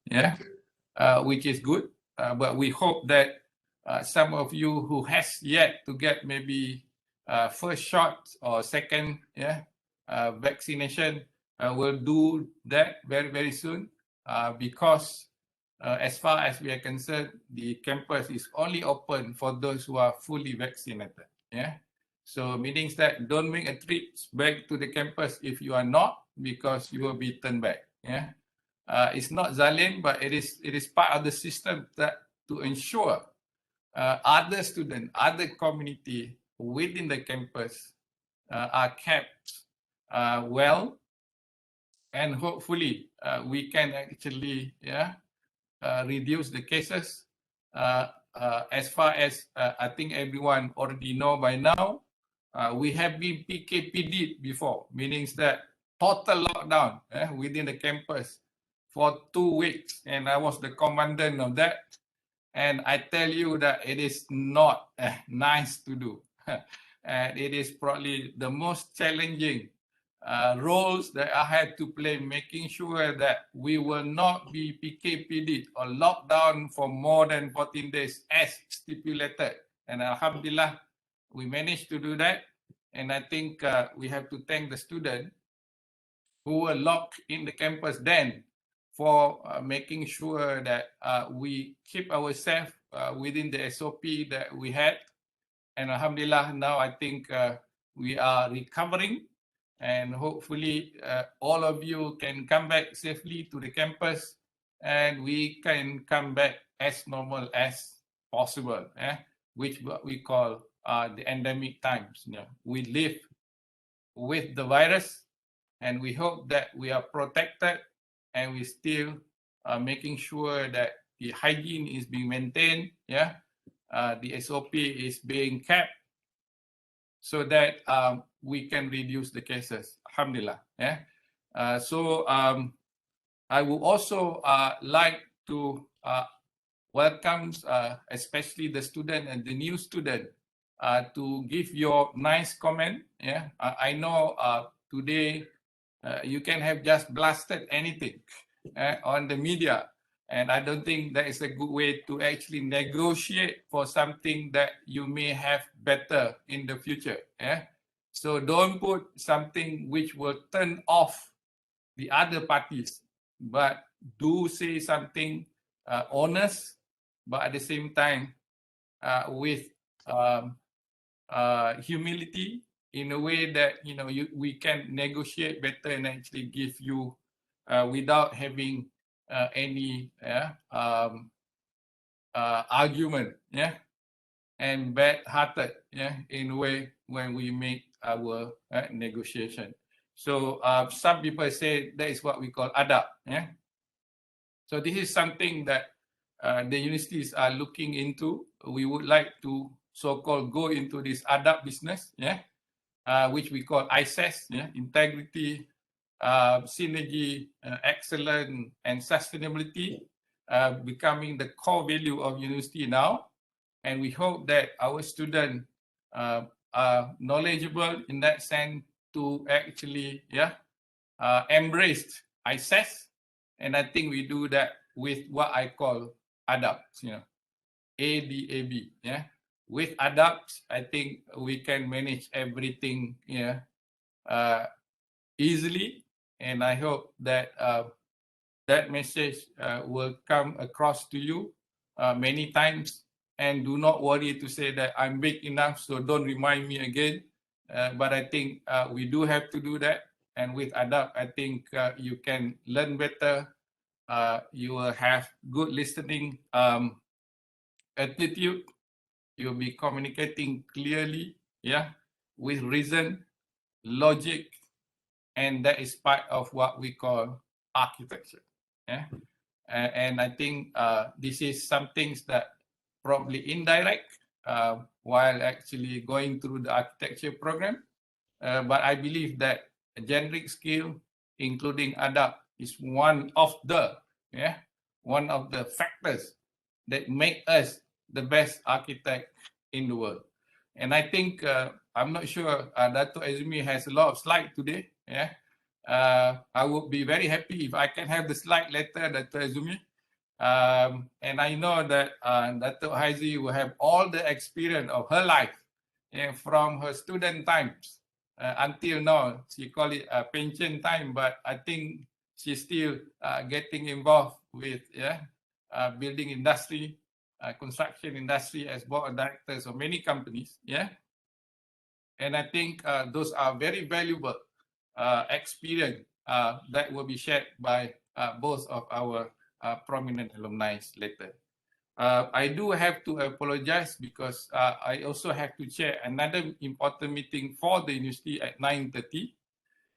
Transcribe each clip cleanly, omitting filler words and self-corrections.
yeah, which is good. But we hope that some of you who has yet to get maybe first shot or second, yeah, vaccination will do that very, very soon, because as far as we are concerned, the campus is only open for those who are fully vaccinated. Yeah. So meaning that don't make a trip back to the campus if you are not, because you will be turned back. Yeah. It's not zalim, but it is part of the system that to ensure other students, other community within the campus are kept well, and hopefully we can actually reduce the cases. As far as I think everyone already know by now, we have been PKPD before, meaning that total lockdown within the campus for 2 weeks, and I was the commandant of that. And I tell you that it is not nice to do. And it is probably the most challenging roles that I had to play, making sure that we will not be PKPD or locked down for more than 14 days as stipulated. And Alhamdulillah, we managed to do that. And I think we have to thank the students who were locked in the campus then for making sure that we keep ourselves within the SOP that we had. And Alhamdulillah, now I think we are recovering, and hopefully all of you can come back safely to the campus, and we can come back as normal as possible, which what we call the endemic times. You know, we live with the virus, and we hope that we are protected, and we still making sure that the hygiene is being maintained, the SOP is being kept, so that we can reduce the cases. Alhamdulillah. So I would also like to welcome especially the student and the new student to give your nice comment. I know today you can have just blasted anything on the media, and I don't think that is a good way to actually negotiate for something that you may have better in the future. So don't put something which will turn off the other parties, but do say something honest, but at the same time with humility, in a way that we can negotiate better and actually give you without having any argument, and bad-hearted, in a way when we make our negotiation. So some people say that is what we call adab. So this is something that the universities are looking into. We would like to so-called go into this adab business, which we call ISES, integrity, synergy, excellence, and sustainability, becoming the core value of university now. And we hope that our students are knowledgeable in that sense to actually embrace ISES. And I think we do that with what I call adab, ADAB. With adapts, I think we can manage everything easily, and I hope that that message will come across to you many times. And do not worry to say that I'm big enough, so don't remind me again. But I think we do have to do that. And with adapt, I think you can learn better. You will have good listening attitude. You'll be communicating clearly, with reason, logic, and that is part of what we call architecture. And I think this is some things that probably indirect while actually going through the architecture program. But I believe that a generic skill, including adapt, is one of the factors that make us the best architect in the world. And I think, I'm not sure, Dato Ezumi has a lot of slides today. I would be very happy if I can have the slide later, Dato Ezumi. And I know that Dato Haizi will have all the experience of her life, from her student times until now. She call it pension time, but I think she's still getting involved with building industry, construction industry as board of directors of many companies. And I think those are very valuable experience that will be shared by both of our prominent alumni later. I do have to apologize because I also have to chair another important meeting for the university at 9:30.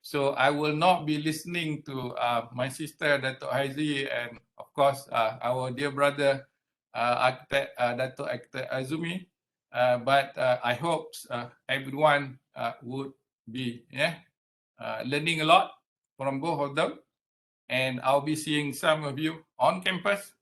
So I will not be listening to my sister Dato Haizi and of course our dear brother Arkitek Dato Arkitek Ezumi. But I hope everyone would be learning a lot from both of them. And I'll be seeing some of you on campus.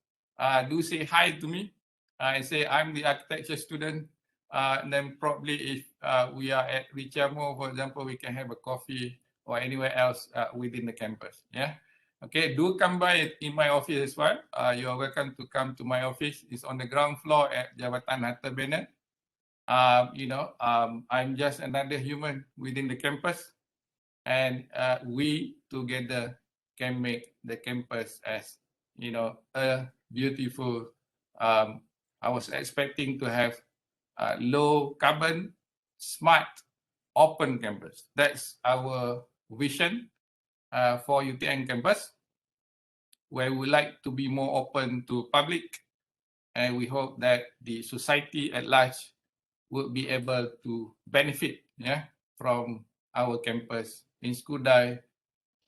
Do say hi to me and say I'm the architecture student. And then probably if we are at Richamo, for example, we can have a coffee or anywhere else within the campus. Okay, do come by in my office as well. You are welcome to come to my office. It's on the ground floor at Jabatan Harta Bennett. I'm just another human within the campus, and we together can make the campus as a beautiful. I was expecting to have a low carbon, smart, open campus. That's our vision for UTM campus, where we like to be more open to public, and we hope that the society at large will be able to benefit from our campus in Skudai,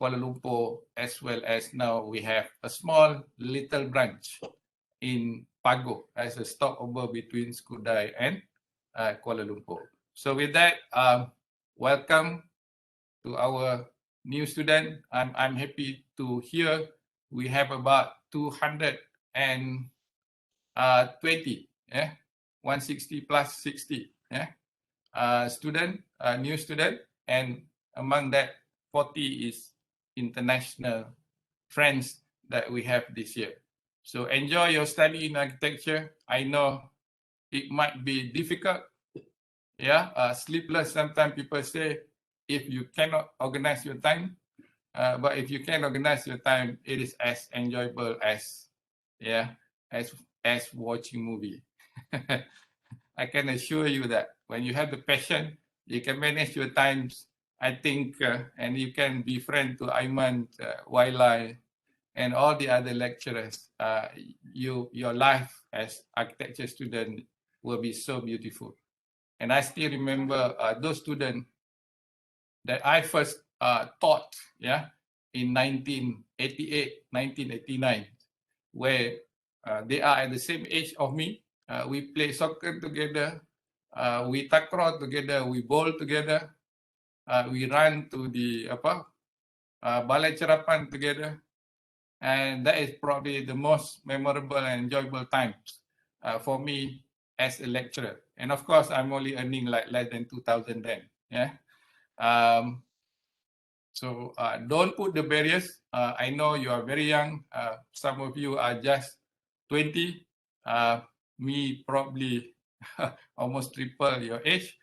Kuala Lumpur, as well as now we have a small little branch in Pago as a stopover between Skudai and Kuala Lumpur. So with that, welcome to our new student. I'm happy to hear we have about 220, 160 plus 60 new student, and among that 40 is international friends that we have this year. So enjoy your study in architecture. I know it might be difficult, sleepless. Sometimes people say if you cannot organize your time, but if you can organize your time, it is as enjoyable as watching movie. I can assure you that when you have the passion, you can manage your times. I think, and you can be friend to Aiman, Wailai, and all the other lecturers. Your life as architecture student will be so beautiful. And I still remember those students that I first taught, in 1988, 1989, where they are at the same age of me. We play soccer together, we takraw together, we bowl together, we run to the balai cerapan together, and that is probably the most memorable and enjoyable times for me as a lecturer. And of course, I'm only earning like less than 2,000 then. So don't put the barriers. I know you are very young. Some of you are just 20. Me probably almost triple your age.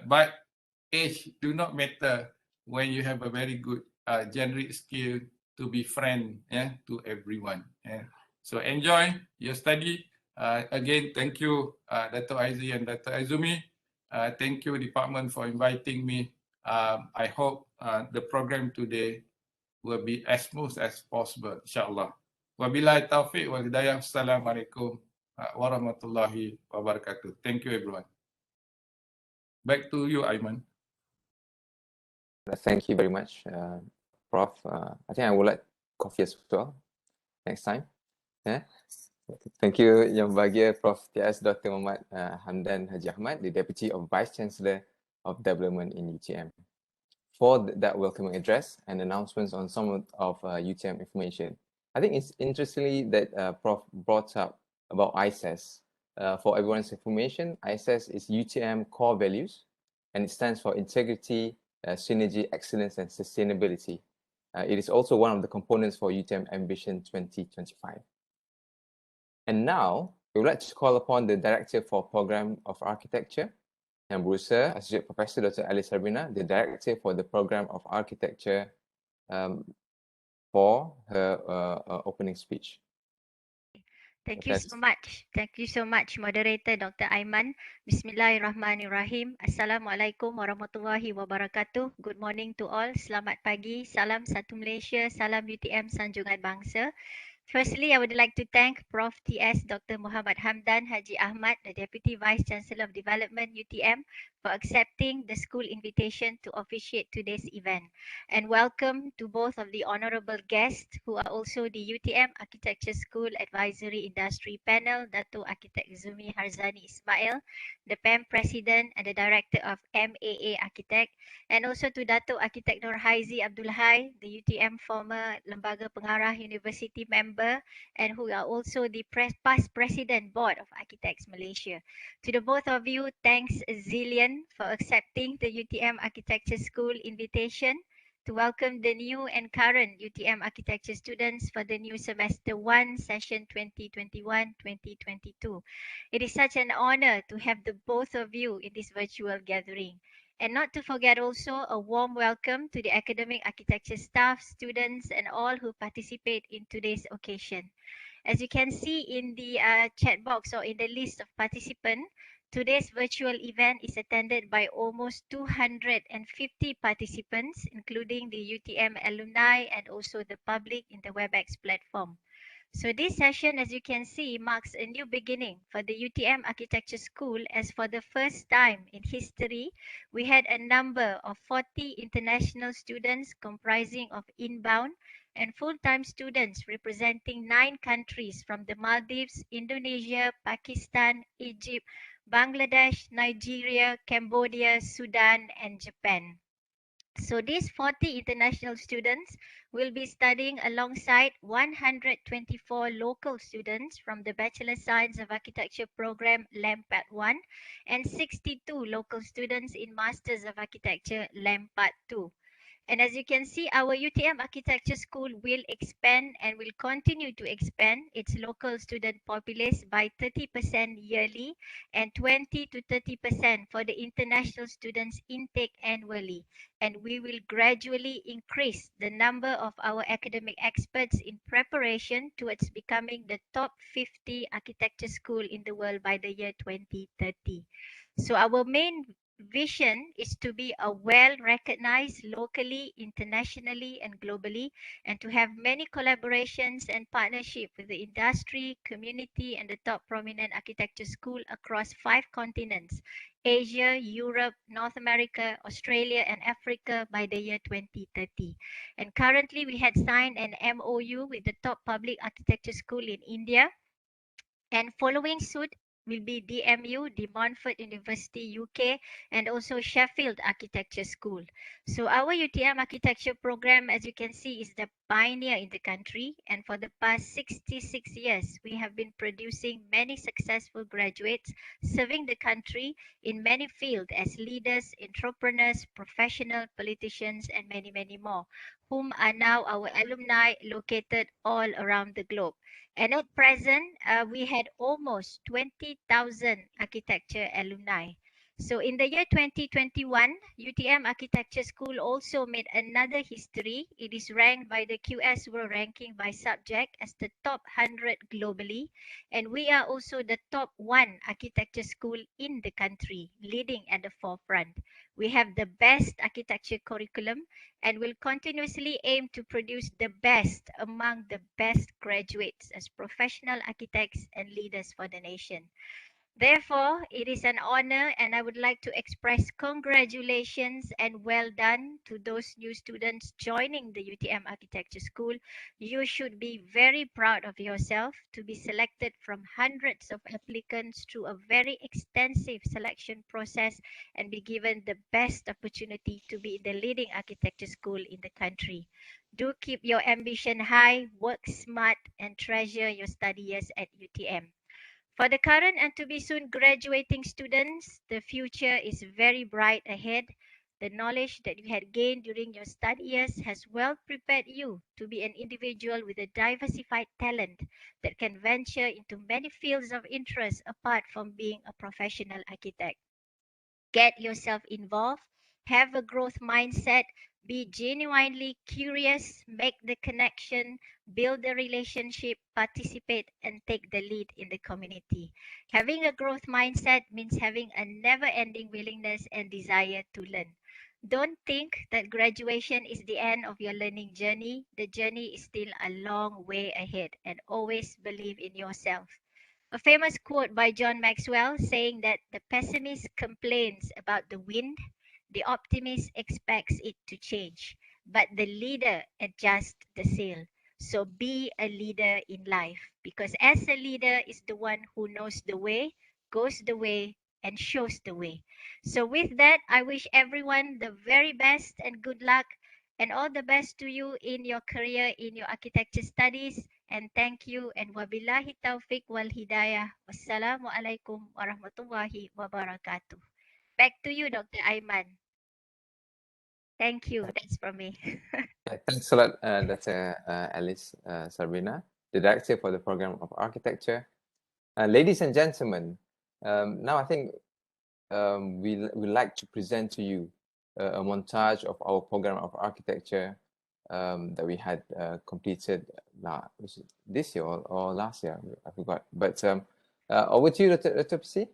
But age do not matter when you have a very good generic skill to be friend to everyone. So enjoy your study. Again, thank you, Dato Haizi and Dato Ezumi. Thank you, department, for inviting me. I hope the program today will be as smooth as possible, insyaAllah. Wabillahi taufiq wal hidayah. Assalamualaikum warahmatullahi wabarakatuh. Thank you, everyone. Back to you, Aiman. Thank you very much, Prof. I think I would like coffee as well next time. Thank you, Yang Bahagia Prof. T.S. Dr. Muhammad Hamdan Haji Ahmad, the Deputy of Vice Chancellor of Development in UTM, for that welcoming address and announcements on some of UTM information. I think it's interestingly that Prof brought up about ISAS. For everyone's information, ISAS is UTM core values, and it stands for integrity, synergy, excellence, and sustainability. It is also one of the components for UTM Ambition 2025. And now, we would like to call upon the Director for Program of Architecture, Yang Berusaha, Associate Professor Dr. Ali Sabrina, the Director for the Program of Architecture, for her opening speech. Thank you so much. Thank you so much, Moderator Dr. Aiman. Bismillahirrahmanirrahim. Assalamualaikum warahmatullahi wabarakatuh. Good morning to all. Selamat pagi. Salam satu Malaysia. Salam UTM Sanjungan Bangsa. Firstly, I would like to thank Prof. TS Dr. Muhammad Hamdan Haji Ahmad, the Deputy Vice Chancellor of Development UTM, for accepting the school invitation to officiate today's event. And welcome to both of the honorable guests who are also the UTM Architecture School Advisory Industry Panel, Dato Arkitek Ezumi Harzani Ismail, the PAM President and the Director of MAA Architect, and also to Dato Arkitek Haizi Abdul, the UTM former Lembaga Pengarah University member and who are also the past President Board of Architects Malaysia. To the both of you, thanks a zillion for accepting the UTM Architecture School invitation to welcome the new and current UTM Architecture students for the new semester 1 session 2021-2022. It is such an honor to have the both of you in this virtual gathering. And not to forget also a warm welcome to the academic architecture staff, students, and all who participate in today's occasion. As you can see in the chat box or in the list of participants, today's virtual event is attended by almost 250 participants, including the UTM alumni and also the public in the WebEx platform. So this session, as you can see, marks a new beginning for the UTM Architecture School, as for the first time in history, we had a number of 40 international students comprising of inbound and full-time students representing 9 countries from the Maldives, Indonesia, Pakistan, Egypt, Bangladesh, Nigeria, Cambodia, Sudan, and Japan. So these 40 international students will be studying alongside 124 local students from the Bachelor Science of Architecture program LAMPAD 1 and 62 local students in Masters of Architecture LAMPAD 2. And as you can see, our UTM Architecture School will expand and will continue to expand its local student populace by 30% yearly and 20 to 30% for the international students intake annually. And we will gradually increase the number of our academic experts in preparation towards becoming the top 50 architecture school in the world by the year 2030. So our main vision is to be a well-recognized locally, internationally, and globally, and to have many collaborations and partnership with the industry, community, and the top prominent architecture school across 5 continents: Asia, Europe, North America, Australia, and Africa by the year 2030. And currently, we had signed an MOU with the top public architecture school in India, and following suit will be DMU, De Montfort University, UK, and also Sheffield Architecture School. So our UTM Architecture program, as you can see, is the pioneer in the country. And for the past 66 years, we have been producing many successful graduates, serving the country in many fields as leaders, entrepreneurs, professional politicians, and many, many more, whom are now our alumni located all around the globe. And at present, we had almost 20,000 architecture alumni. So in the year 2021, UTM Architecture School also made another history. It is ranked by the QS World Ranking by subject as the top 100 globally. And we are also the top 1 architecture school in the country, leading at the forefront. We have the best architecture curriculum and will continuously aim to produce the best among the best graduates as professional architects and leaders for the nation. Therefore, it is an honor, and I would like to express congratulations and well done to those new students joining the UTM Architecture School. You should be very proud of yourself to be selected from hundreds of applicants through a very extensive selection process and be given the best opportunity to be in the leading architecture school in the country. Do keep your ambition high, work smart, and treasure your study years at UTM. For the current and to be soon graduating students, the future is very bright ahead. The knowledge that you had gained during your study years has well prepared you to be an individual with a diversified talent that can venture into many fields of interest apart from being a professional architect. Get yourself involved, have a growth mindset, be genuinely curious, make the connection, build the relationship, participate, and take the lead in the community. Having a growth mindset means having a never ending willingness and desire to learn. Don't think that graduation is the end of your learning journey. The journey is still a long way ahead, and always believe in yourself. A famous quote by John Maxwell saying that the pessimist complains about the wind, the optimist expects it to change, but the leader adjusts the sail. So be a leader in life, because as a leader is the one who knows the way, goes the way, and shows the way. So with that, I wish everyone the very best and good luck and all the best to you in your career in your architecture studies. And thank you, and wabillahi taufiq wal hidayah. Wassalamualaikum warahmatullahi wabarakatuh. Back to you, Dr. Aiman. Thank you. That's from me. Thanks a lot, Dr. Alice Sabrina, the Director for the Program of Architecture. Ladies and gentlemen, now I think we'd like to present to you a montage of our Program of Architecture that we had completed this year or last year, I forgot. But over to you, Dr. PC.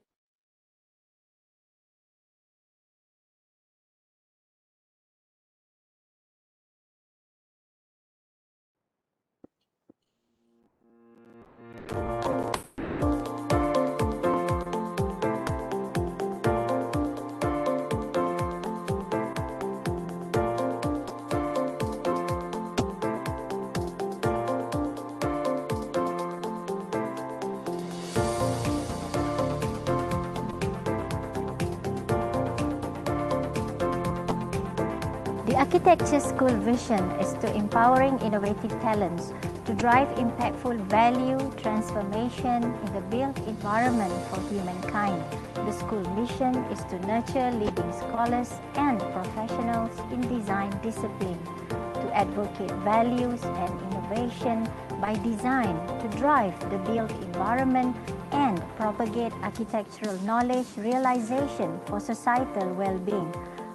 The Architecture School vision is to empowering innovative talents to drive impactful value transformation in the built environment for humankind. The school mission is to nurture leading scholars and professionals in design discipline, to advocate values and innovation by design to drive the built environment and propagate architectural knowledge realization for societal well-being.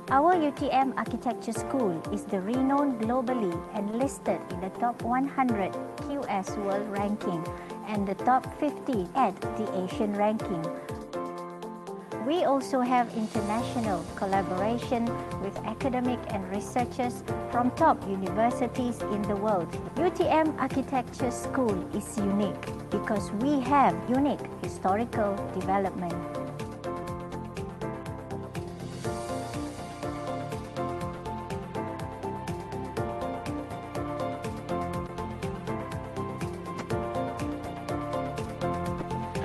Our UTM Architecture School is the renowned globally and listed in the top 100 QS World Ranking and the top 50 at the Asian Ranking. We also have international collaboration with academic and researchers from top universities in the world. UTM Architecture School is unique because we have unique historical development.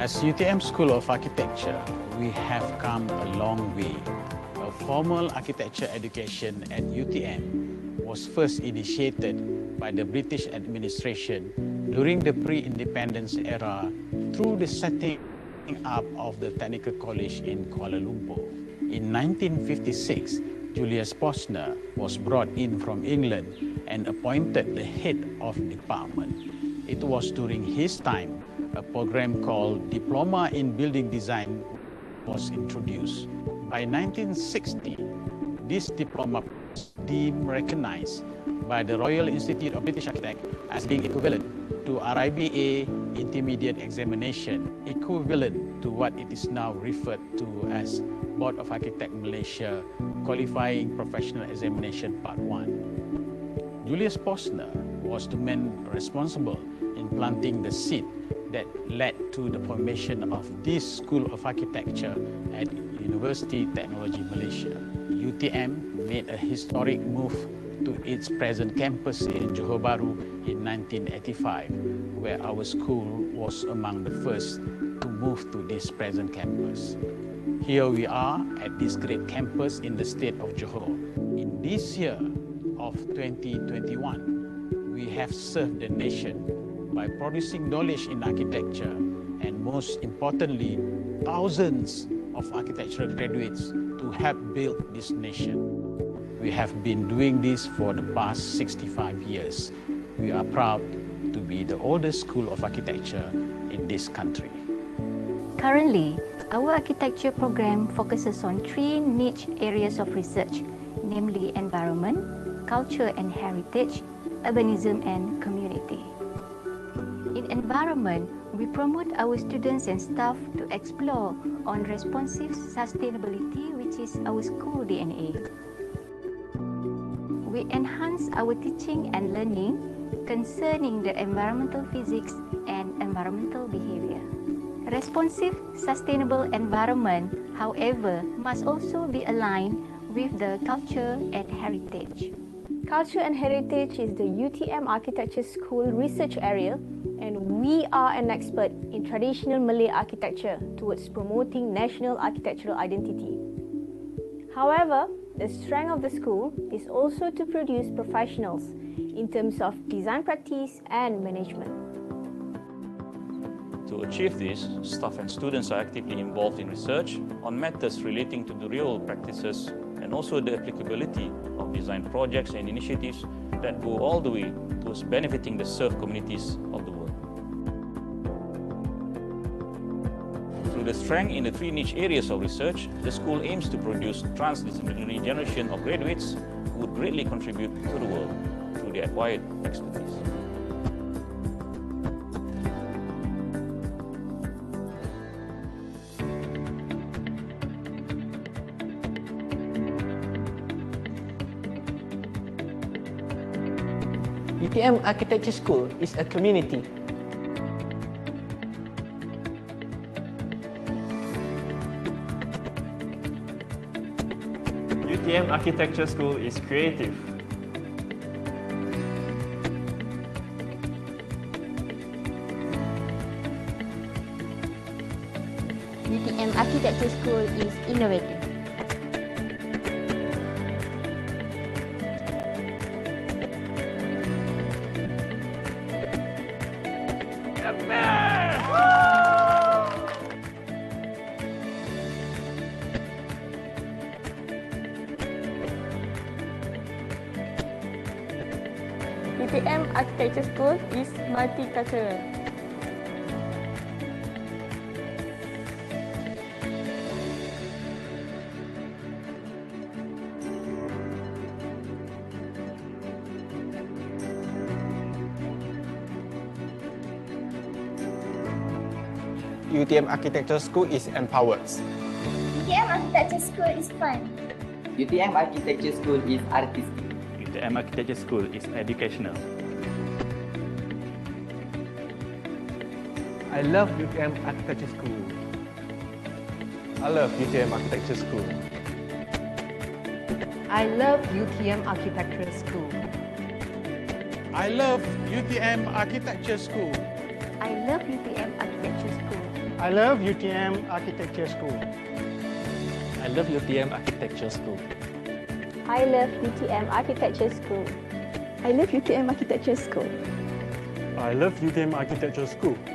As UTM School of Architecture, we have come a long way. A formal architecture education at UTM was first initiated by the British administration during the pre-independence era through the setting up of the Technical College in Kuala Lumpur. In 1956, Julius Posner was brought in from England and appointed the head of the department. It was during his time a program called Diploma in Building Design was introduced. By 1960, this diploma was deemed recognized by the Royal Institute of British Architects as being equivalent to RIBA Intermediate Examination, equivalent to what it is now referred to as Board of Architects Malaysia Qualifying Professional Examination Part 1. Julius Posner was the man responsible in planting the seed that led to the formation of this School of Architecture at University Technology Malaysia. UTM made a historic move to its present campus in Johor Bahru in 1985, where our school was among the first to move to this present campus. Here we are at this great campus in the state of Johor. In this year of 2021, we have served the nation by producing knowledge in architecture and, most importantly, thousands of architectural graduates to help build this nation. We have been doing this for the past 65 years. We are proud to be the oldest school of architecture in this country. Currently, our architecture program focuses on 3 niche areas of research, namely environment, culture and heritage, urbanism and community. In environment, we promote our students and staff to explore on responsive sustainability, which is our school DNA. We enhance our teaching and learning concerning the environmental physics and environmental behavior. Responsive, sustainable environment, however, must also be aligned with the culture and heritage. Culture and Heritage is the UTM Architecture School research area, and we are an expert in traditional Malay architecture towards promoting national architectural identity. However, the strength of the school is also to produce professionals in terms of design practice and management. To achieve this, staff and students are actively involved in research on matters relating to the real practices and also the applicability of design projects and initiatives that go all the way towards benefiting the served communities of the world. Through the strength in the 3 niche areas of research, the school aims to produce transdisciplinary generation of graduates who would greatly contribute to the world through their acquired expertise. UTM Architecture School is a community. UTM Architecture School is creative. UTM Architecture School is innovative. UTM Architecture School is multicultural. UTM Architecture School is empowered. UTM Architecture School is fun. UTM Architecture School is artistic. UTM Architecture School is educational. I love UTM Architecture School. I love UTM Architecture School. I love UTM Architecture School. I love UTM Architecture School. I love UTM Architecture School. I love UTM Architecture School. I love UTM Architecture School. I love UTM Architecture School. I love UTM Architecture School. I love UTM Architecture School.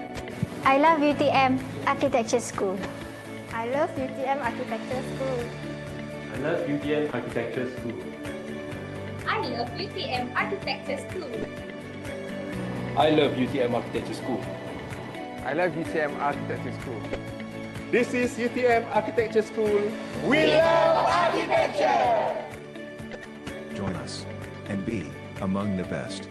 I love UTM Architecture School. I love UTM Architecture School. I love UTM Architecture School. I love UTM Architecture School. I love UTM Architecture School. I love UTM Architecture School. This is UTM Architecture School. We love architecture! Join us and be among the best.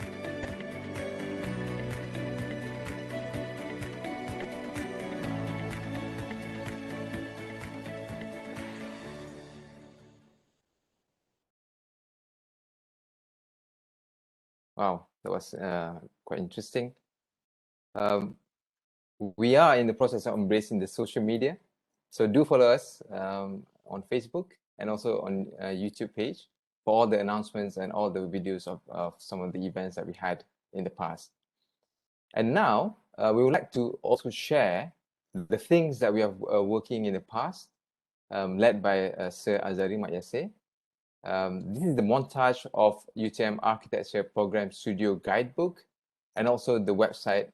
Wow, that was quite interesting. We are in the process of embracing the social media. So do follow us on Facebook and also on YouTube page for all the announcements and all the videos of some of the events that we had in the past. And now we would like to also share the things that we are working in the past, led by Sir Azari Makyase. This is the montage of UTM Architecture Program Studio Guidebook and also the website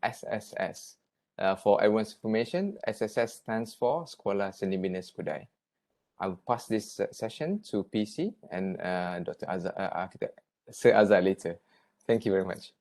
SSS. For everyone's information, SSS stands for Sekolah Seni Bina Skudai. I will pass this session to PC and Dr. Architect Sir Azhar later. Thank you very much.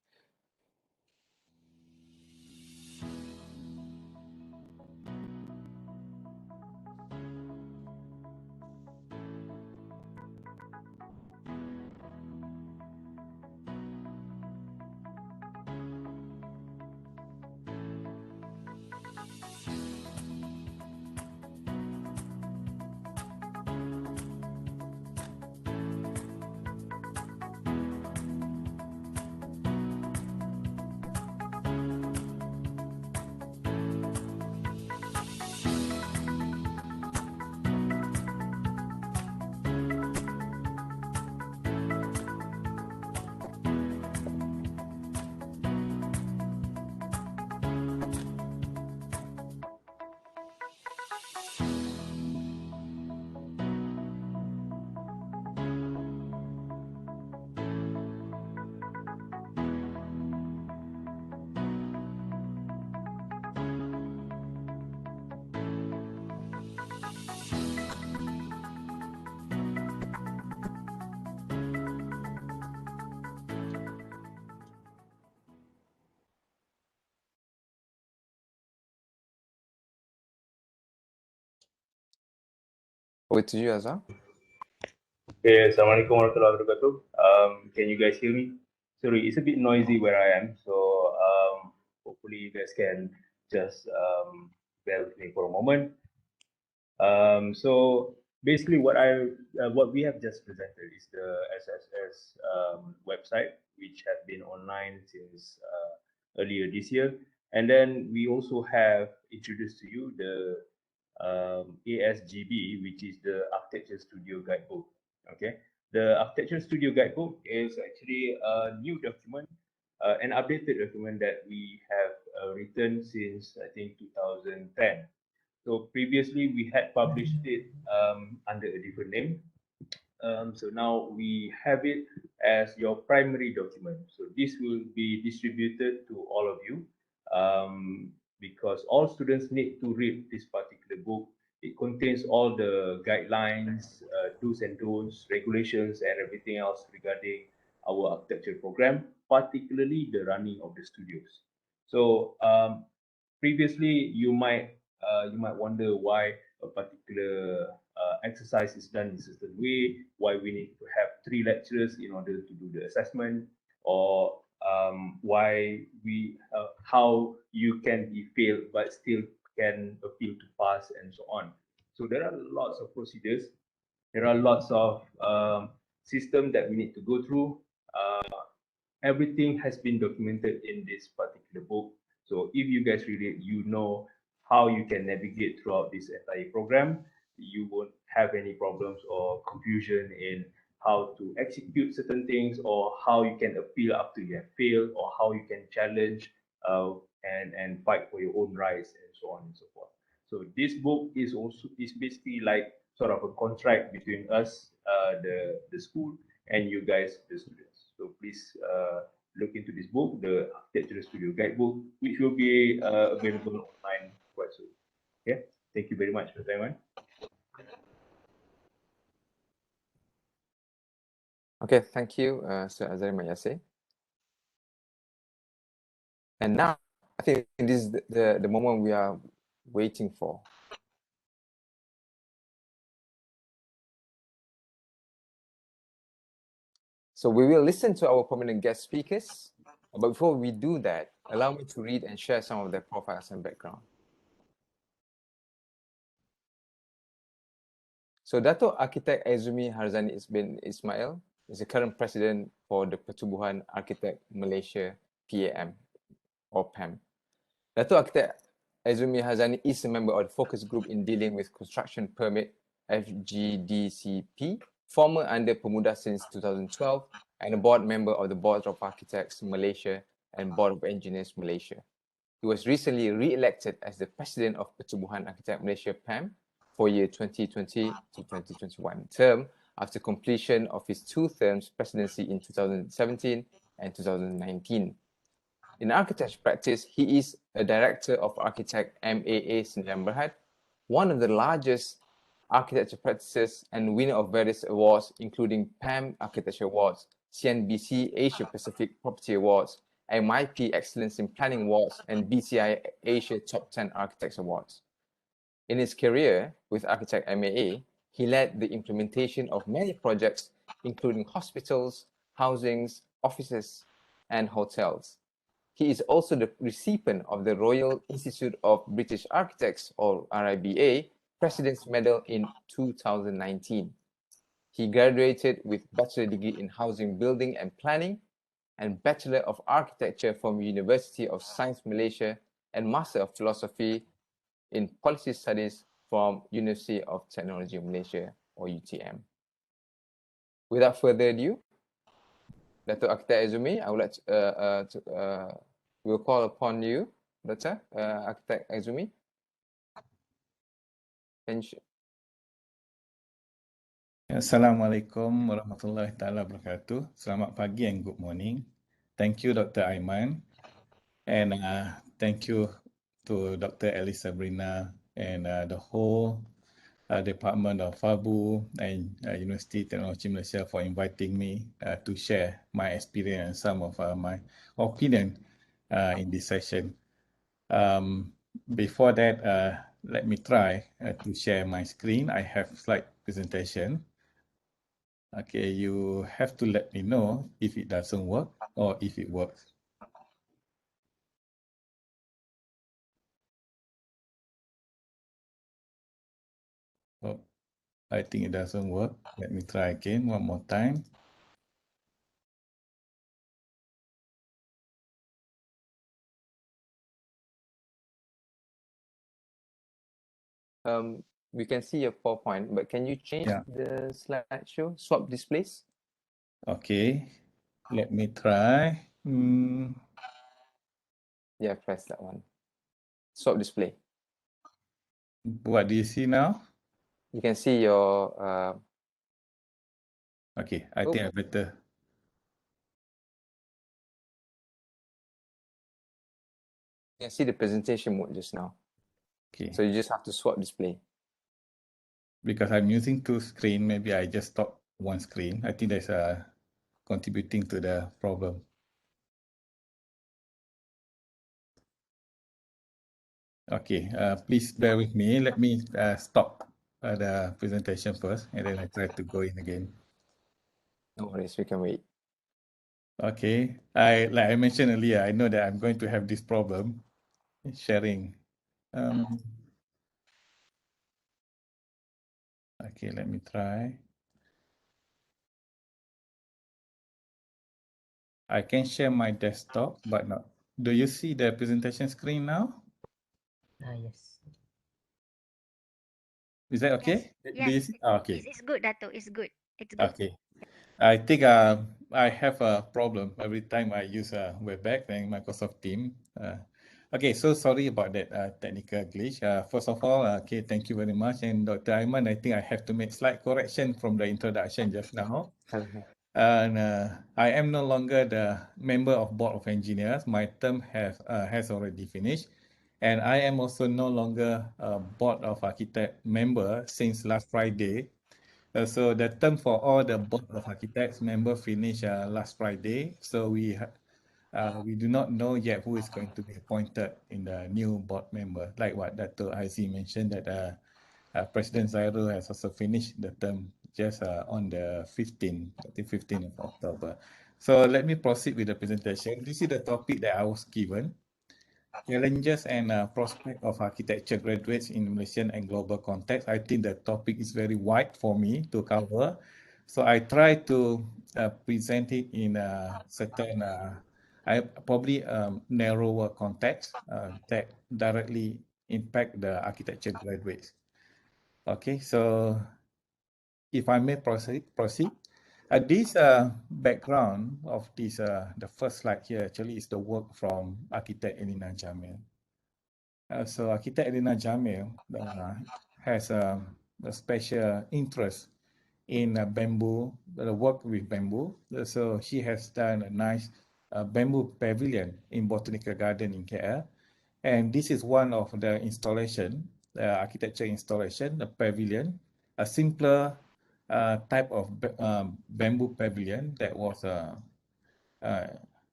Over to you, Azhar. Okay, Assalamualaikum warahmatullahi wabarakatuh. Can you guys hear me? Sorry, it's a bit noisy where I am, so hopefully you guys can just bear with me for a moment. So basically, what we have just presented is the SSS website, which has been online since earlier this year, and then we also have introduced to you the ASGB, which is the Architecture Studio Guidebook. Okay, the Architecture Studio Guidebook is actually a new document, an updated document that we have written since I think 2010. So previously we had published it under a different name. So now we have it as your primary document. So this will be distributed to all of you because all students need to read this particular book. It contains all the guidelines, do's and don'ts, regulations, and everything else regarding our architecture program, particularly the running of the studios. So previously, you might wonder why a particular exercise is done in a certain way, why we need to have 3 lecturers in order to do the assessment, or why how you can be failed but still can appeal to pass, and so on. So there are lots of procedures. There are lots of systems that we need to go through. Everything has been documented in this particular book. So if you guys read it, you know how you can navigate throughout this entire program. You won't have any problems or confusion in how to execute certain things, or how you can appeal after you have failed, or how you can challenge and fight for your own rights, and so on and so forth. So this book is basically like sort of a contract between us, the school, and you guys, the students. So please look into this book, the Architecture Studio Guidebook, which will be available online quite soon. Okay, thank you very much, Mr. Aiman. Okay, thank you, Sir Azhar Mayase. And now, I think this is the moment we are waiting for. So we will listen to our prominent guest speakers, but before we do that, allow me to read and share some of their profiles and background. So Dato Arkitek Ezumi Harzani bin Ismail is the current president for the Pertubuhan Arkitek Malaysia PAM or PAM. Dato Arkitek Ezumi Harzani is a member of the focus group in dealing with construction permit FGDCP, former under Pemuda since 2012, and a board member of the Board of Architects Malaysia and Board of Engineers Malaysia. He was recently re-elected as the president of Pertubuhan Arkitek Malaysia PAM for year 2020 to 2021 term after completion of his 2 terms presidency in 2017 and 2019. In architecture practice, he is a director of Arkitek MAA Sdn Bhd, one of the largest architecture practices, and winner of various awards, including PAM Architecture Awards, CNBC Asia Pacific Property Awards, MIP Excellence in Planning Awards, and BCI Asia Top 10 Architects Awards. In his career with Arkitek MAA, he led the implementation of many projects, including hospitals, housings, offices, and hotels. He is also the recipient of the Royal Institute of British Architects, or RIBA, President's Medal in 2019. He graduated with Bachelor degree in Housing Building and Planning and Bachelor of Architecture from University of Science Malaysia and Master of Philosophy in Policy Studies from University of Technology of Malaysia, or UTM. Without further ado, Dato Arkitek Ezumi, I would like to will call upon you, Dato Arkitek Ezumi. Assalamualaikum warahmatullahi taala wabarakatuh. Selamat pagi and good morning. Thank you, Dr. Aiman, and thank you to Dr. Sabrina and the whole Department of FABU and University Technology Malaysia for inviting me to share my experience and some of my opinion in this session. Before that, let me try to share my screen. I have slide presentation. Okay, you have to let me know if it doesn't work or if it works. Oh, I think it doesn't work. Let me try again one more time. We can see your PowerPoint, but can you change the slideshow, swap displays? Okay, let me try. Yeah, press that one. Swap display. What do you see now? You can see your... Okay, I think I better. You can see the presentation mode just now. Okay. So you just have to swap display. Because I'm using two screens, maybe I just stop one screen. I think that's contributing to the problem. Okay, please bear with me. Let me stop the presentation first, and then I try to go in again. No worries, we can wait. Okay, like I mentioned earlier, I know that I'm going to have this problem sharing. Okay, let me try. I can share my desktop, but not. Do you see the presentation screen now? Yes. Is that okay? Yes, Do you see? Okay. it's good, Dato. It's good. It's good. Okay. I think I have a problem every time I use Webex and Microsoft Teams. Okay, so sorry about that technical glitch. First of all, okay, thank you very much. And Dr. Aiman, I think I have to make slight correction from the introduction just now. And I am no longer the member of Board of Engineers. My term has already finished. And I am also no longer a Board of Architect member since last Friday. So the term for all the Board of Architects member finished last Friday. So we do not know yet who is going to be appointed in the new board member. Like what Dato Haizi mentioned, that President Zairul has also finished the term just on the 15th of October. So let me proceed with the presentation. This is the topic that I was given. Challenges and prospect of architecture graduates in Malaysian and global context. I think the topic is very wide for me to cover. So I try to present it in a certain, probably narrower context that directly impact the architecture graduates. Okay, so if I may proceed. This background of this, the first slide here actually is the work from Architect Elina Jamil. So Architect Elina Jamil has a special interest in bamboo, the work with bamboo. So she has done a nice bamboo pavilion in Botanical Garden in KL. And this is one of the installation, architecture installation, the pavilion. a simpler type of bamboo pavilion that was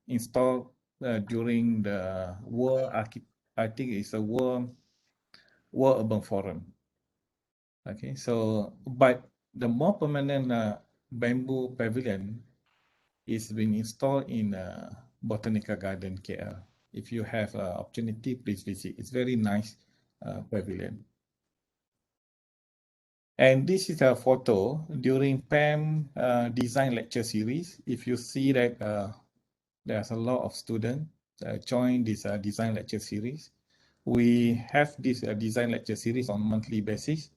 installed during the I think it's a World Urban Forum. Okay, so but the more permanent bamboo pavilion is being installed in Botanical Garden KL. If you have opportunity, please visit. It's very nice pavilion. And this is a photo during PAM design lecture series. If you see that there's a lot of students join this design lecture series. We have this design lecture series on monthly basis.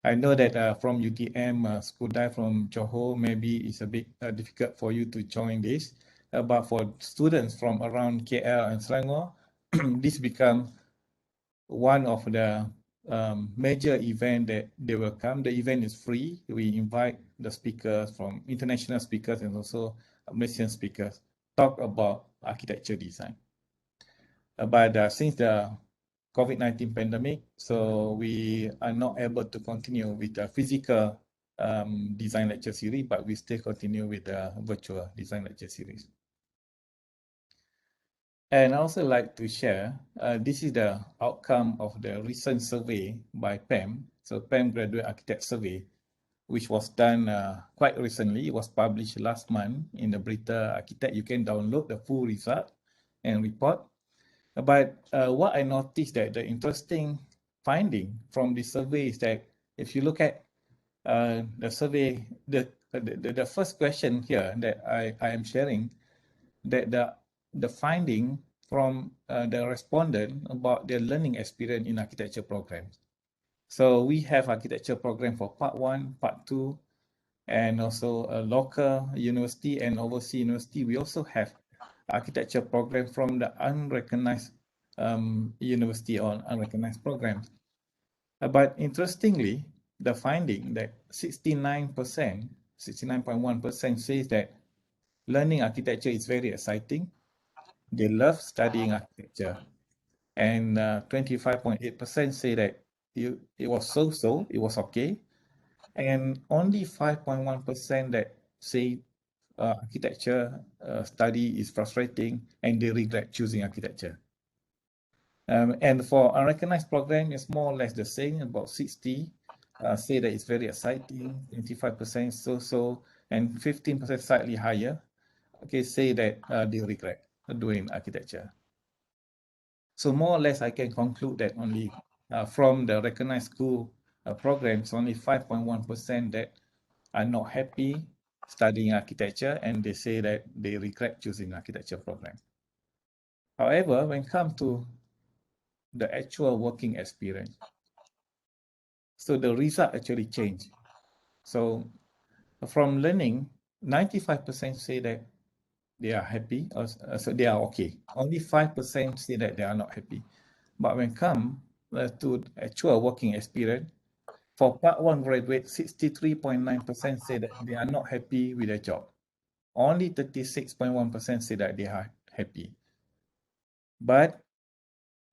I know that from UTM school dive from Johor, maybe it's a bit difficult for you to join this. But for students from around KL and Selangor, this becomes one of the major event that they will come. The event is free. We invite the speakers from international speakers and also Malaysian speakers talk about architecture design. But since the COVID-19 pandemic, so we are not able to continue with the physical design lecture series, but we still continue with the virtual design lecture series. And I also like to share, this is the outcome of the recent survey by PAM. So PAM Graduate Architect Survey, which was done quite recently. It was published last month in the Berita Architect. You can download the full result and report. But what I noticed that the interesting finding from this survey is that if you look at the survey, the first question here that I am sharing, that the finding from the respondent about their learning experience in architecture programs. So we have architecture program for part 1, part 2, and also a local university and overseas university. We also have architecture program from the unrecognized university or unrecognized programs. But interestingly, the finding that 69.1% says that learning architecture is very exciting. They love studying architecture. And 25.8% say that it was so-so, it was okay. And only 5.1% that say architecture study is frustrating and they regret choosing architecture. And for unrecognized program, it's more or less the same, about 60 say that it's very exciting, 25% so-so, and 15% slightly higher, okay, say that they regret doing architecture. So more or less, I can conclude that only from the recognized school programs, only 5.1% that are not happy studying architecture, and they say that they regret choosing architecture program. However, when it comes to the actual working experience, so the result actually changed. So from learning, 95% say that they are happy, or so they are okay. Only 5% say that they are not happy. But when it comes to actual working experience, for part 1 graduate, 63.9% say that they are not happy with their job. Only 36.1% say that they are happy. But,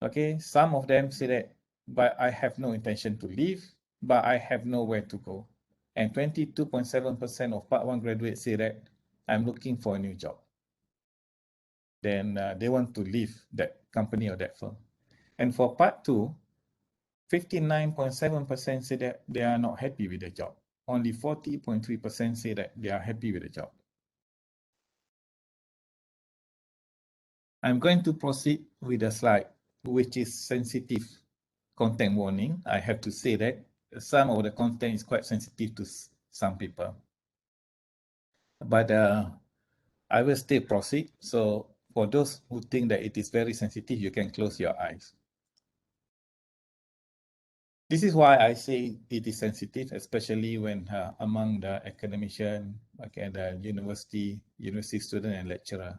okay, some of them say that, but I have no intention to leave, but I have nowhere to go. And 22.7% of part 1 graduates say that I'm looking for a new job. Then they want to leave that company or that firm. And for part 2, 59.7% say that they are not happy with the job. Only 40.3% say that they are happy with the job. I'm going to proceed with the slide, which is sensitive content warning. I have to say that some of the content is quite sensitive to some people. But I will still proceed. So for those who think that it is very sensitive, you can close your eyes. This is why I say it is sensitive, especially when among the academician, okay, the university student and lecturer.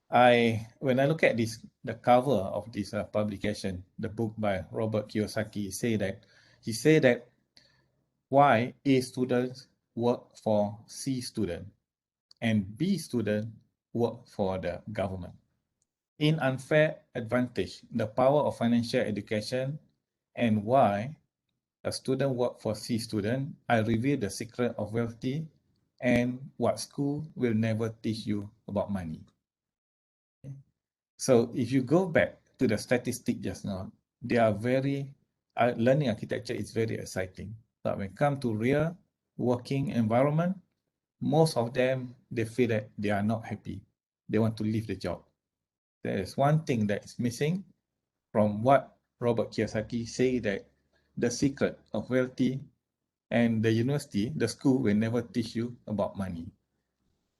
When I look at this, the cover of this publication, the book by Robert Kiyosaki, he said that why A students work for C student and B student work for the government. In unfair advantage, the power of financial education, and why a student work for C student, I reveal the secret of wealthy and what school will never teach you about money. So if you go back to the statistic just now, they are very, learning architecture is very exciting. But when it comes to real working environment, most of them, they feel that they are not happy. They want to leave the job. There is one thing that is missing from what Robert Kiyosaki say, that the secret of wealthy and the university, the school will never teach you about money.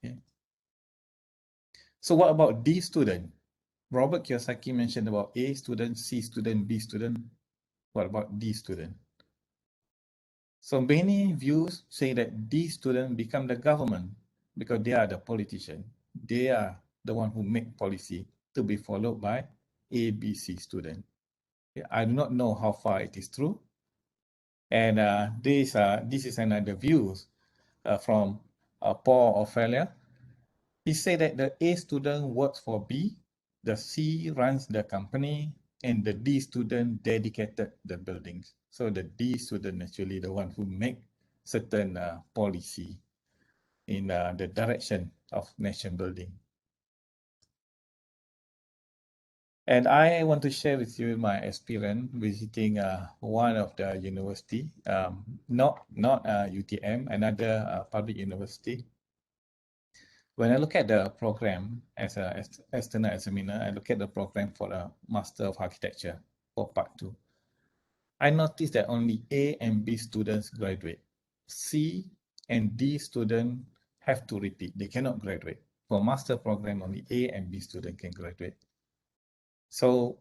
Okay. So what about D student? Robert Kiyosaki mentioned about A student, C student, B student. What about D student? So many views say that D student become the government because they are the politician. They are the one who make policy to be followed by A, B, C student. I do not know how far it is true. And this is another view from Paul Ophelia. He said that the A student works for B, the C runs the company, and the D student dedicated the buildings. So the D student actually the one who make certain policy in the direction of nation building. And I want to share with you my experience visiting one of the university, not UTM, another public university. When I look at the program as an external examiner, I look at the program for a Master of Architecture for Part 2. I noticed that only A and B students graduate. C and D students have to repeat. They cannot graduate. For Master program, only A and B student can graduate. So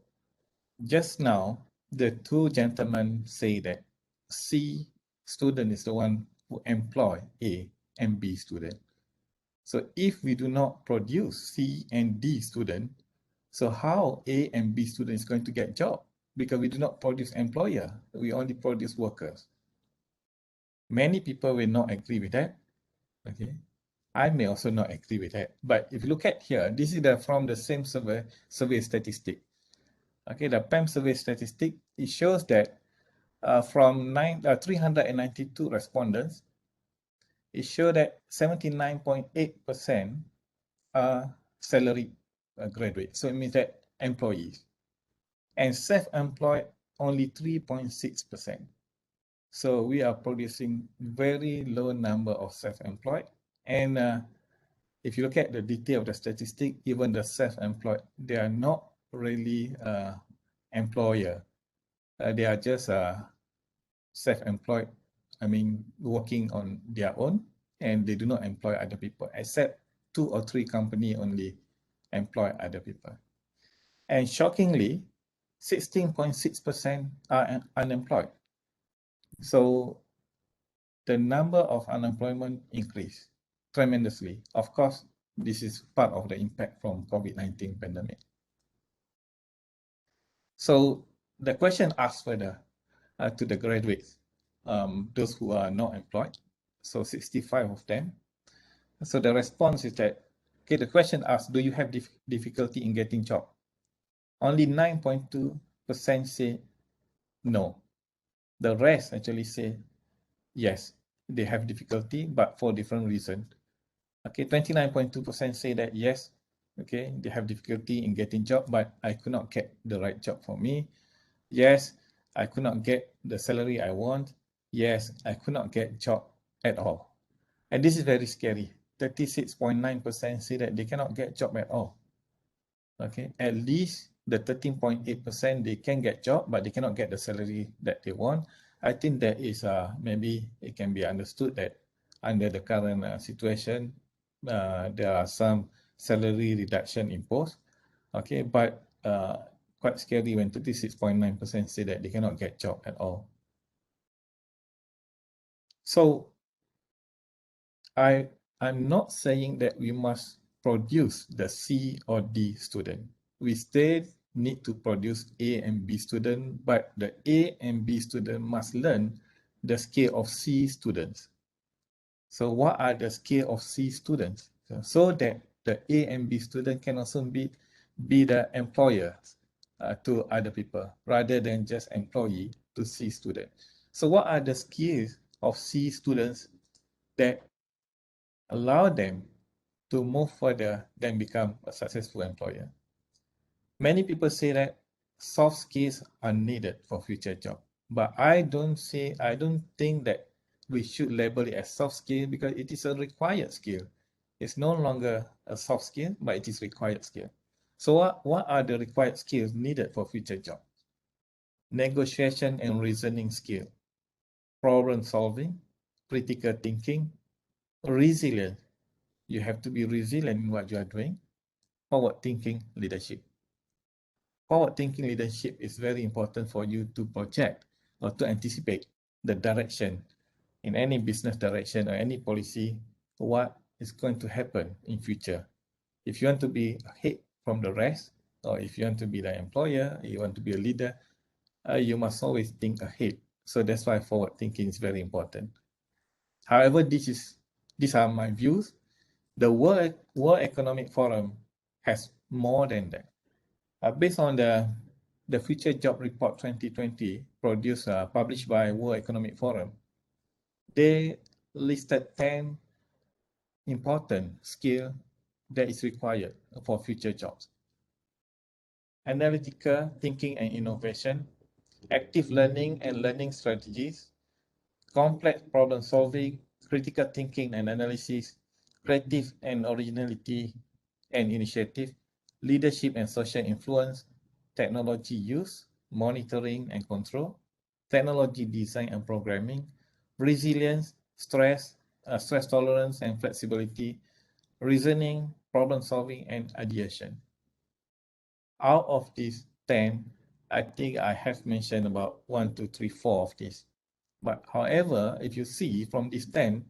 just now, the two gentlemen say that C student is the one who employ A and B student. So if we do not produce C and D student, so how A and B student is going to get job? Because we do not produce employer, we only produce workers. Many people will not agree with that. Okay, I may also not agree with that. But if you look at here, this is from the same survey statistic. Okay, the PAM survey statistic, it shows that from 392 respondents, it showed that 79.8% are salary graduate. So it means that employees. And self-employed, only 3.6%. So we are producing very low number of self-employed. And if you look at the detail of the statistic, even the self-employed, they are not really employer. They are just self-employed, I mean, working on their own, and they do not employ other people, except 2 or 3 companies only employ other people. And shockingly, 16.6% are unemployed. So the number of unemployment increased tremendously. Of course, this is part of the impact from COVID-19 pandemic. So the question asked further to the graduates, those who are not employed, so 65 of them. So the response is that, okay, the question asked, do you have difficulty in getting job? Only 9.2% say no. The rest actually say yes, they have difficulty, but for different reasons. Okay, 29.2% say that yes, okay, they have difficulty in getting job, but I could not get the right job for me. Yes, I could not get the salary I want. Yes, I could not get job at all. And this is very scary. 36.9% say that they cannot get job at all. Okay, at least the 13.8% they can get job, but they cannot get the salary that they want. I think that is maybe it can be understood that under the current situation, there are some salary reduction imposed. Okay, but quite scary when 36.9% say that they cannot get job at all. So I'm not saying that we must produce the C or D student. We still need to produce A and B student, but the A and B student must learn the skill of C students. So what are the skill of C students? So that the A and B student can also be the employer to other people rather than just employee to C student. So what are the skills of C students that allow them to move further than become a successful employer? Many people say that soft skills are needed for future job, but I don't think that we should label it as soft skill because it is a required skill. It's no longer a soft skill, but it is required skill. So what are the required skills needed for future job? Negotiation and reasoning skill, problem solving, critical thinking, resilience. You have to be resilient in what you are doing. Forward thinking leadership. Forward thinking leadership is very important for you to project or to anticipate the direction in any business direction or any policy, what is going to happen in future. If you want to be ahead from the rest, or if you want to be the employer, you want to be a leader, you must always think ahead. So that's why forward thinking is very important. However, these are my views. The World Economic Forum has more than that. Based on the Future Job Report 2020 published by World Economic Forum, they listed 10 important skills that is required for future jobs. Analytical thinking and innovation, active learning and learning strategies, complex problem solving, critical thinking and analysis, creative and originality and initiative, leadership and social influence, technology use, monitoring and control, technology design and programming, resilience, stress tolerance and flexibility, reasoning, problem solving, and ideation. Out of these 10, I think I have mentioned about 1, 2, 3, 4 of these. But however, if you see from these 10,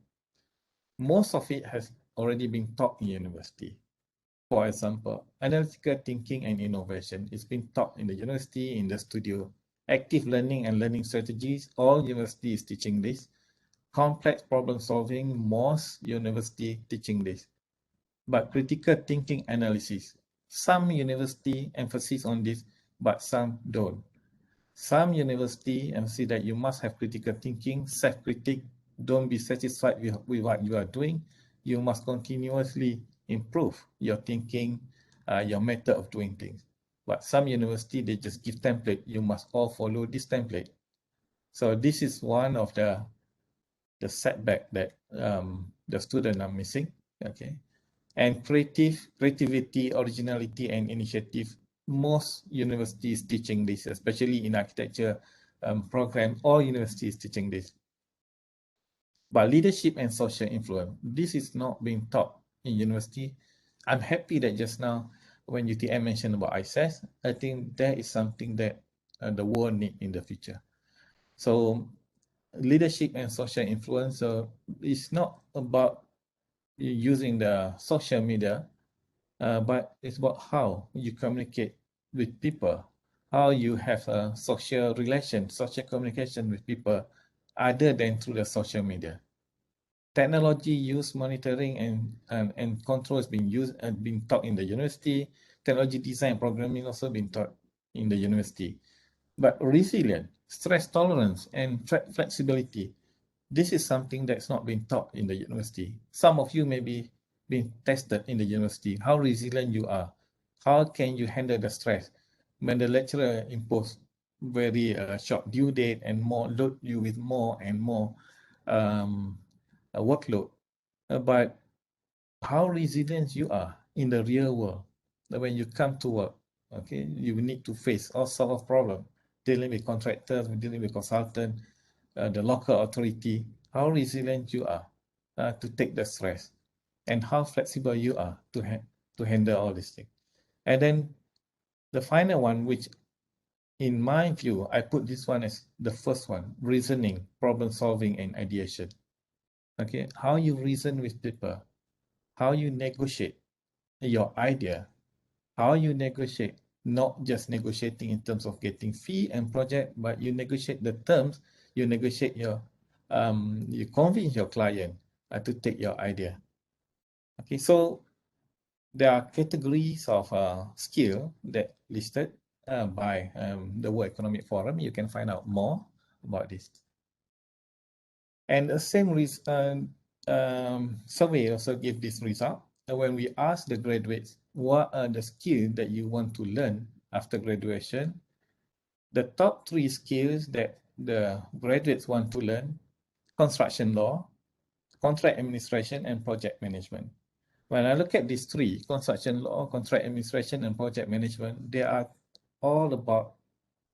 most of it has already been taught in university. For example, analytical thinking and innovation is being taught in the university, in the studio. Active learning and learning strategies, all universities teaching this. Complex problem solving, most university teaching this. But critical thinking analysis, some university emphasis on this, but some don't. Some university emphasize that you must have critical thinking, self-critic, don't be satisfied with what you are doing. You must continuously improve your thinking, your method of doing things. But some university, they just give template. You must all follow this template. So this is one of the setback that the students are missing. Okay, and creativity, originality, and initiative. Most universities teaching this, especially in architecture program. All universities teaching this. But leadership and social influence, this is not being taught in university. I'm happy that just now when UTM mentioned about ISAS, I think that is something that the world need in the future. So leadership and social influence is not about using the social media, but it's about how you communicate with people, how you have a social relation, social communication with people other than through the social media. Technology use, monitoring and control has been used and been taught in the university. Technology design and programming also been taught in the university. But resilience, stress tolerance, and flexibility, this is something that's not been taught in the university. Some of you may be being tested in the university, how resilient you are. How can you handle the stress when the lecturer impose very short due date and more load you with more and more workload. But how resilient you are in the real world. When you come to work, okay, you need to face all sorts of problems, dealing with contractors, dealing with consultants, the local authority, how resilient you are to take the stress, and how flexible you are to handle all these things. And then the final one, which in my view, I put this one as the first one, reasoning, problem solving, and ideation. Okay, how you reason with people, how you negotiate your idea, how you negotiate, not just negotiating in terms of getting fee and project, but you negotiate the terms, you negotiate your, you convince your client to take your idea. Okay, so there are categories of skill that listed by the World Economic Forum. You can find out more about this. And the same survey also gave this result. And when we asked the graduates, what are the skills that you want to learn after graduation? The top 3 skills that the graduates want to learn: construction law, contract administration, and project management. When I look at these 3, construction law, contract administration, and project management, they are all about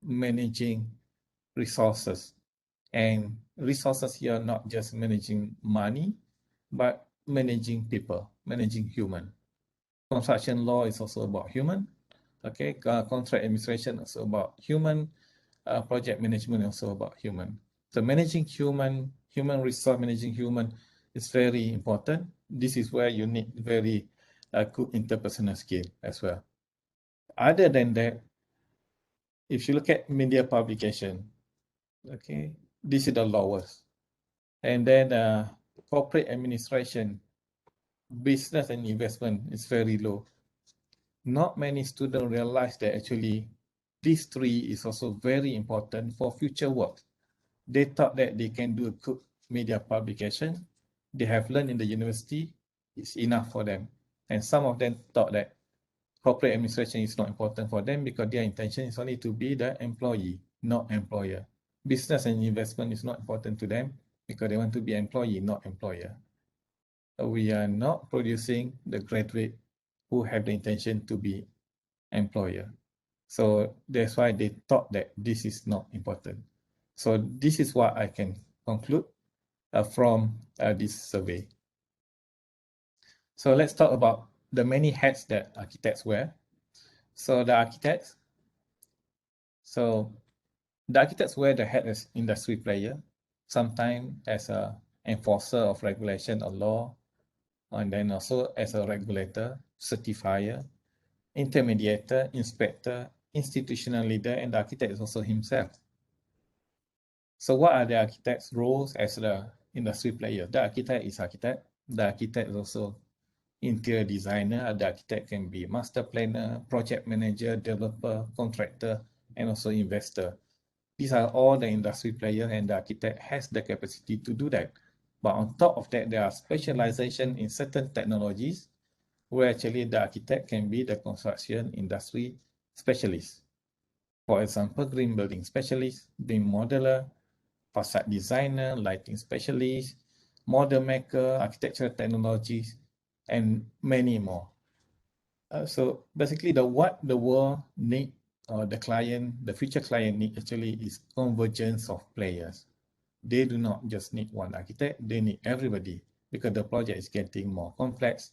managing resources. And resources here, not just managing money, but managing people, managing human. Construction law is also about human. Okay, contract administration is also about human. Project management is also about human. So managing human resource, managing human is very important. This is where you need very good interpersonal skill as well. Other than that, if you look at media publication, okay, this is the lowest. And then corporate administration, business and investment is very low. Not many students realize that actually these 3 is also very important for future work. They thought that they can do a good media publication. They have learned in the university, it's enough for them. And some of them thought that corporate administration is not important for them because their intention is only to be the employee, not employer. Business and investment is not important to them because they want to be employee, not employer. We are not producing the graduate who have the intention to be employer. So that's why they thought that this is not important. So this is what I can conclude from this survey. So let's talk about the many hats that architects wear. So the architects wear the hat as industry player, sometimes as an enforcer of regulation or law, and then also as a regulator, certifier, intermediator, inspector, institutional leader, and the architect is also himself. So what are the architect's roles as the industry player? The architect is architect. The architect is also interior designer. The architect can be master planner, project manager, developer, contractor, and also investor. These are all the industry players, and the architect has the capacity to do that. But on top of that, there are specialization in certain technologies where actually the architect can be the construction industry specialist. For example, green building specialist, BIM modeler, facade designer, lighting specialist, model maker, architectural technologies, and many more. So basically, what the world need, or the future client need actually is convergence of players. They do not just need one architect, they need everybody because the project is getting more complex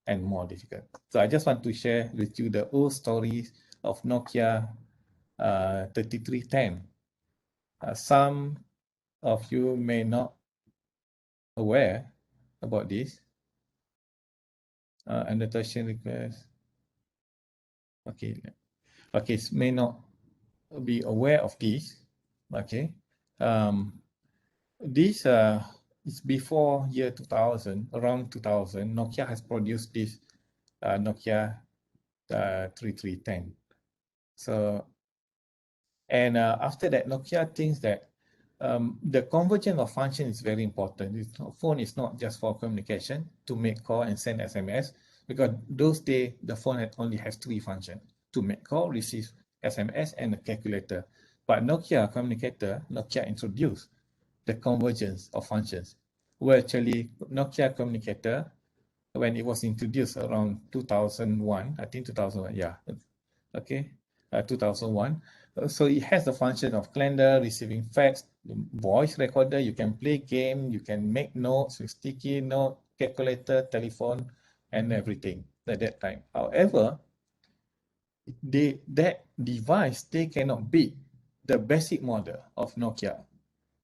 and more difficult. So I just want to share with you the old stories of Nokia 3310. Some of you may not aware about this. Annotation request. Okay, may not be aware of this. Okay, this is before year 2000, around 2000. Nokia has produced this Nokia 3310. So, and after that, Nokia thinks that the convergence of function is very important. Phone is not just for communication, to make call and send SMS, because those days the phone only has 3 functions: to make call, receive SMS, and a calculator. But Nokia introduced the convergence of functions, where actually Nokia communicator, when it was introduced around 2001, I think 2001, yeah, okay, 2001. So it has the function of calendar, receiving fax, voice recorder. You can play game, you can make notes with sticky note, calculator, telephone, and everything at that time. However, that device, they cannot beat the basic model of Nokia.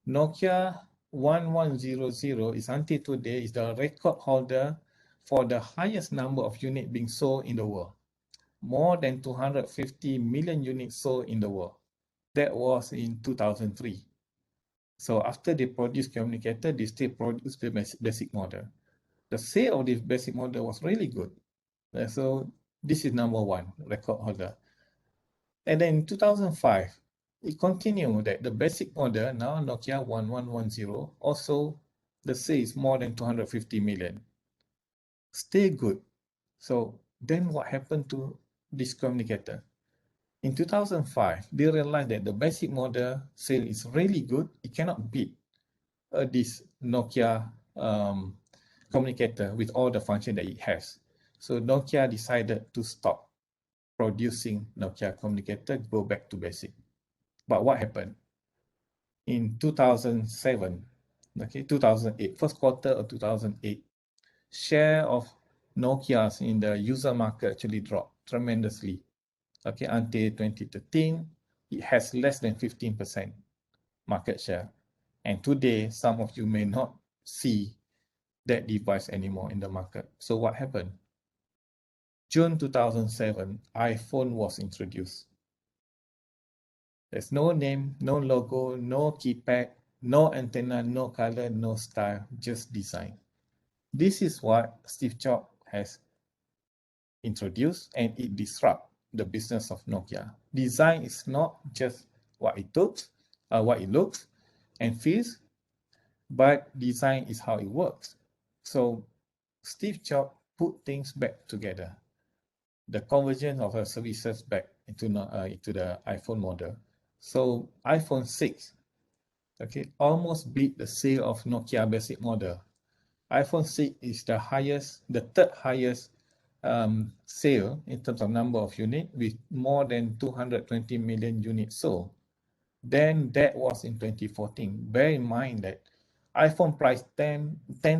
Nokia 1100 is until today is the record holder for the highest number of units being sold in the world. More than 250 million units sold in the world. That was in 2003. So after they produced communicator, they still produced the basic model. The sale of this basic model was really good. So this is number 1 record holder. And then in 2005, it continued that the basic model, now Nokia 1110, also the sale is more than 250 million. Still good. So then what happened to this communicator? In 2005, they realized that the basic model sale is really good. It cannot beat this Nokia communicator with all the function that it has. So Nokia decided to stop producing Nokia communicator, go back to basic. But what happened? In 2007, okay, 2008, first quarter of 2008, share of Nokia's in the user market actually dropped tremendously. Okay, until 2013, it has less than 15% market share. And today, some of you may not see that device anymore in the market. So what happened? June 2007, iPhone was introduced. There's no name, no logo, no keypad, no antenna, no color, no style, just design. This is what Steve Jobs has introduced, and it disrupts the business of Nokia. Design is not just what it looks and feels, but design is how it works. So Steve Jobs put things back together. The conversion of our services back into the iPhone model. So iPhone 6, okay, almost beat the sale of Nokia basic model. iPhone 6 is the third highest sale in terms of number of units, with more than 220 million units sold. Then that was in 2014. Bear in mind that iPhone price 10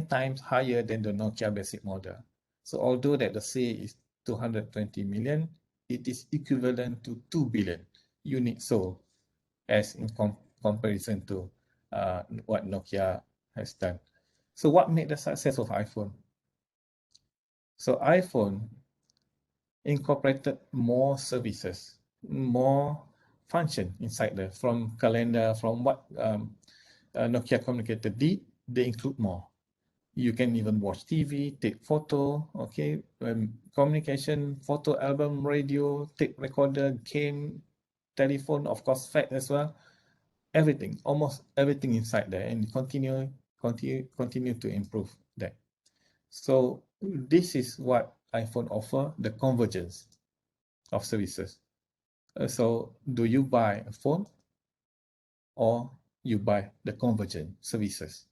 times higher than the Nokia basic model. So although that the sale is 220 million, it is equivalent to 2 billion units sold, as in comparison to what Nokia has done. So what made the success of iPhone? So iPhone incorporated more services, more function inside there, from calendar, from what Nokia communicator did, they include more. You can even watch TV, take photo, okay, communication, photo album, radio, tape recorder, game, telephone, of course, fax as well. Everything, almost everything inside there, and continue to improve that. So this is what iPhone offer, the convergence of services. So do you buy a phone or you buy the convergent services?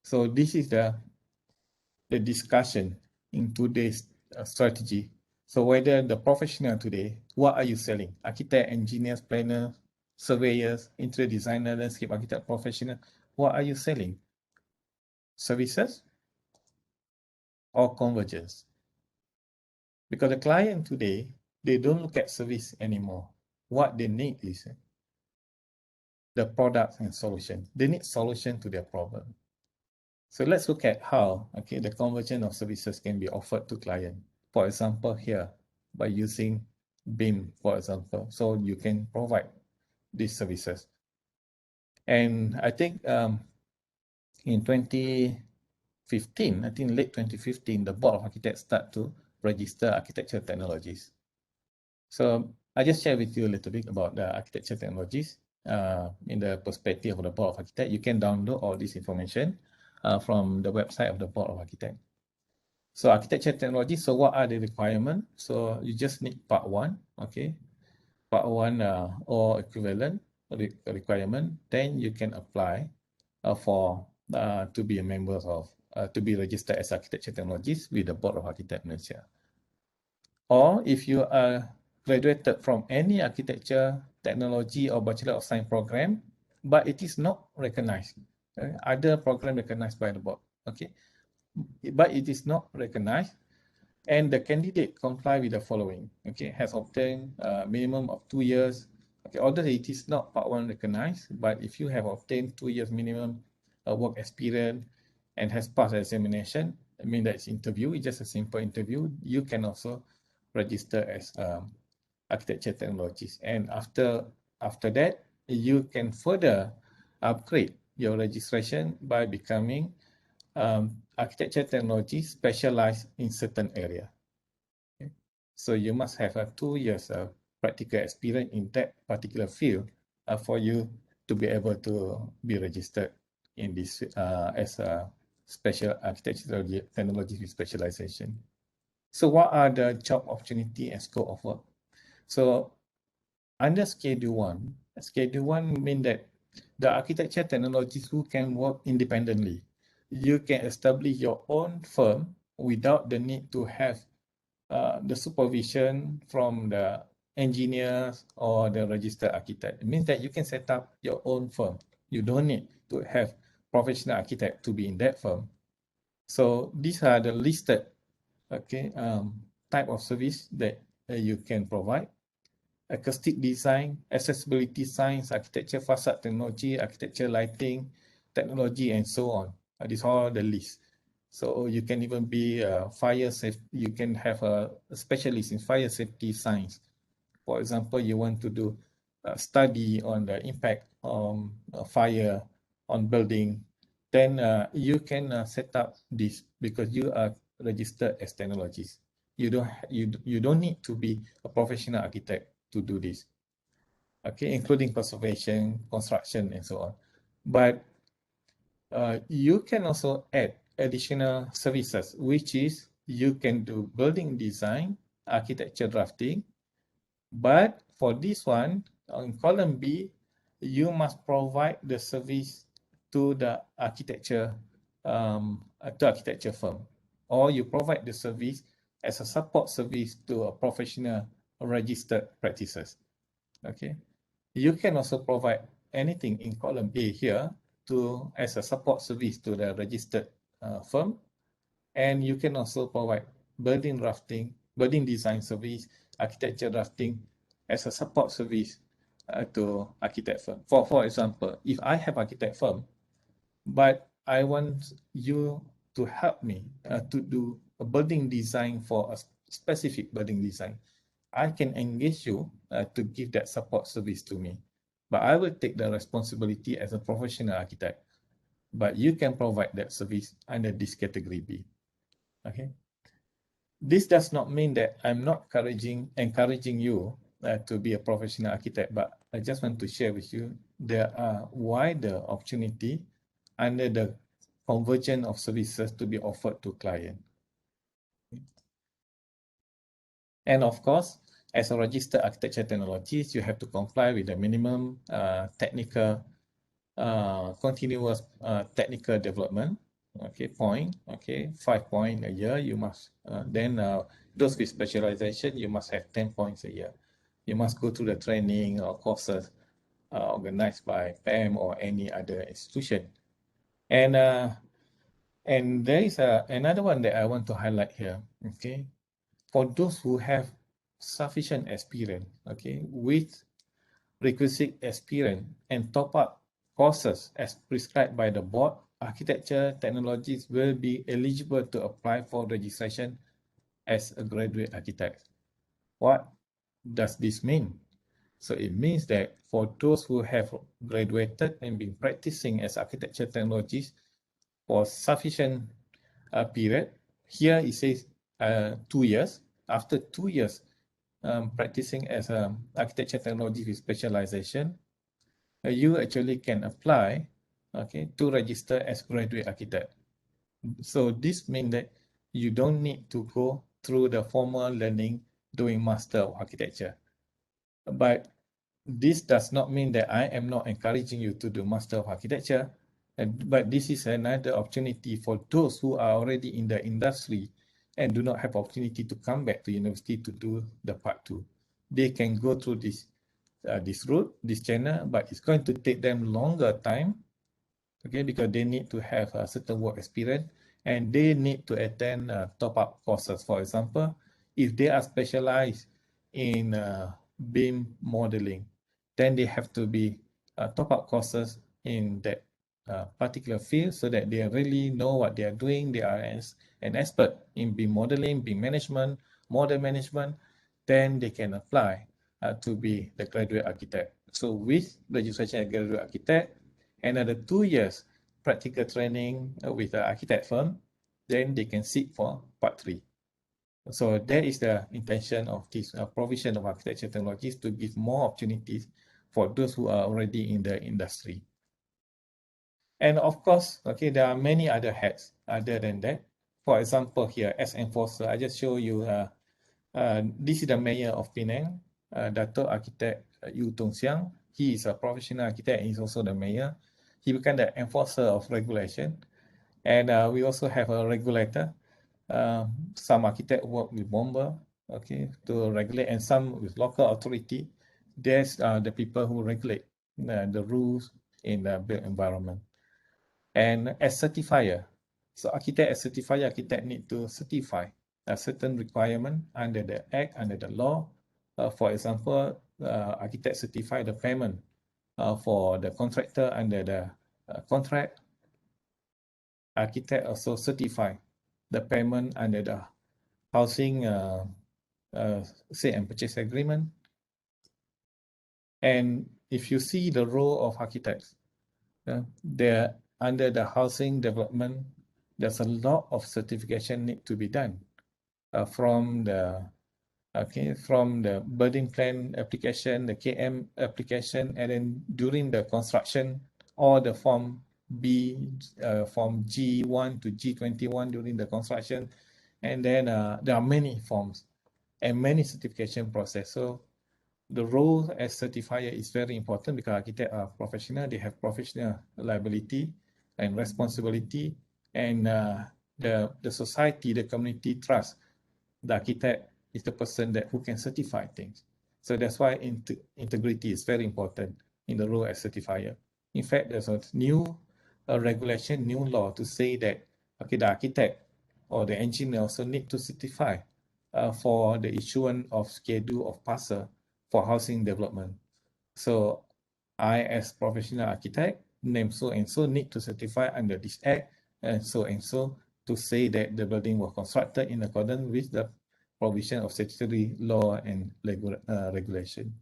So this is the discussion in today's strategy. So whether the professional today, what are you selling? Architect, engineers, planners, surveyors, interior designer, landscape architect, professional, what are you selling? Services or convergence? Because the client today, they don't look at service anymore. What they need is the products and solution. They need solution to their problem. So let's look at how, okay, the convergence of services can be offered to client. For example, here, by using BIM, for example, so you can provide these services. And I think in 2015, I think late 2015, the Board of Architects start to register architecture technologies. So I just share with you a little bit about the architecture technologies in the perspective of the Board of Architects. You can download all this information from the website of the Board of Architects. So architecture technology, so what are the requirements? So you just need part 1, okay? Part 1 or equivalent requirement, then you can apply for to be a member of, to be registered as architecture technologies with the Board of Architects Malaysia. Or if you are graduated from any architecture, technology or Bachelor of Science program, but it is not recognized. Other program recognized by the board, okay? But it is not recognized, and the candidate comply with the following, okay? Has obtained a minimum of 2 years, okay? Although it is not part 1 recognized, but if you have obtained 2 years minimum work experience and has passed the examination, I mean that's interview, it's just a simple interview, you can also register as architecture technologies. And after that, you can further upgrade your registration by becoming architecture technology specialized in certain area. Okay? So you must have 2 years of practical experience in that particular field for you to be able to be registered in this as a special architectural technology with specialization. So what are the job opportunity and scope of work? So under Schedule 1 means that the architecture technology school can work independently. You can establish your own firm without the need to have the supervision from the engineers or the registered architect. It means that you can set up your own firm. You don't need to have professional architect to be in that firm. So these are the listed type of service that you can provide. Acoustic design, accessibility science, architecture facade technology, architecture lighting technology, and so on. These are all the list. So you can even be fire safety. You can have a specialist in fire safety science. For example, you want to do a study on the impact of fire on building, then you can set up this because you are registered as technologists. You don't need to be a professional architect to do this. Okay, including conservation, construction, and so on. But you can also add additional services, which is you can do building design, architecture drafting. But for this one, on column B, you must provide the service to the architecture firm, or you provide the service as a support service to a professional registered practices. Okay, you can also provide anything in column A here as a support service to the registered firm, and you can also provide building drafting, building design service, architecture drafting as a support service to architect firm. For example, if I have architect firm, but I want you to help me to do a building design for a specific building design, I can engage you to give that support service to me. But I will take the responsibility as a professional architect. But you can provide that service under this category B. Okay. This does not mean that I'm not encouraging you to be a professional architect, but I just want to share with you there are wider opportunity under the convergence of services to be offered to client. And of course, as a registered architecture technologist, you have to comply with the minimum technical continuous technical development. Okay, 5 points a year. You must then those with specialization, you must have 10 points a year. You must go through the training or courses organized by PAM or any other institution. And there is another one that I want to highlight here. Okay, for those who have sufficient experience, okay, with requisite experience and top up courses as prescribed by the board, architecture technologists will be eligible to apply for registration as a graduate architect. What does this mean? So it means that for those who have graduated and been practicing as architecture technologists for sufficient period, here it says 2 years. After 2 years practicing as an architecture technology with specialization, you actually can apply, okay, to register as graduate architect. So this means that you don't need to go through the formal learning doing Master of Architecture. But this does not mean that I am not encouraging you to do Master of Architecture, but this is another opportunity for those who are already in the industry and do not have opportunity to come back to university to do the part 2. They can go through this route, this channel, but it's going to take them longer time, okay, because they need to have a certain work experience and they need to attend top-up courses. For example, if they are specialized in BIM modeling, then they have to be top-up courses in that particular field so that they really know what they are doing. They are an expert in BIM modeling, BIM management, model management, then they can apply to be the graduate architect. So with registration as graduate architect, another 2 years practical training with an architect firm, then they can seek for part 3. So that is the intention of this provision of architecture technologies, to give more opportunities for those who are already in the industry. And of course, okay, there are many other hats other than that. For example, here as enforcer, I just show you. This is the mayor of Penang, Dato Arkitek Yu Tong Siang. He is a professional architect and he's also the mayor. He became the enforcer of regulation. And we also have a regulator. Some architect work with Bomba, okay, to regulate, and some with local authority. There's the people who regulate the rules in the built environment. And as certifier, so architect as certifier, architect need to certify a certain requirement under the act, under the law. For example, architect certify the payment for the contractor under the contract. Architect also certify the payment under the housing sale and purchase agreement. And if you see the role of architects, they're under the housing development, there's a lot of certification need to be done from the building plan application, the KM application, and then during the construction, or the form B, form G1 to G21 during the construction, and then there are many forms and many certification process. So the role as certifier is very important because architects are professional. They have professional liability and responsibility, and the society, the community trust the architect is the person who can certify things. So that's why integrity is very important in the role as certifier. In fact, there's a new regulation, new law to say that the architect or the engineer also need to certify for the issuance of schedule of parcel for housing development. So I, as professional architect, name so and so, need to certify under this act and so to say that the building was constructed in accordance with the provision of statutory law and regulation.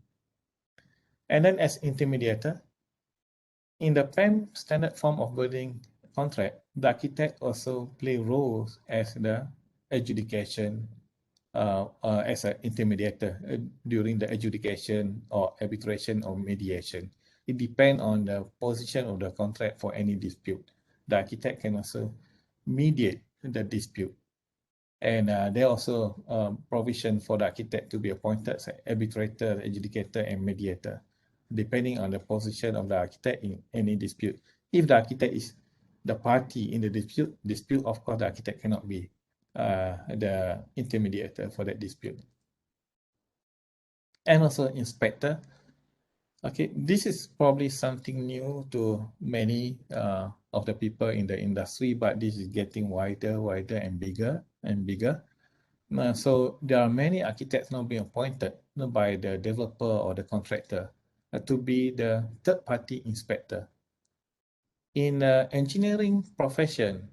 And then as intermediator, in the PAM standard form of building contract, the architect also play roles as the adjudication, as an intermediator during the adjudication or arbitration or mediation. It depends on the position of the contract for any dispute. The architect can also mediate the dispute. And there also provision for the architect to be appointed as arbitrator, adjudicator, and mediator, depending on the position of the architect in any dispute. If the architect is the party in the dispute, of course, the architect cannot be the intermediator for that dispute. And also inspector. Okay, this is probably something new to many of the people in the industry, but this is getting wider and bigger and bigger. So there are many architects now being appointed by the developer or the contractor to be the third-party inspector. In the engineering profession,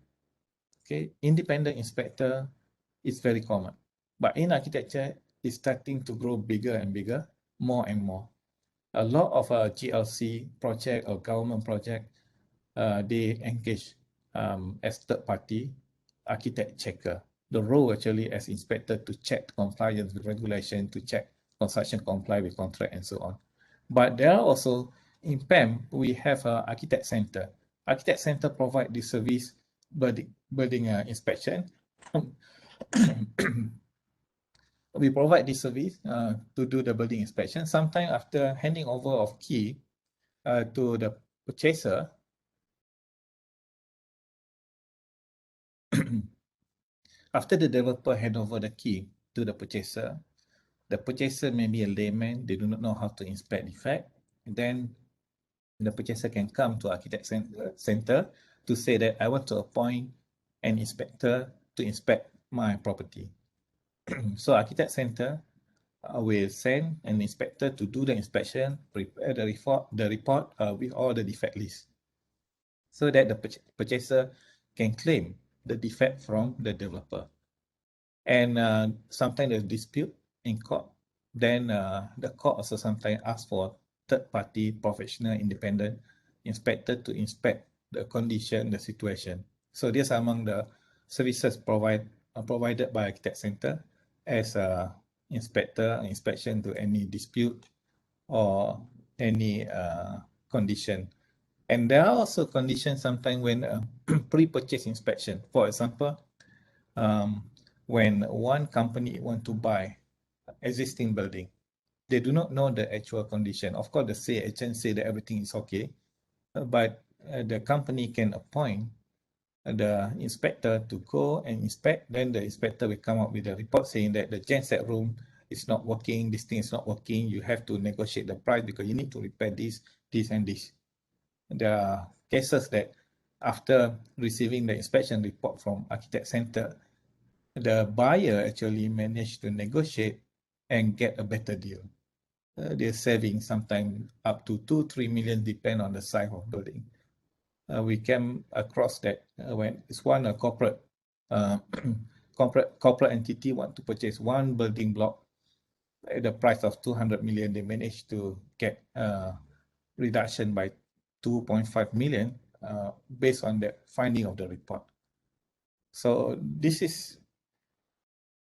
okay, independent inspector is very common, but in architecture, it's starting to grow bigger and bigger, more and more. A lot of GLC project or government project, they engage as third-party architect checker. The role actually as inspector to check compliance with regulation, to check construction comply with contract and so on. But there are also, in PAM, we have an architect center. Architect center provide this service, building inspection. We provide this service to do the building inspection. Sometimes after handing over of key to the purchaser, after the developer hand over the key to the purchaser may be a layman, they do not know how to inspect defect. Then the purchaser can come to architect center to say that I want to appoint an inspector to inspect my property. So architect center will send an inspector to do the inspection, prepare the report with all the defect lists, so that the purchaser can claim the defect from the developer. And sometimes there's dispute in court, then the court also sometimes asks for third-party professional independent inspector to inspect the condition, the situation. So these are among the services provided by Architect Center as a inspection to any dispute or any condition. And there are also conditions sometimes when pre-purchase inspection. For example, when one company want to buy existing building, they do not know the actual condition. Of course, the agent say that everything is okay, but the company can appoint the inspector to go and inspect. Then the inspector will come up with a report saying that the genset room is not working, this thing is not working, you have to negotiate the price because you need to repair this, this and this. There are cases that after receiving the inspection report from Arkitek Center, the buyer actually managed to negotiate and get a better deal. They're saving sometimes up to 2-3 million, depend on the size of building. We came across that when it's one corporate corporate entity want to purchase one building block at the price of 200 million, they managed to get reduction by 2.5 million based on the finding of the report. So this is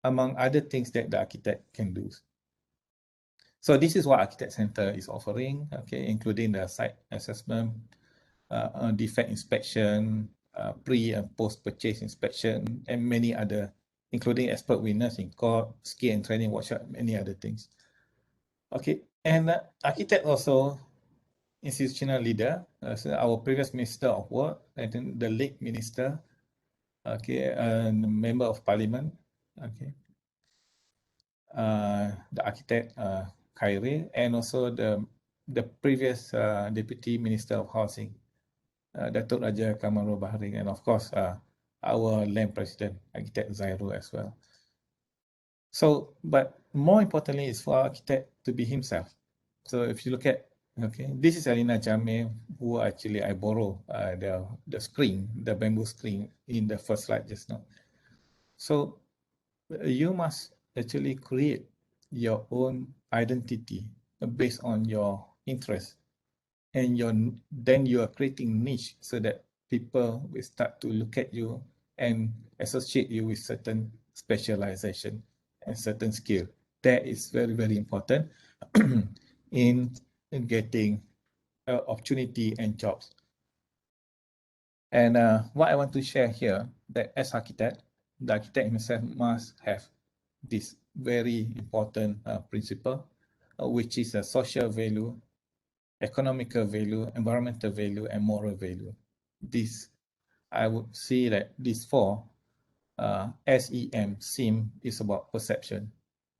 among other things that the architect can do. So this is what Arkitek Center is offering, okay, including the site assessment, defect inspection, pre and post-purchase inspection, and many other, including expert witness in court, skill and training workshop, many other things. Okay, and architect also institutional leader, so our previous Minister of Work, and then the late Minister, okay, and Member of Parliament, okay, the architect Khairi, and also the previous Deputy Minister of Housing, Dato Raja Kamarul Bahari, and of course our land president, Architect Zairul as well. So, but more importantly is for architect to be himself. So if you look at, okay, this is Alina Jameh, who actually I borrow the screen, the bamboo screen in the first slide just now. So you must actually create your own identity based on your interest, and then you are creating niche so that people will start to look at you and associate you with certain specialization and certain skill. That is very, very important in getting opportunity and jobs. And what I want to share here, that as architect, the architect himself must have this very important principle, which is a social value, economical value, environmental value, and moral value. This, I would say that these four, SEM is about perception.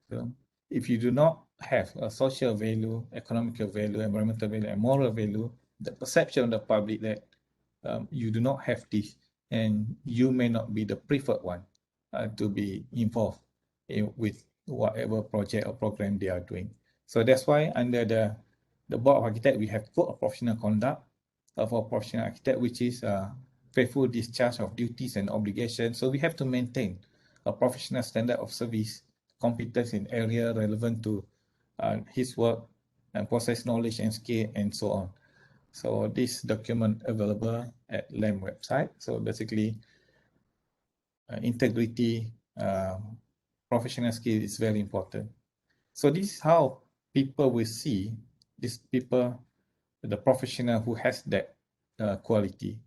So if you do not have a social value, economical value, environmental value, and moral value, the perception of the public that you do not have this, and you may not be the preferred one to be involved with whatever project or program they are doing. So that's why under the Board of Architects, we have code of professional conduct for professional architect, which is faithful discharge of duties and obligations. So we have to maintain a professional standard of service, competence in area relevant to his work, and process knowledge and skill, and so on. So this document available at LAM website. So basically, integrity, professional skill is very important. So this is how people will see these people, the professional who has that quality.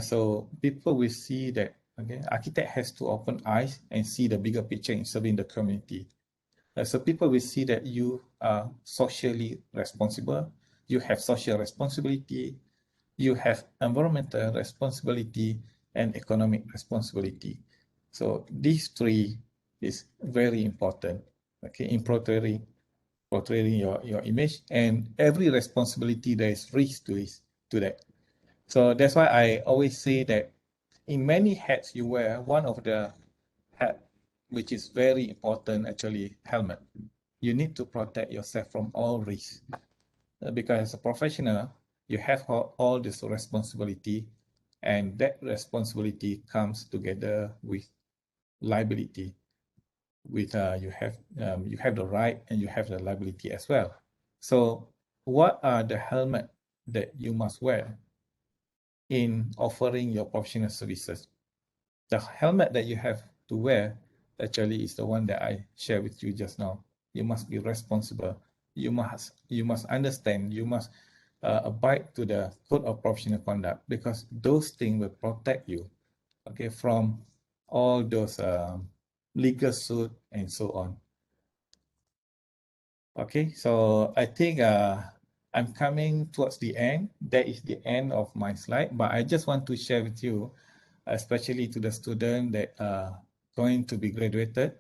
So people will see that, okay, architect has to open eyes and see the bigger picture in serving the community. So people will see that you are socially responsible, you have social responsibility, you have environmental responsibility, and economic responsibility. So these three is very important, okay, in portraying your image, and every responsibility there is risk to that. So that's why I always say that in many hats you wear, one of the hat which is very important, actually, helmet. You need to protect yourself from all risks. Because as a professional, you have all this responsibility, and that responsibility comes together with liability. With you have the right and you have the liability as well. So what are the helmet that you must wear in offering your professional services? The helmet that you have to wear actually is the one that I shared with you just now. You must be responsible you must understand, you must abide to the code of professional conduct, because those things will protect you, okay, from all those legal suit and so on. Okay, so I think I'm coming towards the end. That is the end of my slide, but I just want to share with you, especially to the student that are going to be graduated.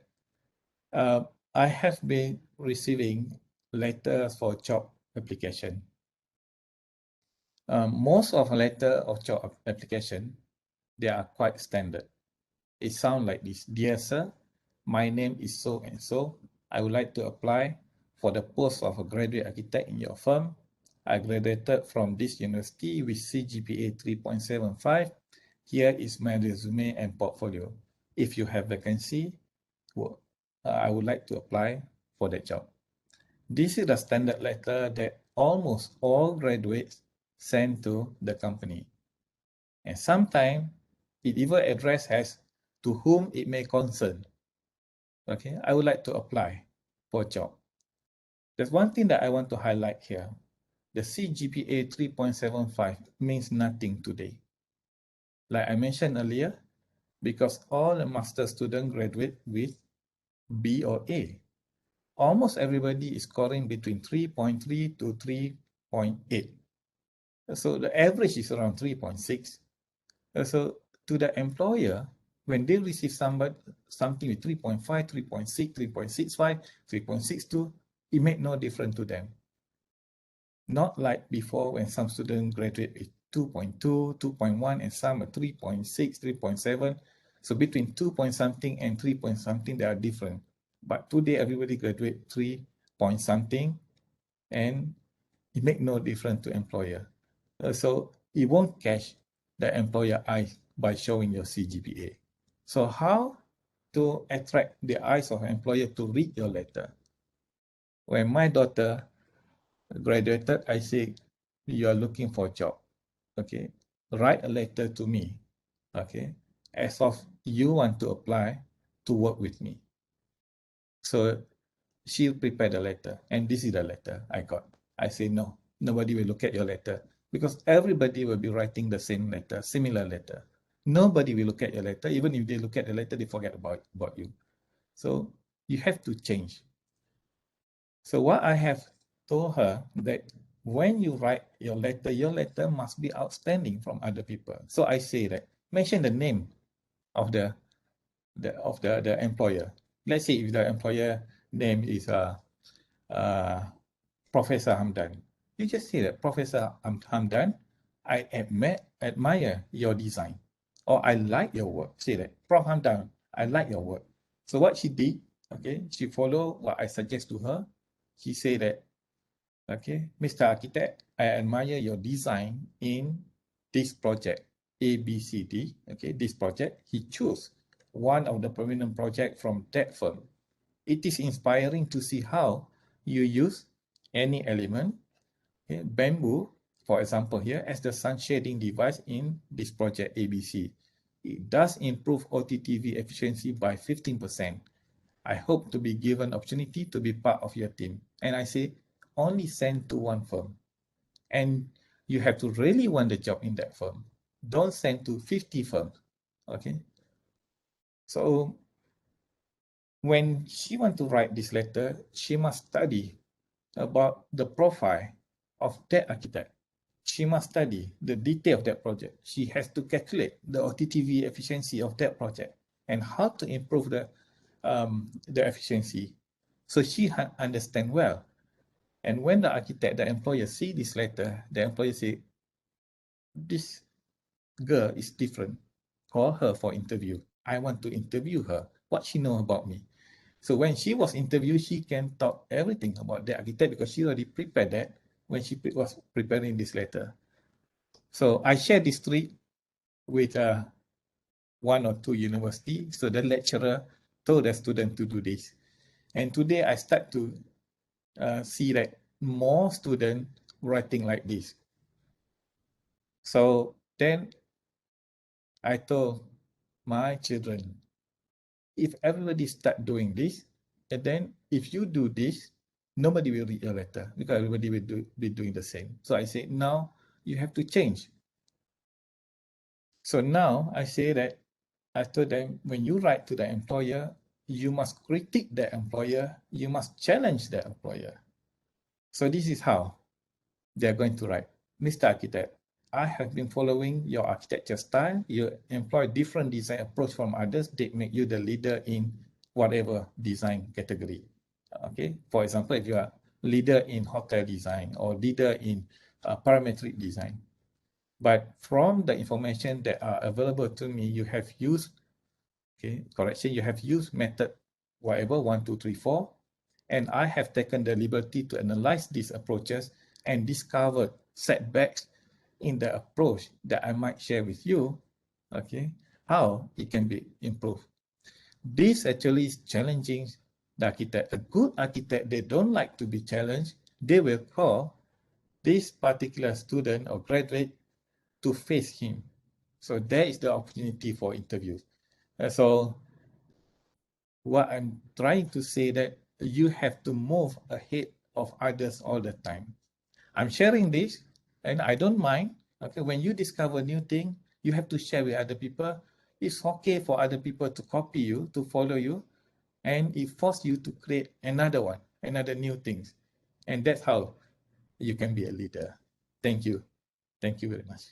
I have been receiving letters for job application. Most of letter of job application, they are quite standard. It sounds like this: Dear sir, my name is so and so. I would like to apply for the post of a graduate architect in your firm. I graduated from this university with CGPA 3.75. Here is my resume and portfolio. If you have vacancy, I would like to apply for that job. This is the standard letter that almost all graduates send to the company. And sometimes it even addressed as to whom it may concern. Okay, I would like to apply for a job. There's one thing that I want to highlight here. The CGPA 3.75 means nothing today. Like I mentioned earlier, because all the master students graduate with B or A. Almost everybody is scoring between 3.3 to 3.8. So the average is around 3.6. So to the employer, when they receive something with 3.5, 3.6, 3.65, 3.62, it makes no difference to them. Not like before when some students graduate with 2.2, 2.1, and some at 3.6, 3.7. So between 2 point something and 3 point something, they are different. But today, everybody graduate 3 point something, and it makes no difference to employer. So it won't catch the employer eye by showing your CGPA. So how to attract the eyes of employer to read your letter? When my daughter graduated, I say, you are looking for a job. Okay, write a letter to me. Okay, as of you want to apply to work with me. So she prepared a letter, and this is the letter I got. I say, no, nobody will look at your letter, because everybody will be writing the same letter, similar letter. Nobody will look at your letter. Even if they look at the letter, they forget about you. So you have to change. So what I have told her, that when you write your letter must be outstanding from other people. So I say that, mention the name of the employer. Let's say if the employer name is Professor Hamdan. You just say that, Professor Hamdan, I admire your design, or I like your work. Say that, Prof Hamdan, I like your work. So what she did, okay, she followed what I suggest to her. She said that, okay, Mr. Architect, I admire your design in this project, ABCD, okay, this project. He chose one of the prominent projects from that firm. It is inspiring to see how you use any element, okay, bamboo, for example here, as the sun shading device in this project ABC. It does improve OTTV efficiency by 15%. I hope to be given opportunity to be part of your team. And I say, only send to one firm. And you have to really want the job in that firm. Don't send to 50 firms, okay? So when she wants to write this letter, she must study about the profile of that architect. She must study the detail of that project. She has to calculate the OTTV efficiency of that project and how to improve the efficiency. So she understand well. And when the architect, the employer see this letter, the employer say, this girl is different. Call her for interview. I want to interview her. What she know about me? So when she was interviewed, she can talk everything about the architect because she already prepared that when she was preparing this letter. So I shared this trick with one or two universities. So the lecturer told the student to do this. And today I start to see that more students writing like this. So then I told my children, if everybody start doing this, and then if you do this, nobody will read your letter because everybody will be doing the same. So I say, now you have to change. So now I say that, I told them, when you write to the employer, you must critique the employer, you must challenge the employer. So this is how they're going to write. Mr. Architect, I have been following your architecture style. You employ different design approach from others. They make you the leader in whatever design category. Okay. For example, if you are leader in hotel design or leader in parametric design. But from the information that are available to me, you have used, okay, correction, you have used method whatever, 1, 2, 3, 4. And I have taken the liberty to analyze these approaches and discovered setbacks in the approach that I might share with you, okay, how it can be improved. This actually is challenging the architect. A good architect, they don't like to be challenged. They will call this particular student or graduate to face him. So there is the opportunity for interviews. So what I'm trying to say that you have to move ahead of others all the time. I'm sharing this and I don't mind. Okay, when you discover new thing, you have to share with other people. It's okay for other people to copy you, to follow you, and it forces you to create another one, another new things. And that's how you can be a leader. Thank you. Thank you very much.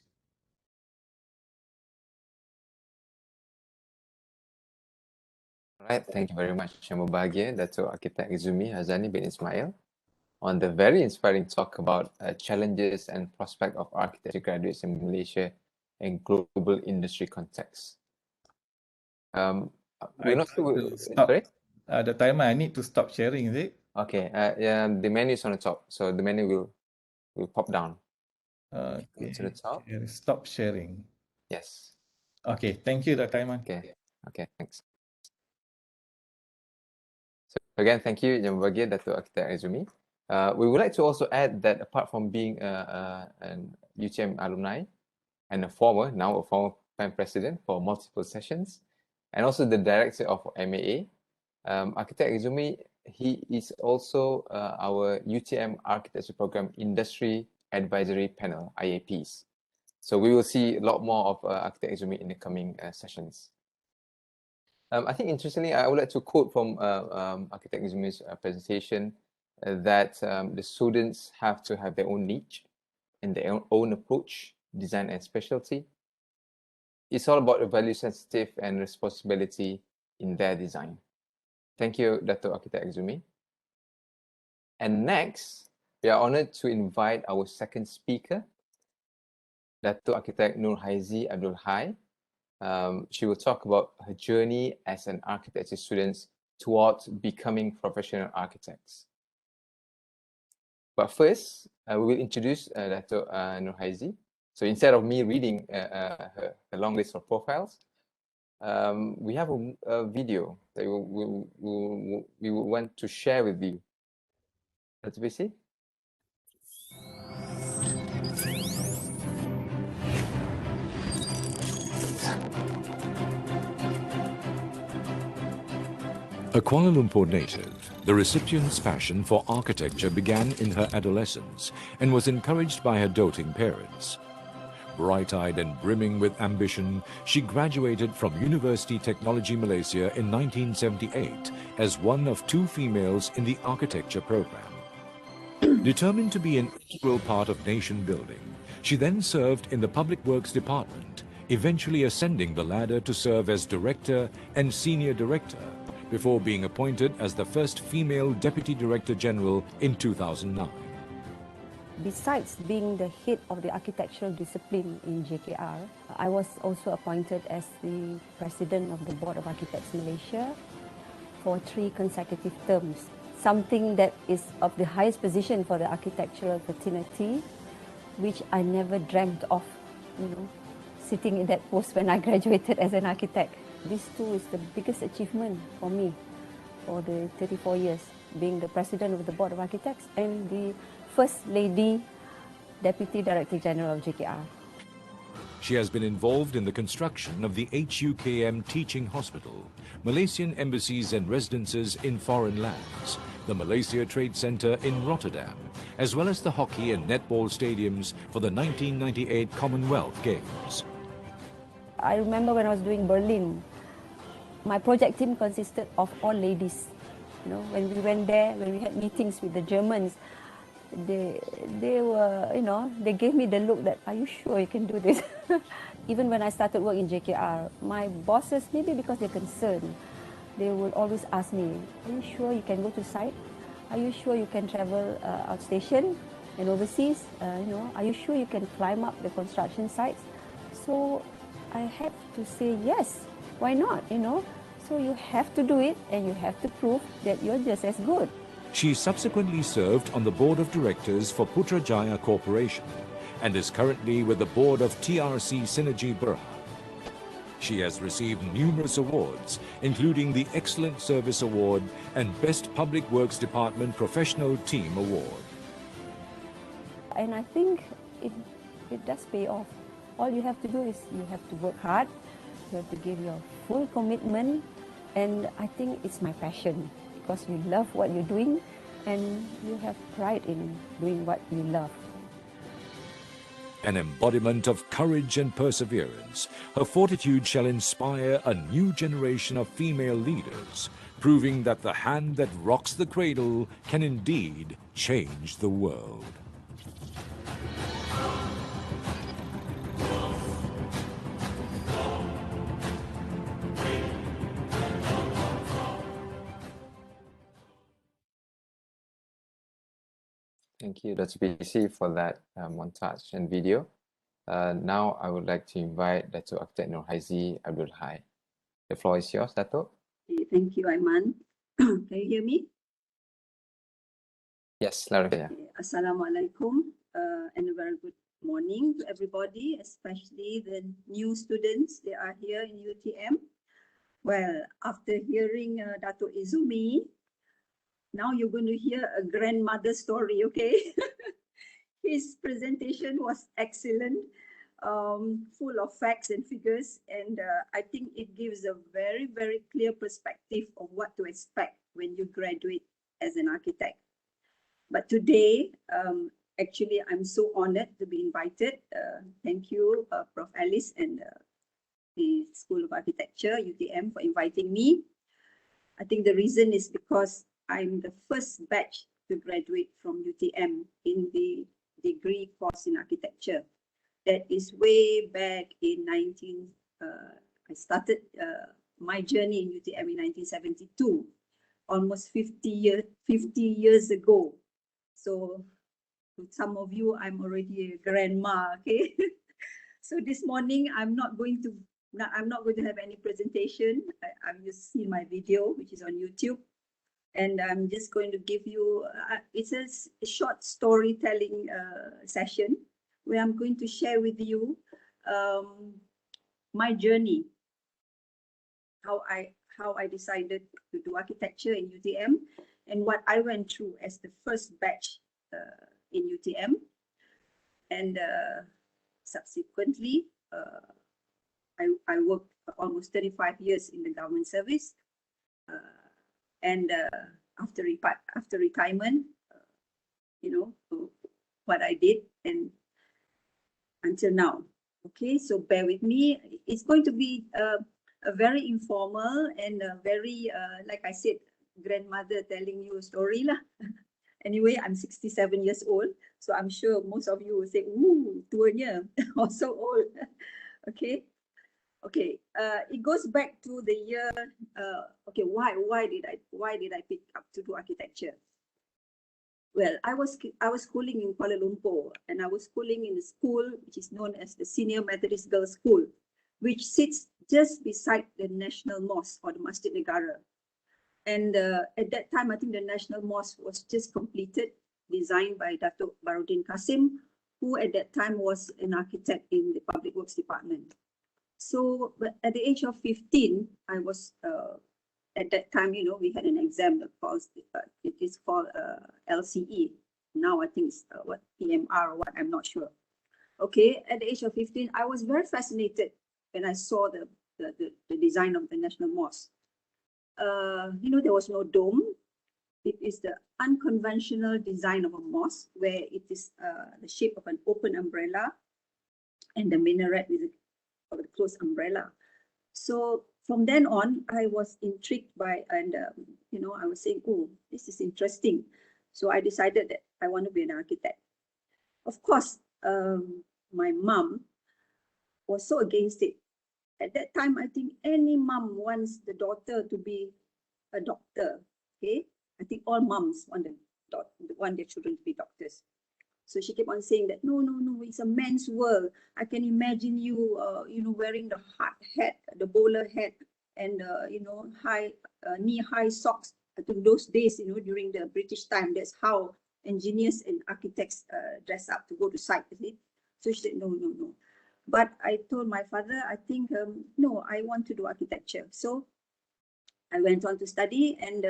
All right, thank you very much, Yang Berbahagia, Dato Arkitek Ezumi, Harzani bin Ismail, on the very inspiring talk about challenges and prospect of architecture graduates in Malaysia and global industry context. We're not sure. Sorry? The timer, I need to stop sharing, is it? Okay, the menu is on the top, so the menu will pop down. Okay. To the top. Stop sharing. Yes. Okay, thank you, Dr. Aiman. Okay, thanks. So again, thank you, Yang Berbahagia, Dato Arkitek Ezumi. We would like to also add that apart from being an UTM alumni and now a former PAM President for multiple sessions, and also the Director of MAA, Arkitek Ezumi, he is also our UTM Architecture Program Industry Advisory Panel, IAPs. So we will see a lot more of Arkitek Ezumi in the coming sessions. I think interestingly, I would like to quote from Arkitek Ezumi's presentation that the students have to have their own niche and their own approach, design and specialty. It's all about the value sensitive and responsibility in their design. Thank you, Dato Arkitek Ezumi. And next, we are honored to invite our second speaker, Dato Arkitek Nur Haizi Abdul. She will talk about her journey as an architecture student towards becoming professional architects. But first, we will introduce Dato Nur Haizi. So instead of me reading her long list of profiles, we have a video that we will want to share with you. Let's see. A Kuala Lumpur native, the recipient's passion for architecture began in her adolescence and was encouraged by her doting parents. Bright-eyed and brimming with ambition, she graduated from University Technology Malaysia in 1978 as one of 2 females in the architecture program. Determined to be an integral part of nation building, she then served in the Public Works Department, eventually ascending the ladder to serve as Director and Senior Director, before being appointed as the first female Deputy Director General in 2009. Besides being the head of the architectural discipline in JKR, I was also appointed as the President of the Board of Architects Malaysia for 3 consecutive terms, something that is of the highest position for the architectural fraternity, which I never dreamt of, sitting in that post when I graduated as an architect. This too is the biggest achievement for me for the 34 years, being the President of the Board of Architects and the First Lady Deputy Director General of JKR. She has been involved in the construction of the HUKM Teaching Hospital, Malaysian embassies and residences in foreign lands, the Malaysia Trade Center in Rotterdam, as well as the hockey and netball stadiums for the 1998 Commonwealth Games. I remember when I was doing Berlin, my project team consisted of all ladies. You know, when we went there, when we had meetings with the Germans, they were, you know, they gave me the look that, are you sure you can do this? Even when I started work in JKR, my bosses, maybe because they're concerned, they would always ask me, are you sure you can go to site? Are you sure you can travel outstation and overseas? You know, are you sure you can climb up the construction sites? So I had to say yes, why not, you know? So you have to do it and you have to prove that you're just as good. She subsequently served on the board of directors for Putrajaya Corporation and is currently with the board of TRC Synergy Berhad. She has received numerous awards, including the Excellent Service Award and Best Public Works Department Professional Team Award. And I think it does pay off. All you have to do is you have to work hard, you have to give your full commitment, and I think it's my passion because you love what you're doing and you have pride in doing what you love. An embodiment of courage and perseverance, her fortitude shall inspire a new generation of female leaders, proving that the hand that rocks the cradle can indeed change the world. Thank you, Dr. PC, for that montage and video. Now I would like to invite Dato Arkitek Haizi Abdul. The floor is yours, Dato. Thank you, Aiman. Can you hear me? Yes, loud and clear. Assalamualaikum and a very good morning to everybody, especially the new students that are here in UTM. Well, after hearing Dato Ezumi, now you're going to hear a grandmother story, okay? His presentation was excellent, full of facts and figures, and I think it gives a very, very clear perspective of what to expect when you graduate as an architect. But today, actually, I'm so honored to be invited. Thank you, Prof. Alice and the School of Architecture, UTM, for inviting me. I think the reason is because I'm the first batch to graduate from UTM in the degree course in architecture. That is way back in I started my journey in UTM in 1972, almost 50 years ago. So to some of you, I'm already a grandma, okay? So this morning, I'm not going to have any presentation. I'm just seeing my video, which is on YouTube. And I'm just going to give you, it's a short storytelling session where I'm going to share with you my journey, how I decided to do architecture in UTM and what I went through as the first batch in UTM. And subsequently, I worked for almost 35 years in the government service. And after retirement, you know, what I did and until now. Okay, so bear with me. It's going to be a very informal and a very, like I said, grandmother telling you a story lah. Anyway, I'm 67 years old, so I'm sure most of you will say, ooh, tuanya, or so old. Okay. Okay, it goes back to the year. Okay, why did I pick up to do architecture? Well, I was schooling in Kuala Lumpur, and I was schooling in a school which is known as the Senior Methodist Girls School, which sits just beside the National Mosque or the Masjid Negara. And at that time, I think the National Mosque was just completed, designed by Dato Baruddin Kasim, who at that time was an architect in the Public Works Department. So at the age of 15, I was, at that time, you know, we had an exam that calls, it is called LCE. Now I think it's what, PMR or what, I'm not sure. Okay, at the age of 15, I was very fascinated when I saw the design of the National Mosque. You know, there was no dome. it is the unconventional design of a mosque, where it is the shape of an open umbrella, and the minaret is a closed umbrella. So from then on, I was intrigued by, and I was saying, oh, this is interesting. So I decided that I want to be an architect. Of course, my mom was so against it. At that time, I think any mom wants the daughter to be a doctor. Okay, I think all moms want their children to be doctors. So she kept on saying that no, it's a man's world. I can imagine you, wearing the hard hat, the bowler hat, and high knee-high socks. In those days, during the British time, that's how engineers and architects dress up to go to site. So she said no. But I told my father, I think no, I want to do architecture. So I went on to study, and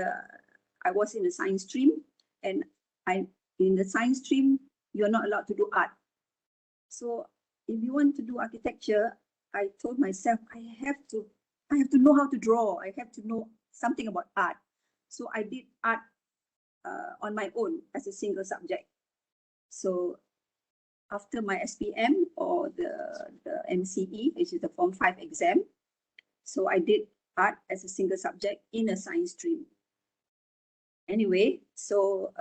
I was in the science stream, and in the science stream, you're not allowed to do art. So if you want to do architecture, I told myself I have to know how to draw. I have to know something about art. So I did art on my own as a single subject. So after my SPM, or the MCE, which is the Form 5 exam, so I did art as a single subject in a science stream. Anyway, so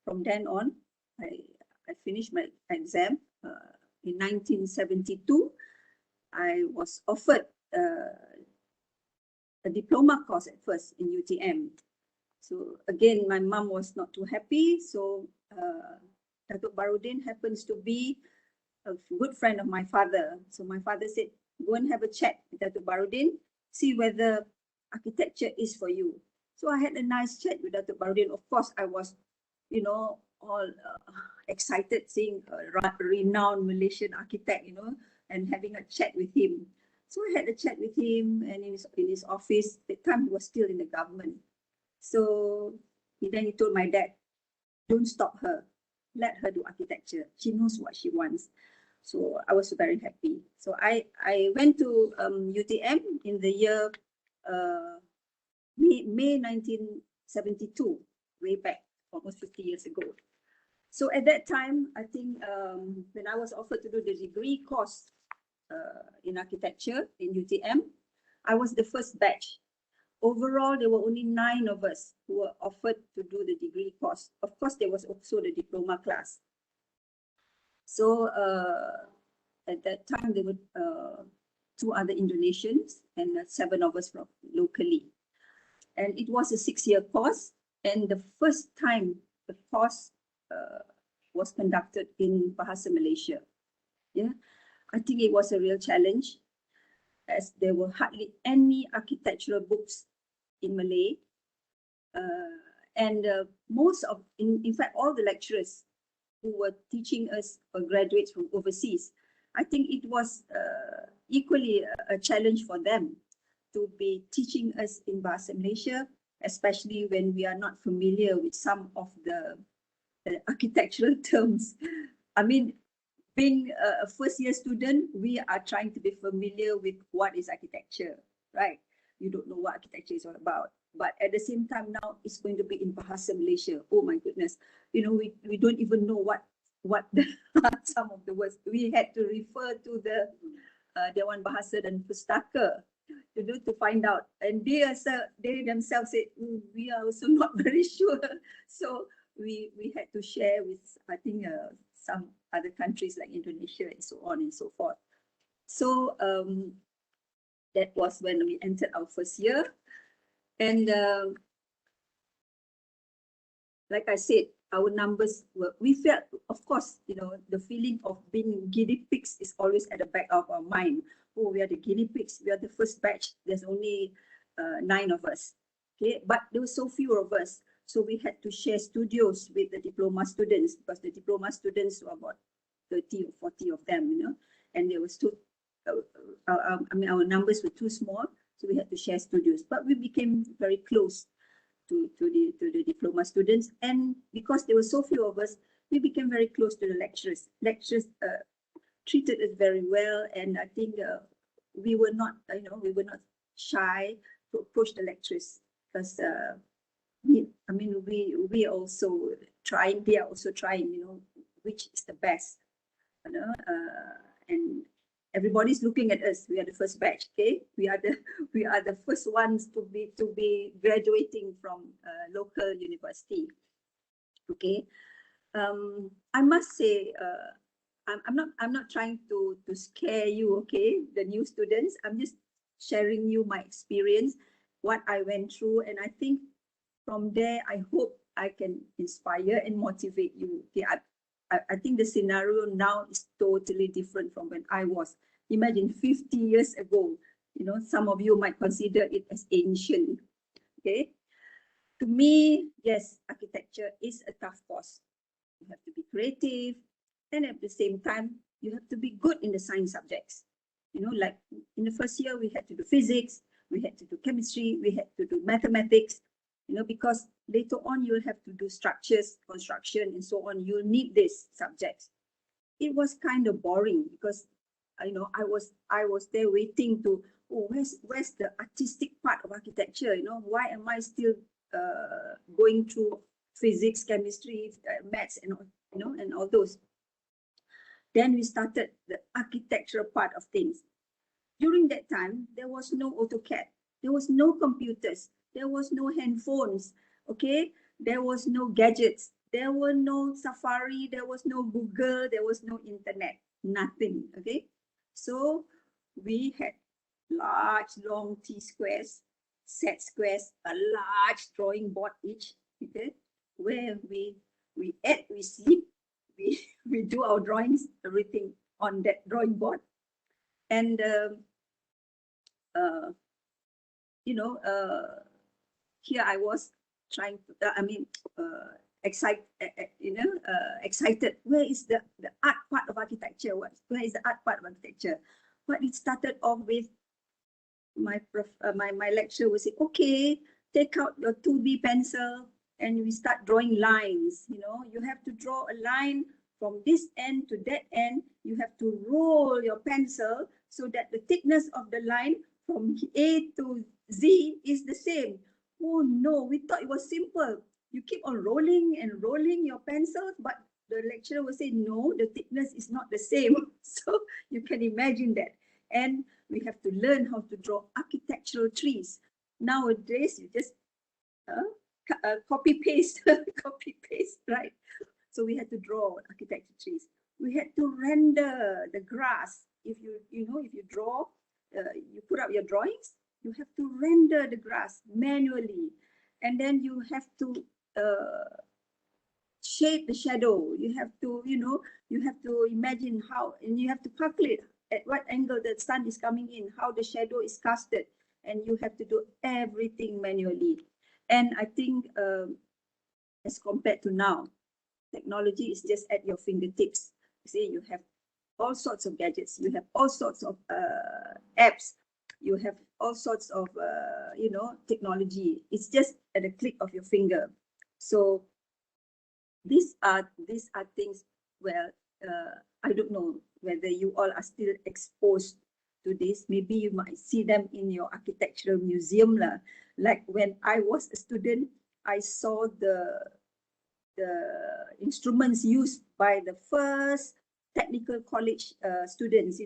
from then on, I finished my exam in 1972. I was offered a diploma course at first in UTM. So again, my mom was not too happy. So Dato Barudin happens to be a good friend of my father. So my father said, go and have a chat with Dato Barudin, see whether architecture is for you. So I had a nice chat with Dato Barudin. Of course, I was, all excited seeing a renowned Malaysian architect, and having a chat with him. So I had a chat with him, and in his office. At the time, he was still in the government. So then he told my dad, don't stop her. Let her do architecture. She knows what she wants. So I was very happy. So I went to UTM in the year May 1972, way back, almost 50 years ago. So at that time, I think when I was offered to do the degree course in architecture in UTM, I was the first batch. Overall, there were only 9 of us who were offered to do the degree course. Of course, there was also the diploma class. So at that time, there were 2 other Indonesians and 7 of us from locally. And it was a 6-year course. And the first time the course was conducted in Bahasa Malaysia. Yeah, I think it was a real challenge, as there were hardly any architectural books in Malay. And most of, in fact, all the lecturers who were teaching us were graduates from overseas. I think it was equally a challenge for them to be teaching us in Bahasa Malaysia, especially when we are not familiar with some of the architectural terms. I mean, being a first-year student, we are trying to be familiar with what is architecture, right? You don't know what architecture is all about. But at the same time now, it's going to be in Bahasa Malaysia. Oh my goodness. We don't even know what some of the words. We had to refer to the Dewan Bahasa dan Pustaka to find out. And they themselves said, we are also not very sure. So we had to share with, I think, some other countries like Indonesia and so on and so forth. So that was when we entered our first year. And like I said, our numbers were, we felt, of course, the feeling of being guinea pigs is always at the back of our mind. Oh, we are the guinea pigs. We are the first batch. There's only 9 of us. Okay, but there were so few of us. So we had to share studios with the diploma students, because the diploma students were about 30 or 40 of them, and there was our numbers were too small, so we had to share studios. But we became very close to the diploma students, and because there were so few of us, we became very close to the lecturers. Lecturers treated us very well, and I think we were not, we were not shy to approach the lecturers, because I mean, we also trying. They are also trying. You know, which is the best. You know, and everybody's looking at us. We are the first batch. Okay, we are the first ones to be graduating from local university. Okay, I must say, I'm not trying to scare you. Okay, the new students. I'm just sharing you my experience, what I went through, and I think from there, I hope I can inspire and motivate you. Okay, I think the scenario now is totally different from when I was. Imagine 50 years ago, you know, some of you might consider it as ancient. Okay, to me, yes, architecture is a tough course. You have to be creative, and at the same time, you have to be good in the science subjects. You know, like in the first year, we had to do physics, we had to do chemistry, we had to do mathematics, you know, because later on you'll have to do structures, construction, and so on. You'll need these subjects. It was kind of boring because, you know, I was there waiting to, oh, where's the artistic part of architecture? You know, why am I still going through physics, chemistry, maths, and all, you know, and all those. Then we started the architectural part of things. During that time, there was no AutoCAD, there was no computers, there was no handphones, okay? There was no gadgets, there were no Safari, there was no Google, there was no internet, nothing, okay? So we had large, long T-squares, set squares, a large drawing board each, okay? Where we eat, we sleep, we do our drawings, everything on that drawing board. And you know, here I was trying to, excited. Where is the art part of architecture? Where is the art part of architecture? But it started off with my lecturer would say, okay, take out your 2B pencil and we start drawing lines. You know, you have to draw a line from this end to that end. You have to roll your pencil so that the thickness of the line from A to Z is the same. Oh no, we thought it was simple. You keep on rolling and rolling your pencils, but the lecturer will say, no, the thickness is not the same. So you can imagine that. And we have to learn how to draw architectural trees. Nowadays, you just copy paste, copy paste, right? So we had to draw architecture trees. We had to render the grass. If you draw, you put up your drawings, you have to render the grass manually. And then you have to shade the shadow. You have to, you have to imagine how, and you have to calculate at what angle the sun is coming in, how the shadow is casted, and you have to do everything manually. And I think as compared to now, technology is just at your fingertips. You see, you have all sorts of gadgets, you have all sorts of apps, you have all sorts of technology. It's just at a click of your finger. So these are things where I don't know whether you all are still exposed to this. Maybe you might see them in your architectural museum lah. Like when I was a student, I saw the instruments used by the first technical college students.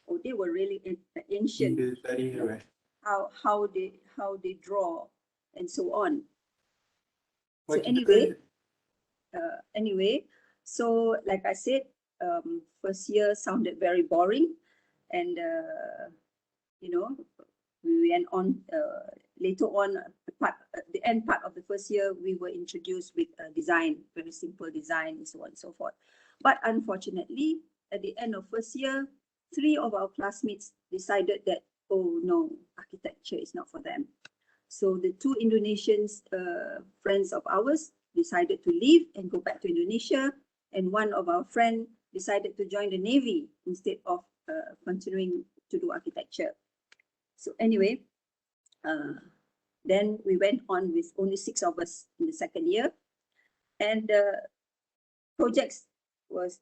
Oh, they were really ancient. How they draw and so on. So anyway, so like I said, first year sounded very boring, and we went on later on. The end part of the first year, we were introduced with a design, very simple design, and so on and so forth. But unfortunately, at the end of first year, 3 of our classmates decided that, oh no, architecture is not for them. So the 2 Indonesian friends of ours decided to leave and go back to Indonesia, and one of our friends decided to join the Navy instead of continuing to do architecture. So anyway, then we went on with only 6 of us in the second year, and projects was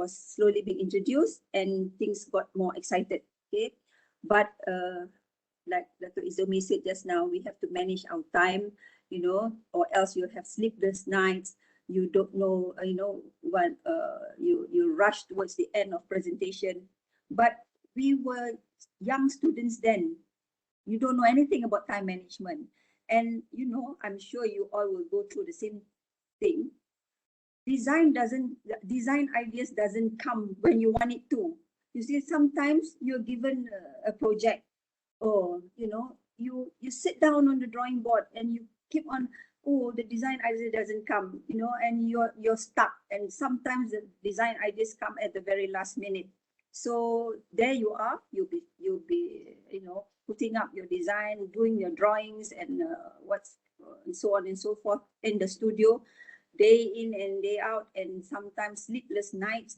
slowly being introduced, and things got more excited. Okay, but like Dato Ezumi said just now, we have to manage our time, you know, or else you have sleepless nights. You don't know, you know, what you rush towards the end of presentation. But we were young students then. You don't know anything about time management. And, you know, I'm sure you all will go through the same thing. Design ideas doesn't come when you want it to. You see, sometimes you're given a project, or, you know, you sit down on the drawing board and you keep on, oh, the design idea doesn't come, you know, and you're stuck. And sometimes the design ideas come at the very last minute. So there you are, you'll be you know, putting up your design, doing your drawings, and and so on and so forth in the studio, day in and day out, and sometimes sleepless nights.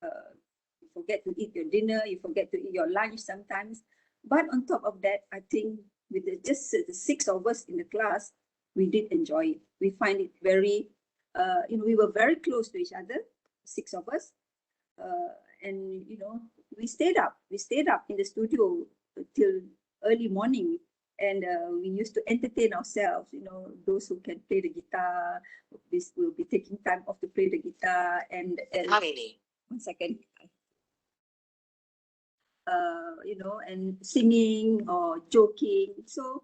You forget to eat your dinner, you forget to eat your lunch sometimes. But on top of that, I think with just the 6 of us in the class, we did enjoy it. We find it very, you know, we were very close to each other, 6 of us. And, you know, we stayed up in the studio till early morning. And we used to entertain ourselves, you know, those who can play the guitar, this will be taking time off to play the guitar. And 1 second. You know, and singing or joking. So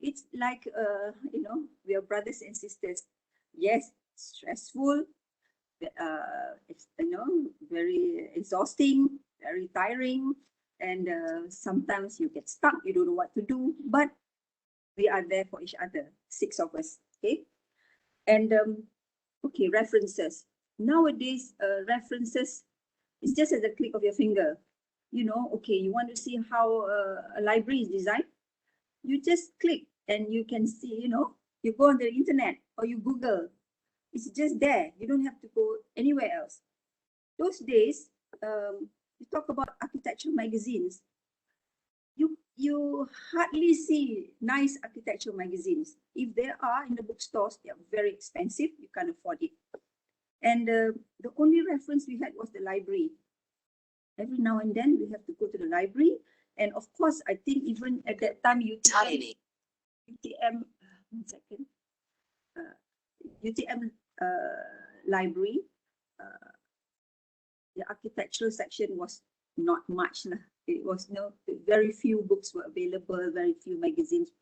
it's like, you know, we are brothers and sisters. Yes, stressful, it's, you know, very exhausting, very tiring, and sometimes you get stuck, you don't know what to do, but we are there for each other, 6 of us, okay? And okay, references. Nowadays, references is just at the click of your finger. You know, okay, you want to see how a library is designed, you just click and you can see, you know, you go on the internet or you Google. It's just there. You don't have to go anywhere else. Those days, you talk about architecture magazines. You hardly see nice architecture magazines. If there are in the bookstores, they are very expensive. You can't afford it. And the only reference we had was the library. Every now and then we have to go to the library. And of course, I think even at that time, UTM, 1 second, UTM library, the architectural section was not much. It was very few books were available, very few magazines,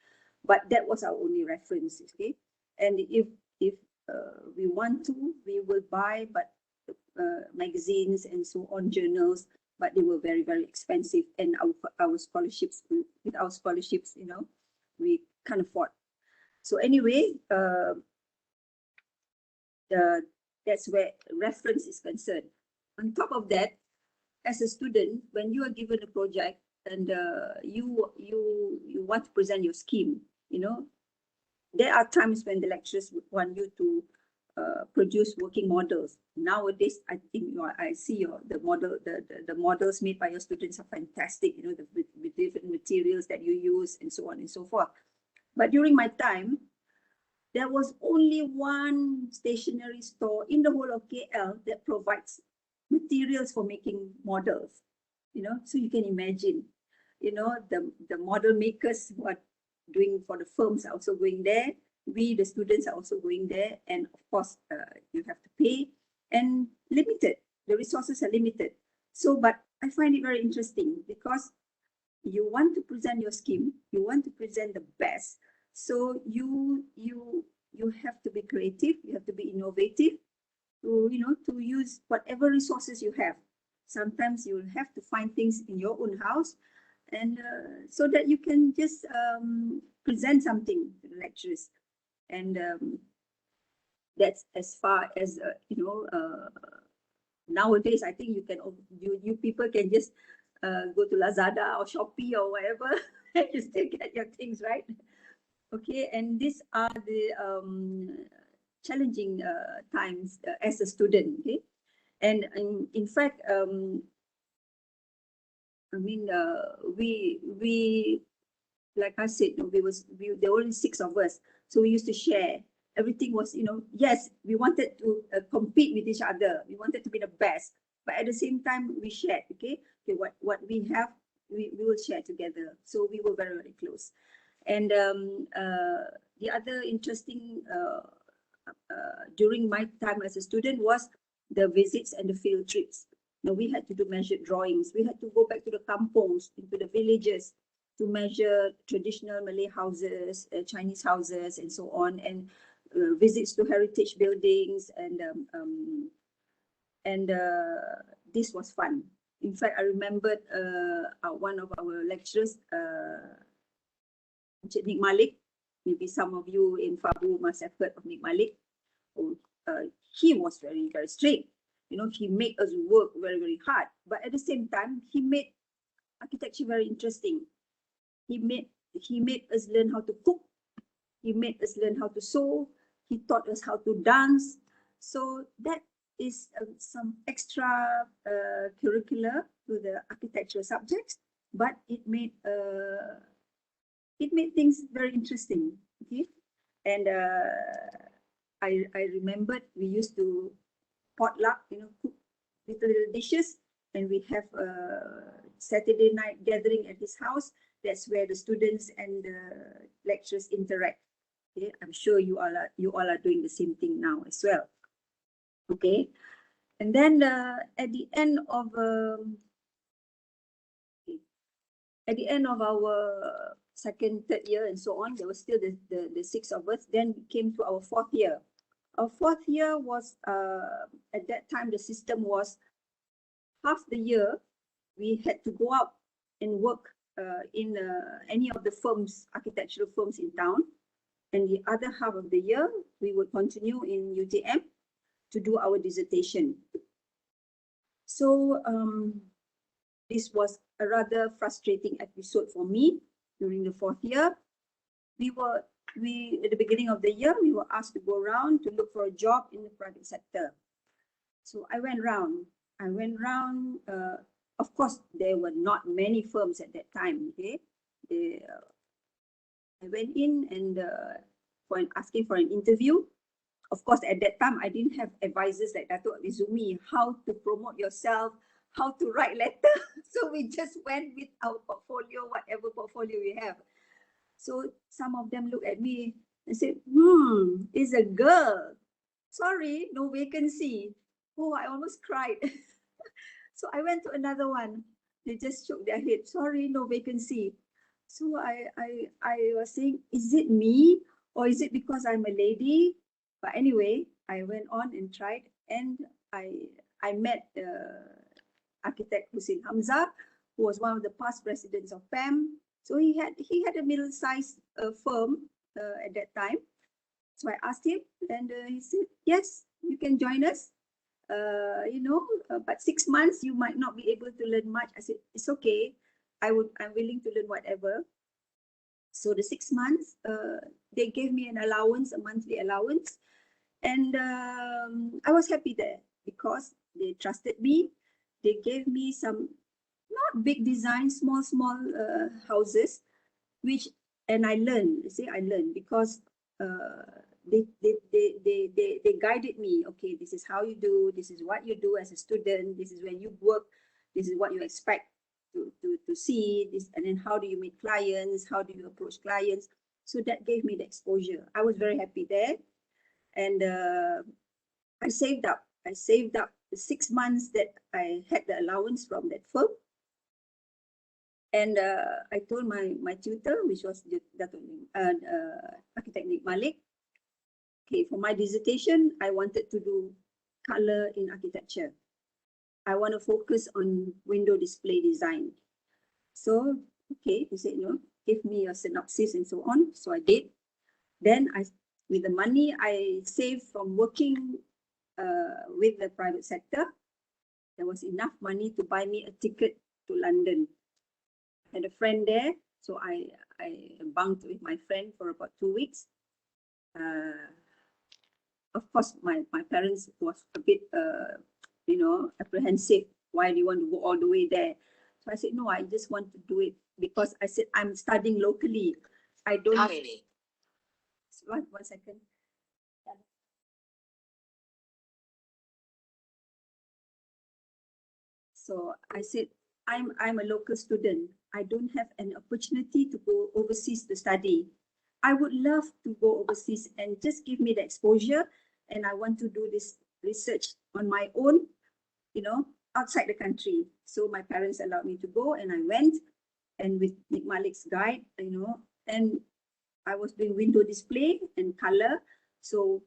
but that was our only reference. Okay, and if we want to, we will buy, but magazines and so on, journals, but they were very, very expensive, and our scholarships, with our scholarships, you know, we can't afford. So anyway, that's where reference is concerned. On top of that, as a student, when you are given a project and you want to present your scheme, you know, there are times when the lecturers would want you to produce working models. Nowadays, I think I see the models made by your students are fantastic. You know, with different materials that you use and so on and so forth. But during my time, there was only one stationery store in the whole of KL that provides materials for making models. You know, so you can imagine, you know, the model makers who are doing for the firms are also going there. We, the students, are also going there, and of course, you have to pay, and limited. The resources are limited. So, but I find it very interesting because you want to present your scheme, you want to present the best. So you have to be creative, you have to be innovative, to to use whatever resources you have. Sometimes you will have to find things in your own house, and so that you can just present something to the lecturers. And that's as far as nowadays. I think you people can just go to Lazada or Shopee or whatever and you still get your things, right? Okay, and these are the challenging times as a student. Okay, and in fact, I mean, we like I said, there were only 6 of us, so we used to share. Everything was, yes, we wanted to compete with each other. We wanted to be the best, but at the same time, we shared. Okay, what we have, we will share together. So we were very, very close. And the other interesting during my time as a student was the visits and the field trips. Now we had to do measured drawings. We had to go back to the kampongs, into the villages, to measure traditional Malay houses, Chinese houses, and so on, and visits to heritage buildings, and this was fun. In fact, I remembered one of our lecturers, Nick Malik. Maybe some of you in FABU must have heard of Nick Malik. He was very, very strict. You know, he made us work very, very hard. But at the same time, he made architecture very interesting. He made us learn how to cook. He made us learn how to sew. He taught us how to dance. So that is some extra curricular to the architectural subjects, but it made things very interesting. Okay, and I remembered we used to potluck, you know, cook little dishes, and we have a Saturday night gathering at his house. That's where the students and the lecturers interact. Okay, I'm sure you all are doing the same thing now as well. Okay, and then at the end of our second, third year, and so on, there was still the six of us. Then we came to our fourth year. Our fourth year was at that time the system was half the year we had to go out and work in any of the firms, architectural firms in town, and the other half of the year we would continue in UTM to do our dissertation. So this was a rather frustrating episode for me during the fourth year. We at the beginning of the year, we were asked to go around to look for a job in the private sector. So I went round. Of course, there were not many firms at that time. Okay, I went in and asking for an interview. Of course, at that time, I didn't have advisors like Dato Ezumi, how to promote yourself, how to write letter. So we just went with our portfolio, whatever portfolio we have. So some of them looked at me and said, it's a girl. Sorry, no vacancy. Oh, I almost cried. So I went to another one. They just shook their head. Sorry, no vacancy. So I was saying, is it me or is it because I'm a lady? But anyway, I went on and tried, and I met architect Hussein Hamza, who was one of the past presidents of PAM. So he had a middle-sized firm at that time. So I asked him, and he said, yes, you can join us. But 6 months you might not be able to learn much. I said, it's okay. I'm willing to learn whatever. So the 6 months, they gave me an allowance, a monthly allowance. And I was happy there because they trusted me. They gave me some not big designs, small houses, and I learned. I learned because they guided me. Okay, this is how you do. This is what you do as a student. This is when you work. This is what you expect to see. This, and then how do you meet clients? How do you approach clients? So that gave me the exposure. I was very happy there. And I saved up. I saved up the 6 months that I had the allowance from that firm. And I told my tutor, which was Dato Architect Nick Malik, okay, for my dissertation, I wanted to do color in architecture. I want to focus on window display design. So, okay, he said, give me a synopsis and so on. So I did. Then with the money I saved from working with the private sector, there was enough money to buy me a ticket to London. I had a friend there, so I bunked with my friend for about 2 weeks. Of course, my parents was a bit, apprehensive. Why do you want to go all the way there? So I said, no, I just want to do it because I said, I'm studying locally. I don't... One second. So I said, I'm a local student. I don't have an opportunity to go overseas to study. I would love to go overseas and just give me the exposure, and I want to do this research on my own, you know, outside the country. So my parents allowed me to go, and I went, and with Nick Malik's guide, you know, and I was doing window display and color. So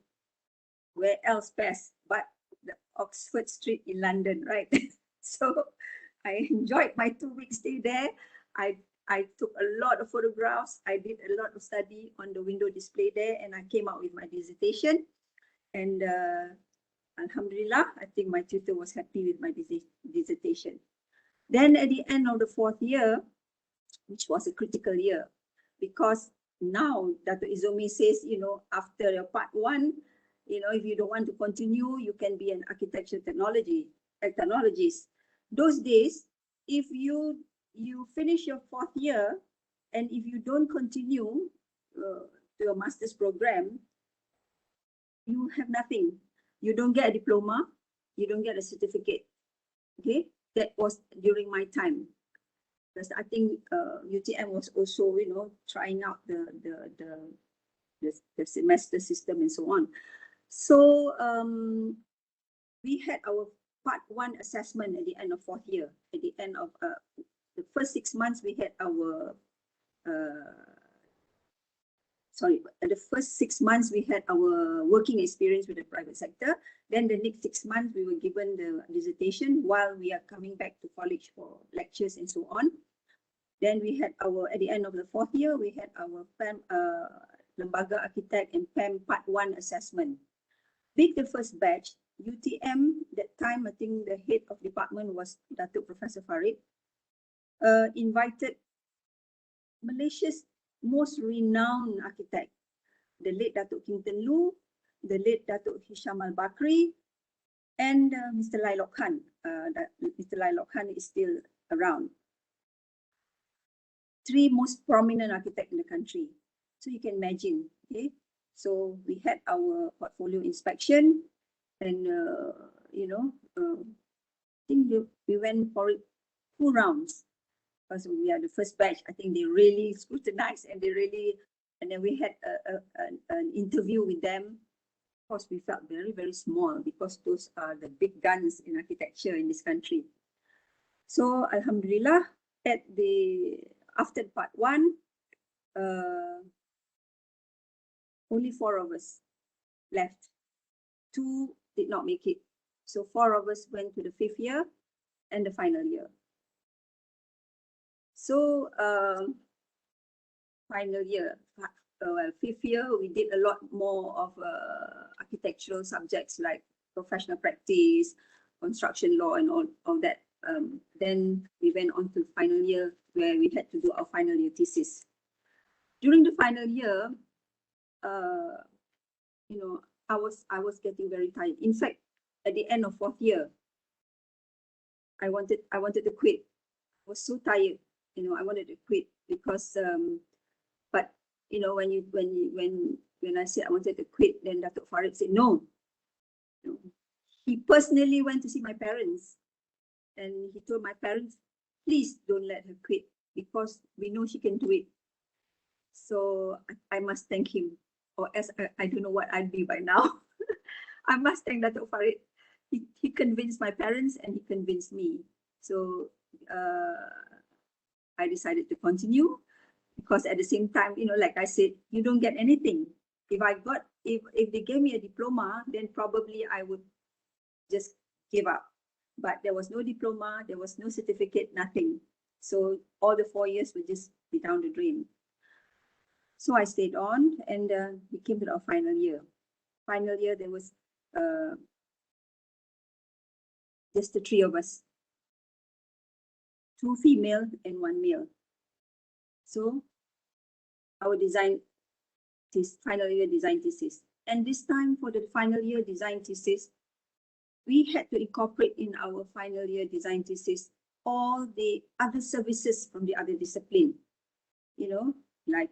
where else best but the Oxford Street in London, right? So I enjoyed my 2 week stay there. I took a lot of photographs. I did a lot of study on the window display there, and I came out with my dissertation. And Alhamdulillah, I think my tutor was happy with my dissertation. Then at the end of the 4th year, which was a critical year, because now Dato Ezumi says, you know, after your part 1, you know, if you don't want to continue, you can be an architecture technologist. Those days, if you finish your 4th year, and if you don't continue to your master's program, you have nothing. You don't get a diploma, you don't get a certificate. Okay, that was during my time. Because I think UTM was also, you know, trying out the semester system and so on. So we had our part 1 assessment at the end of 4th year. At the end of the first 6 months, we had our the first 6 months we had our working experience with the private sector. Then the next 6 months we were given the dissertation while we are coming back to college for lectures and so on. Then we had at the end of the 4th year, we had our PAM, Lembaga Architect and PAM Part 1 assessment. With the first batch, UTM, that time I think the head of department was Dato Professor Farid, invited Malaysia's most renowned architect, the late Dato Kinten Lu, the late Dato Hisham Al-Bakri, and Mr. Lai Lok Khan. Mr. Lai Lok Khan is still around. 3 most prominent architects in the country. So you can imagine, okay? So we had our portfolio inspection, and you know, I think we went for 2 rounds. Because we are the first batch, I think they really scrutinized, and and then we had an interview with them. Of course, we felt very, very small because those are the big guns in architecture in this country. So Alhamdulillah, after part 1, only 4 of us left. 2 did not make it. So 4 of us went to the 5th year and the final year. So final year, well, 5th year, we did a lot more of architectural subjects like professional practice, construction law, and all that. Then we went on to final year where we had to do our final year thesis. During the final year, you know, I was getting very tired. In fact, at the end of 4th year, I wanted to quit. I was so tired. You know, I wanted to quit because, but you know, when I said I wanted to quit, then Dato Farid said no. He personally went to see my parents, and he told my parents, please don't let her quit because we know she can do it. So I must thank him, or else I don't know what I'd be by now. I must thank Dato Farid. He convinced my parents and he convinced me. So I decided to continue because at the same time, you know, like I said, you don't get anything. If they gave me a diploma, then probably I would just give up. But there was no diploma, there was no certificate, nothing. So all the 4 years would just be down the drain. So I stayed on, and we came to our final year. Final year, there was just the 3 of us. 2 female and 1 male. So our final year design thesis. And this time for the final year design thesis, we had to incorporate in our final year design thesis all the other services from the other discipline, you know, like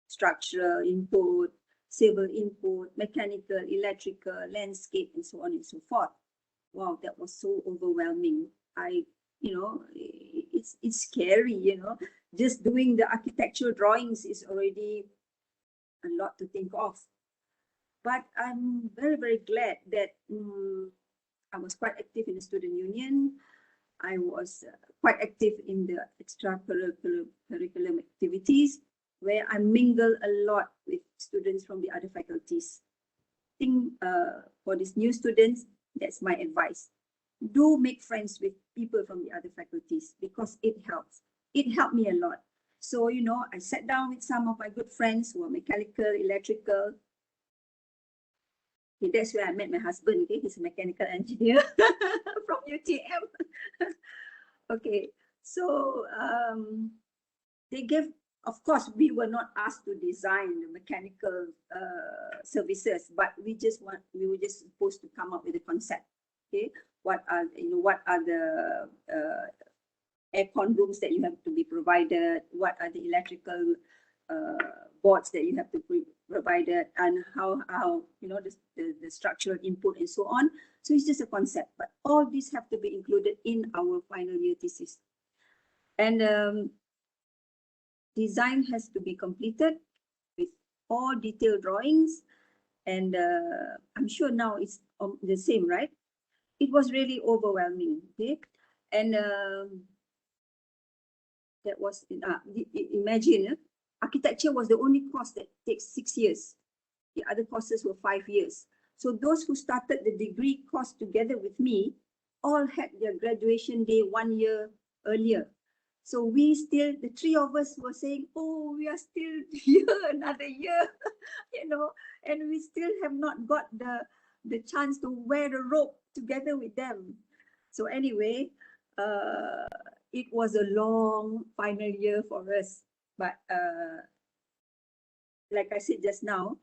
structural input, civil input, mechanical, electrical, landscape, and so on and so forth. Wow, that was so overwhelming. I it's scary, just doing the architectural drawings is already a lot to think of. But I'm very, very glad that I was quite active in the student union. I was quite active in the extracurricular activities, where I mingle a lot with students from the other faculties. I think for these new students, that's my advice. Do make friends with people from the other faculties, because it helps. It helped me a lot. So, I sat down with some of my good friends who are mechanical, electrical. Okay, that's where I met my husband. Okay, he's a mechanical engineer from UTM. Okay, so they gave, of course, we were not asked to design the mechanical services, but we were just supposed to come up with a concept. Okay, what are the aircon rooms that you have to be provided? What are the electrical boards that you have to be provided, and how the structural input and so on. So it's just a concept, but all these have to be included in our final year thesis. And design has to be completed with all detailed drawings, and I'm sure now it's the same, right? It was really overwhelming. Okay, and that was imagine. Architecture was the only course that takes 6 years. The other courses were 5 years. So those who started the degree course together with me all had their graduation day 1 year earlier. So we still, the three of us were saying, oh, we are still here another year, and we still have not got the chance to wear the robe together with them. So anyway, it was a long final year for us. But like I said just now,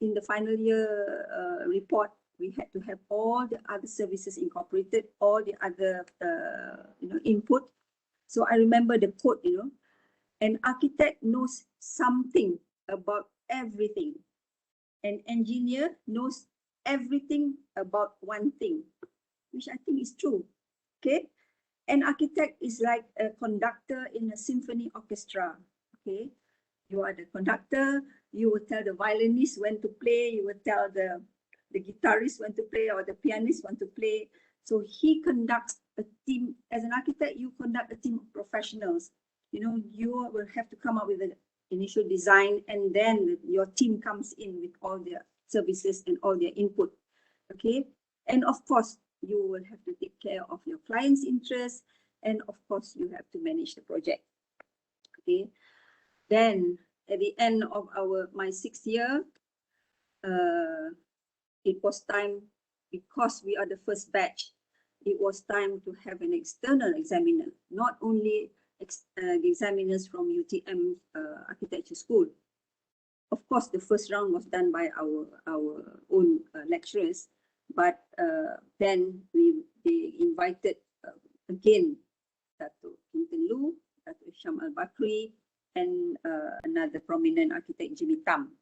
in the final year report, we had to have all the other services incorporated, all the other input. So I remember the quote, an architect knows something about everything. An engineer knows everything about one thing, which I think is true. Okay, an architect is like a conductor in a symphony orchestra. Okay, you are the conductor, you will tell the violinist when to play, you will tell the guitarist when to play, or the pianist when to play. So he conducts a team. As an architect, you conduct a team of professionals. You will have to come up with an initial design, and then your team comes in with all their services and all their input. Okay, and of course, you will have to take care of your client's interests, and of course, you have to manage the project. Okay. Then at the end of my 6th year, it was time, because we are the first batch, it was time to have an external examiner, not only the examiners from UTM Architecture School. Of course, the first round was done by our own lecturers, but then they invited again Dato Lu, Dato Sham Al-Bakri, and another prominent architect, Jimmy Tam.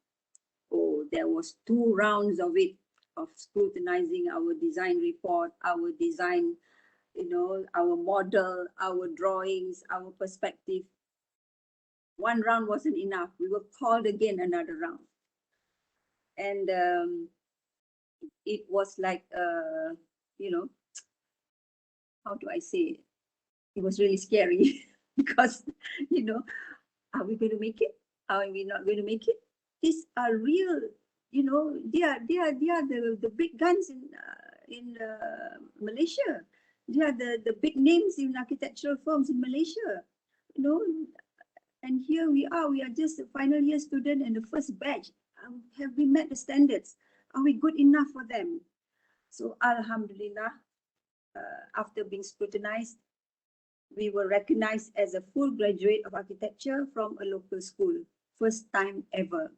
Oh, there was 2 rounds of it, of scrutinizing our design report, our design, our model, our drawings, our perspective. 1 round wasn't enough. We were called again another round. And it was like, how do I say it? It was really scary because, are we going to make it? Are we not going to make it? These are real, they are the big guns in Malaysia. They are the big names in architectural firms in Malaysia, and here we are just a final year student and the first batch. Have we met the standards? Are we good enough for them? So Alhamdulillah, after being scrutinized, we were recognized as a full graduate of architecture from a local school. First time ever.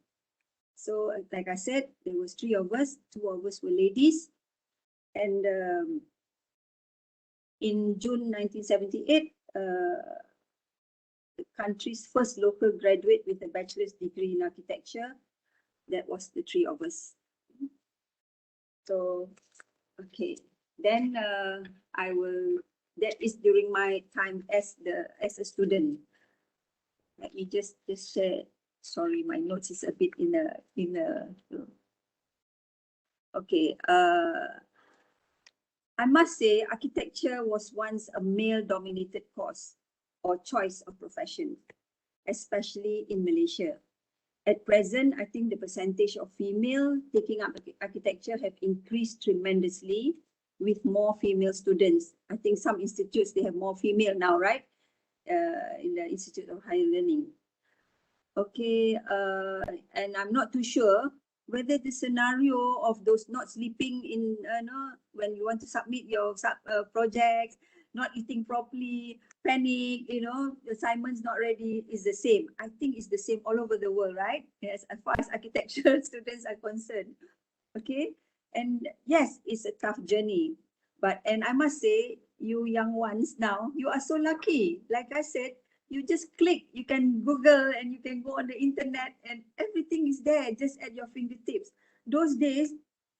So like I said, there was 3 of us, 2 of us were ladies. And in June 1978, the country's first local graduate with a bachelor's degree in architecture, that was the 3 of us. So, okay, then I will that is during my time as a student. Let me just share. Sorry, my notes is a bit in a okay. I must say architecture was once a male-dominated course or choice of profession, especially in Malaysia. At present, I think the percentage of female taking up architecture have increased tremendously with more female students. I think some institutes, they have more female now, right? In the Institute of Higher Learning. Okay, and I'm not too sure whether the scenario of those not sleeping in, when you want to submit your projects, not eating properly, panic, the assignment's not ready, is the same. I think it's the same all over the world, right? Yes, as far as architectural students are concerned. Okay, and yes, it's a tough journey. And I must say, you young ones now, you are so lucky. Like I said, you just click, you can Google and you can go on the internet and everything is there just at your fingertips. Those days,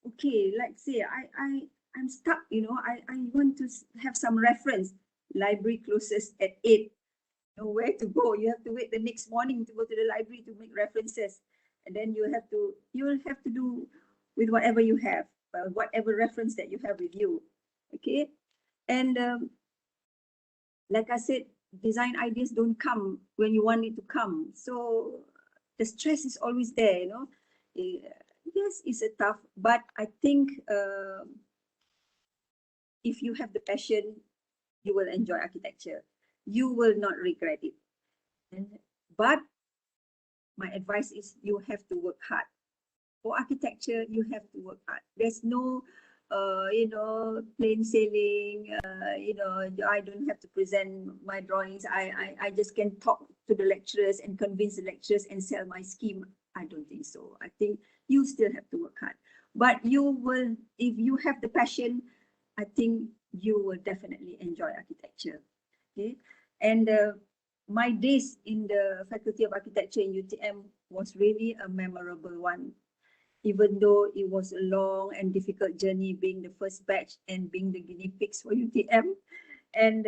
okay, like say I'm stuck, I want to have some reference. Library closes at 8. Where to go? You have to wait the next morning to go to the library to make references. And then you will have to do with whatever you have, whatever reference that you have with you. Okay. And like I said, design ideas don't come when you want it to come. So the stress is always there, Yes, it's a tough, but I think if you have the passion, you will enjoy architecture. You will not regret it. But my advice is you have to work hard. For architecture, you have to work hard. There's no plain sailing, I don't have to present my drawings. I just can talk to the lecturers and convince the lecturers and sell my scheme. I don't think so. I think you still have to work hard. But you will, if you have the passion, I think you will definitely enjoy architecture. Okay. And my days in the Faculty of Architecture in UTM was really a memorable one. Even though it was a long and difficult journey being the first batch and being the guinea pigs for UTM. And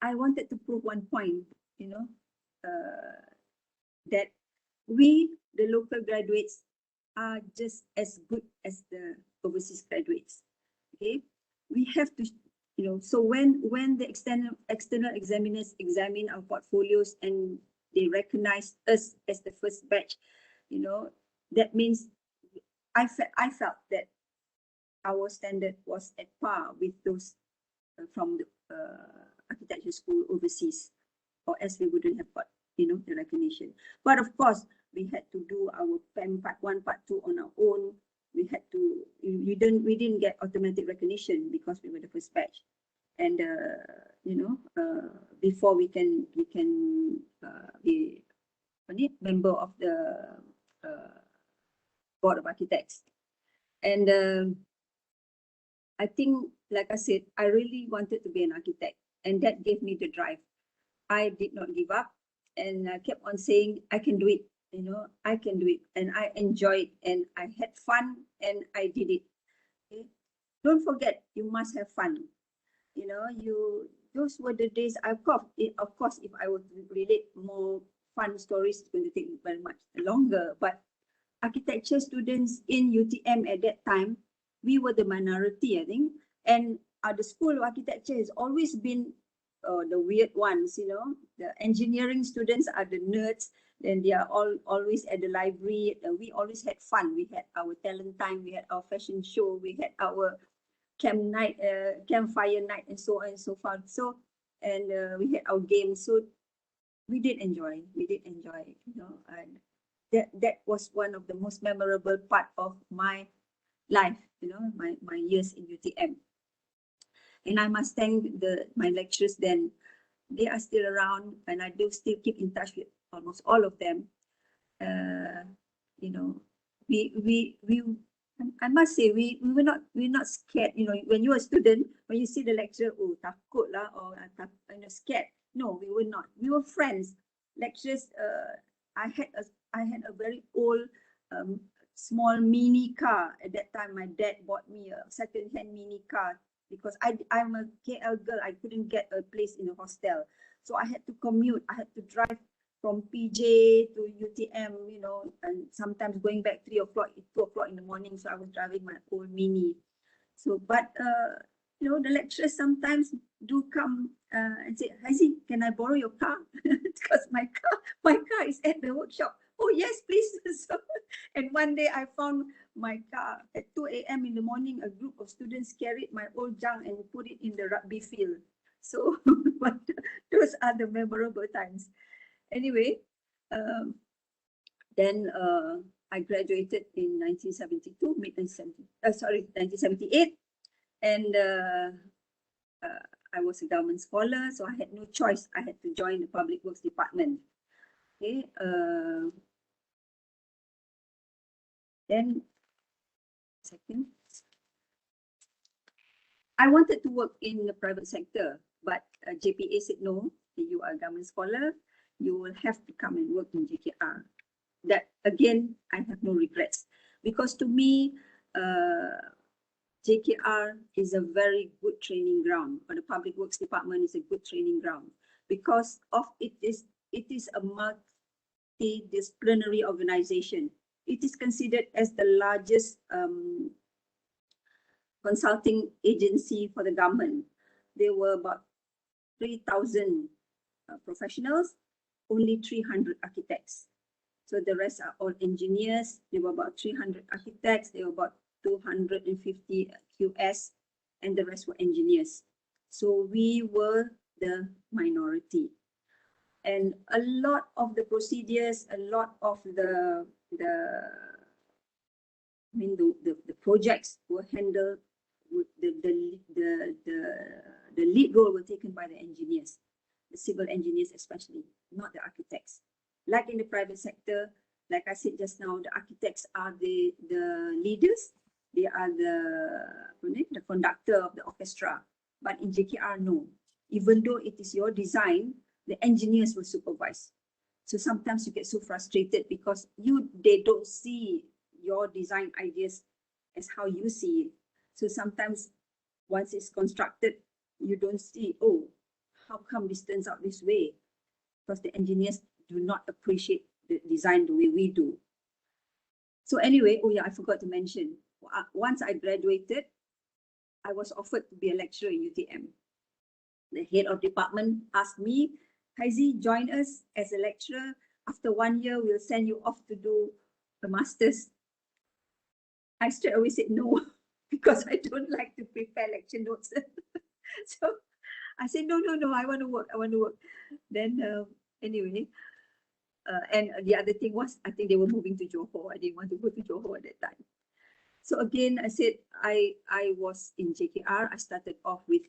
I wanted to prove one point, that we, the local graduates, are just as good as the overseas graduates. Okay, we have to, so when the external examiners examine our portfolios and they recognize us as the first batch, that means I felt that our standard was at par with those from the architecture school overseas, or else we wouldn't have got, the recognition. But of course, we had to do our PAM Part 1, Part 2 on our own. We had to, we didn't get automatic recognition because we were the first batch. And, before we can be a member of the Board of Architects. And I think, like I said, I really wanted to be an architect, and that gave me the drive. I did not give up, and I kept on saying, I can do it, I can do it, and I enjoyed it, and I had fun, and I did it. Okay? Don't forget, you must have fun. Those were the days. Of course, if I were to relate more fun stories, it's going to take very much longer. But architecture students in UTM at that time, we were the minority, I think. And the School of Architecture has always been the weird ones, The engineering students are the nerds, and they are always at the library. We always had fun. We had our talent time, we had our fashion show, we had our campfire night, and so on and so forth. So, and we had our games. So we did enjoy. And that was one of the most memorable part of my life, my years in UTM. And I must thank my lecturers then. They are still around, and I do still keep in touch with almost all of them. I must say, we're not scared. When you're a student, when you see the lecturer, oh, takut lah, or scared. No, we were not. We were friends. Lecturers. I had a very old, small mini car at that time. My dad bought me a second-hand mini car because I'm a KL girl. I couldn't get a place in a hostel. So I had to commute. I had to drive from PJ to UTM, you know, and sometimes going back 3 o'clock, 2 o'clock in the morning. So I was driving my old Mini. So, but, you know, the lecturers sometimes do come and say, Haizi, can I borrow your car? Because my car is at the workshop. Oh, yes, please. So, and one day I found my car at 2 a.m. in the morning. A group of students carried my old junk and put it in the rugby field. So but those are the memorable times. Anyway, then I graduated in 1972, 1978. And I was a government scholar, so I had no choice. I had to join the Public Works Department. Okay. Then, second, I wanted to work in the private sector, but JPA said no. You are a government scholar, you will have to come and work in JKR. That again, I have no regrets, because to me, JKR is a very good training ground, or the Public Works Department is a good training ground, because of it is a multidisciplinary organization. It is considered as the largest consulting agency for the government. There were about 3,000 professionals, only 300 architects. So the rest are all engineers. There were about 300 architects. There were about 250 QS, and the rest were engineers. So we were the minority. And a lot of the procedures, a lot of the projects were handled with the lead role were taken by the engineers, the civil engineers especially, not the architects. Like in the private sector, like I said just now, the architects are the leaders. They are the conductor of the orchestra. But in JKR, no. Even though it is your design, the engineers will supervise. So sometimes you get so frustrated because they don't see your design ideas as how you see it. So sometimes once it's constructed, you don't see, oh, how come this turns out this way? Because the engineers do not appreciate the design the way we do. So anyway, oh yeah, I forgot to mention, once I graduated, I was offered to be a lecturer in UTM. The head of department asked me, Haizi, join us as a lecturer. After 1 year, we'll send you off to do a master's. I straight away said no, because I don't like to prepare lecture notes. So I said, no, I want to work. Then anyway, and the other thing was, I think they were moving to Johor. I didn't want to go to Johor at that time. So again, I said, I was in JKR. I started off with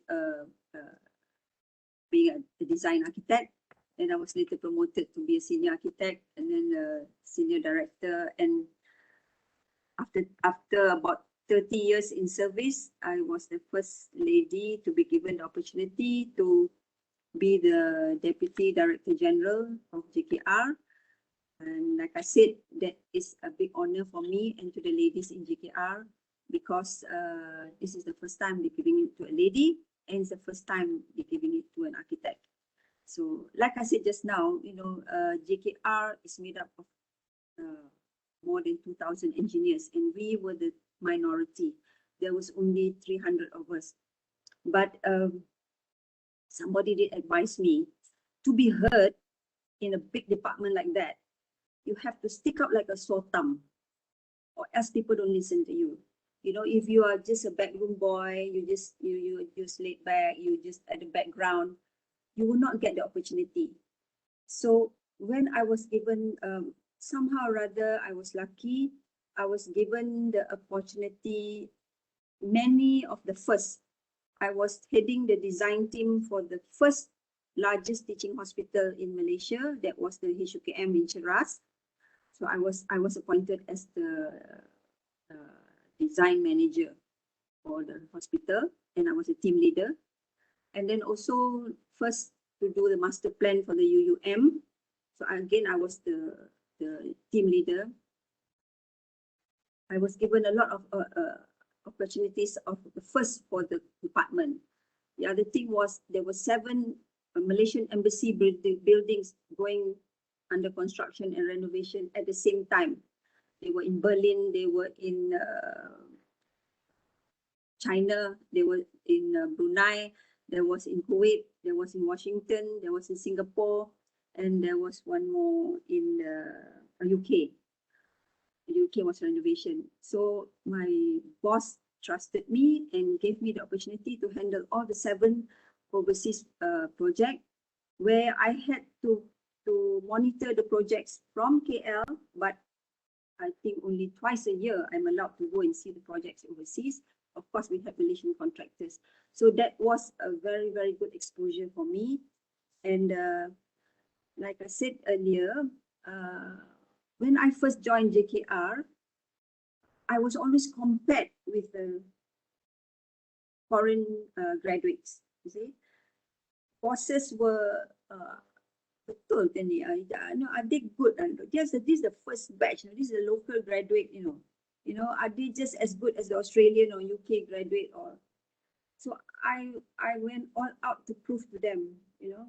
being a design architect, and I was later promoted to be a senior architect and then a senior director. And after about 30 years in service, I was the first lady to be given the opportunity to be the Deputy Director General of JKR. And like I said, that is a big honor for me and to the ladies in JKR, because this is the first time they're giving it to a lady, and it's the first time they're giving it to an architect. So like I said just now, you know, JKR is made up of more than 2,000 engineers, and we were the minority. There was only 300 of us. But somebody did advise me, to be heard in a big department like that, you have to stick out like a sore thumb, or else people don't listen to you. You know, if you are just a backroom boy, you just laid back, you just at the background, you will not get the opportunity. So when I was given, somehow or other, I was lucky. I was given the opportunity, many of the first. I was heading the design team for the first largest teaching hospital in Malaysia. That was the HUKM in Cheras. So I was appointed as the design manager for the hospital, and I was a team leader. And then also first to do the master plan for the UUM. So again, I was the team leader. I was given a lot of opportunities of the first for the department. The other thing was there were 7 Malaysian embassy buildings going under construction and renovation at the same time. They were in Berlin, they were in China, they were in Brunei, there was in Kuwait, there was in Washington, there was in Singapore, and there was one more in the UK. The UK was renovation. So my boss trusted me and gave me the opportunity to handle all the 7 overseas projects, where I had to monitor the projects from KL, but I think only twice a year I'm allowed to go and see the projects overseas. Of course, we have Malaysian contractors. So that was a very, very good exposure for me. And like I said earlier, when I first joined JKR, I was always compared with the foreign graduates. You see, bosses were betul kan ni? Are they good? This is the first batch. This is a local graduate. You know, are they just as good as the Australian or UK graduate? Or so I went all out to prove to them. You know,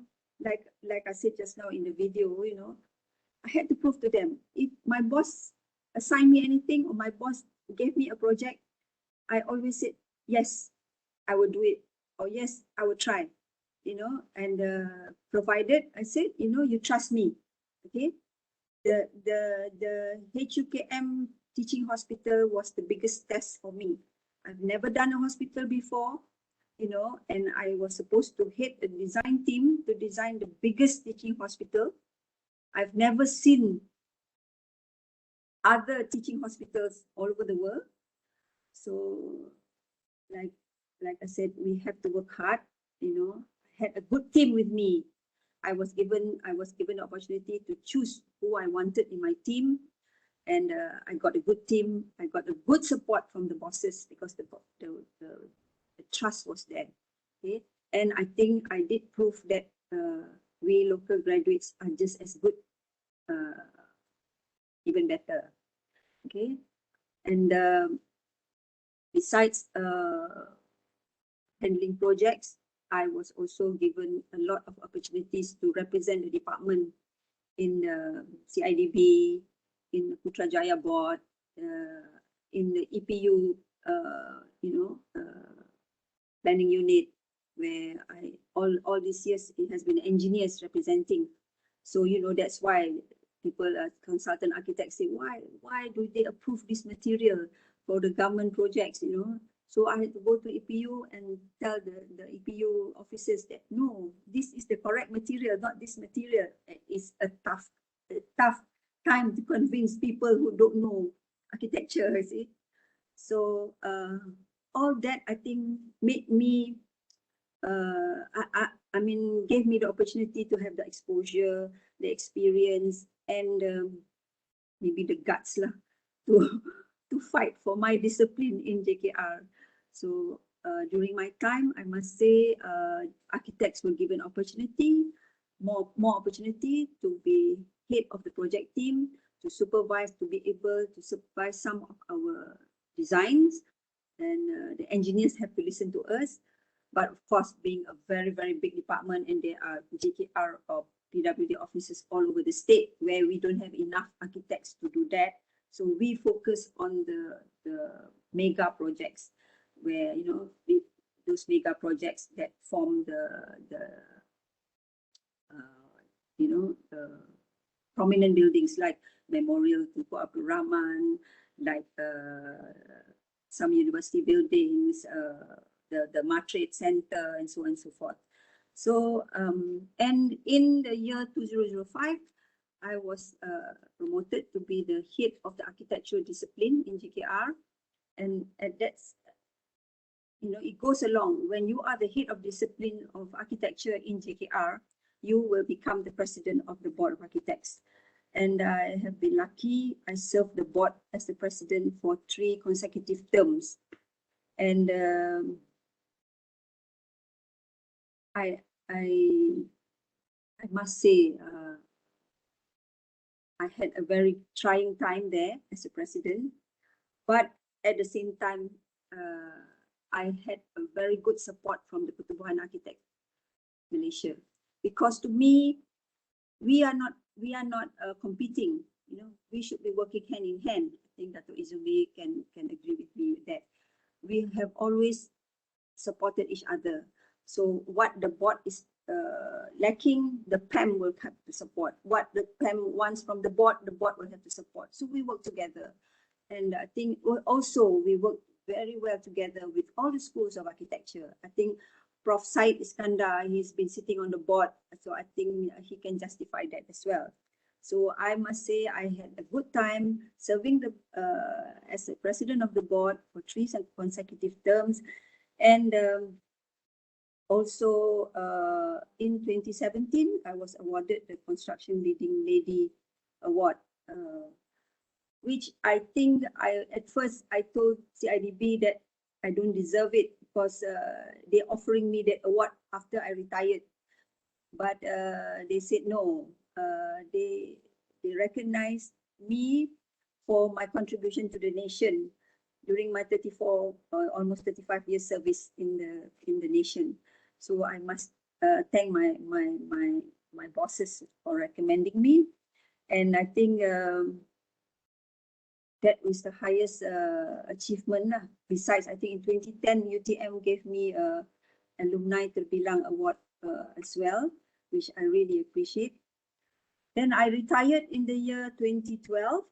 like I said just now in the video. You know, I had to prove to them, if my boss assigned me anything or my boss gave me a project, I always said, yes, I will do it, or yes, I will try, you know, and provided, I said, you know, you trust me, okay? The HUKM teaching hospital was the biggest test for me. I've never done a hospital before, you know, and I was supposed to head a design team to design the biggest teaching hospital. I've never seen other teaching hospitals all over the world. So like I said, we have to work hard, you know. I had a good team with me. I was given the opportunity to choose who I wanted in my team, and I got a good team. I got a good support from the bosses because the trust was there. Okay, and I think I did prove that we local graduates are just as good, even better. Okay, and besides handling projects, I was also given a lot of opportunities to represent the department in the CIDB, in the Putrajaya board, in the EPU, planning unit, where all these years it has been engineers representing. So you know, that's why people, consultant architects, say why do they approve this material for the government projects? You know, so I had to go to EPU and tell the EPU officers that no, this is the correct material, not this material. It's a tough time to convince people who don't know architecture. You see, so all that I think made me. I mean, gave me the opportunity to have the exposure, the experience, and maybe the guts lah to fight for my discipline in JKR. So during my time, I must say, architects were given opportunity, more opportunity to be head of the project team, to supervise, to be able to supervise some of our designs, and the engineers have to listen to us. But of course, being a very, very big department, and there are JKR or PWD offices all over the state where we don't have enough architects to do that. So we focus on the mega projects, where, you know, those mega projects that form the prominent buildings like Memorial Tunku Abdul Rahman, like some university buildings, the Matrade Center, and so on and so forth. So, and in the year 2005, I was promoted to be the head of the architectural discipline in JKR. And that's, you know, it goes along. When you are the head of discipline of architecture in JKR, you will become the president of the board of architects. And I have been lucky. I served the board as the president for 3 consecutive terms. And I must say, I had a very trying time there as a president, but at the same time, I had a very good support from the Pertubuhan Arkitek Malaysia, because to me, we are not competing. You know, we should be working hand in hand. I think Dato Ezumi can agree with me with that. We have always supported each other. So what the board is lacking, the PAM will have to support. What the PAM wants from the board will have to support. So we work together. And I think also we work very well together with all the schools of architecture. I think Prof Said Iskandar, he's been sitting on the board, so I think he can justify that as well. So I must say I had a good time serving the as the president of the board for 3 consecutive terms. And also in 2017, I was awarded the Construction Leading Lady Award, which I think at first I told CIDB that I don't deserve it because they're offering me that award after I retired. But they said no, they recognized me for my contribution to the nation during my 34 almost 35 years service in the nation. So I must thank my bosses for recommending me, and I think that was the highest achievement. Besides, I think in 2010 UTM gave me Alumni Terbilang Award as well, which I really appreciate. Then I retired in the year 2012.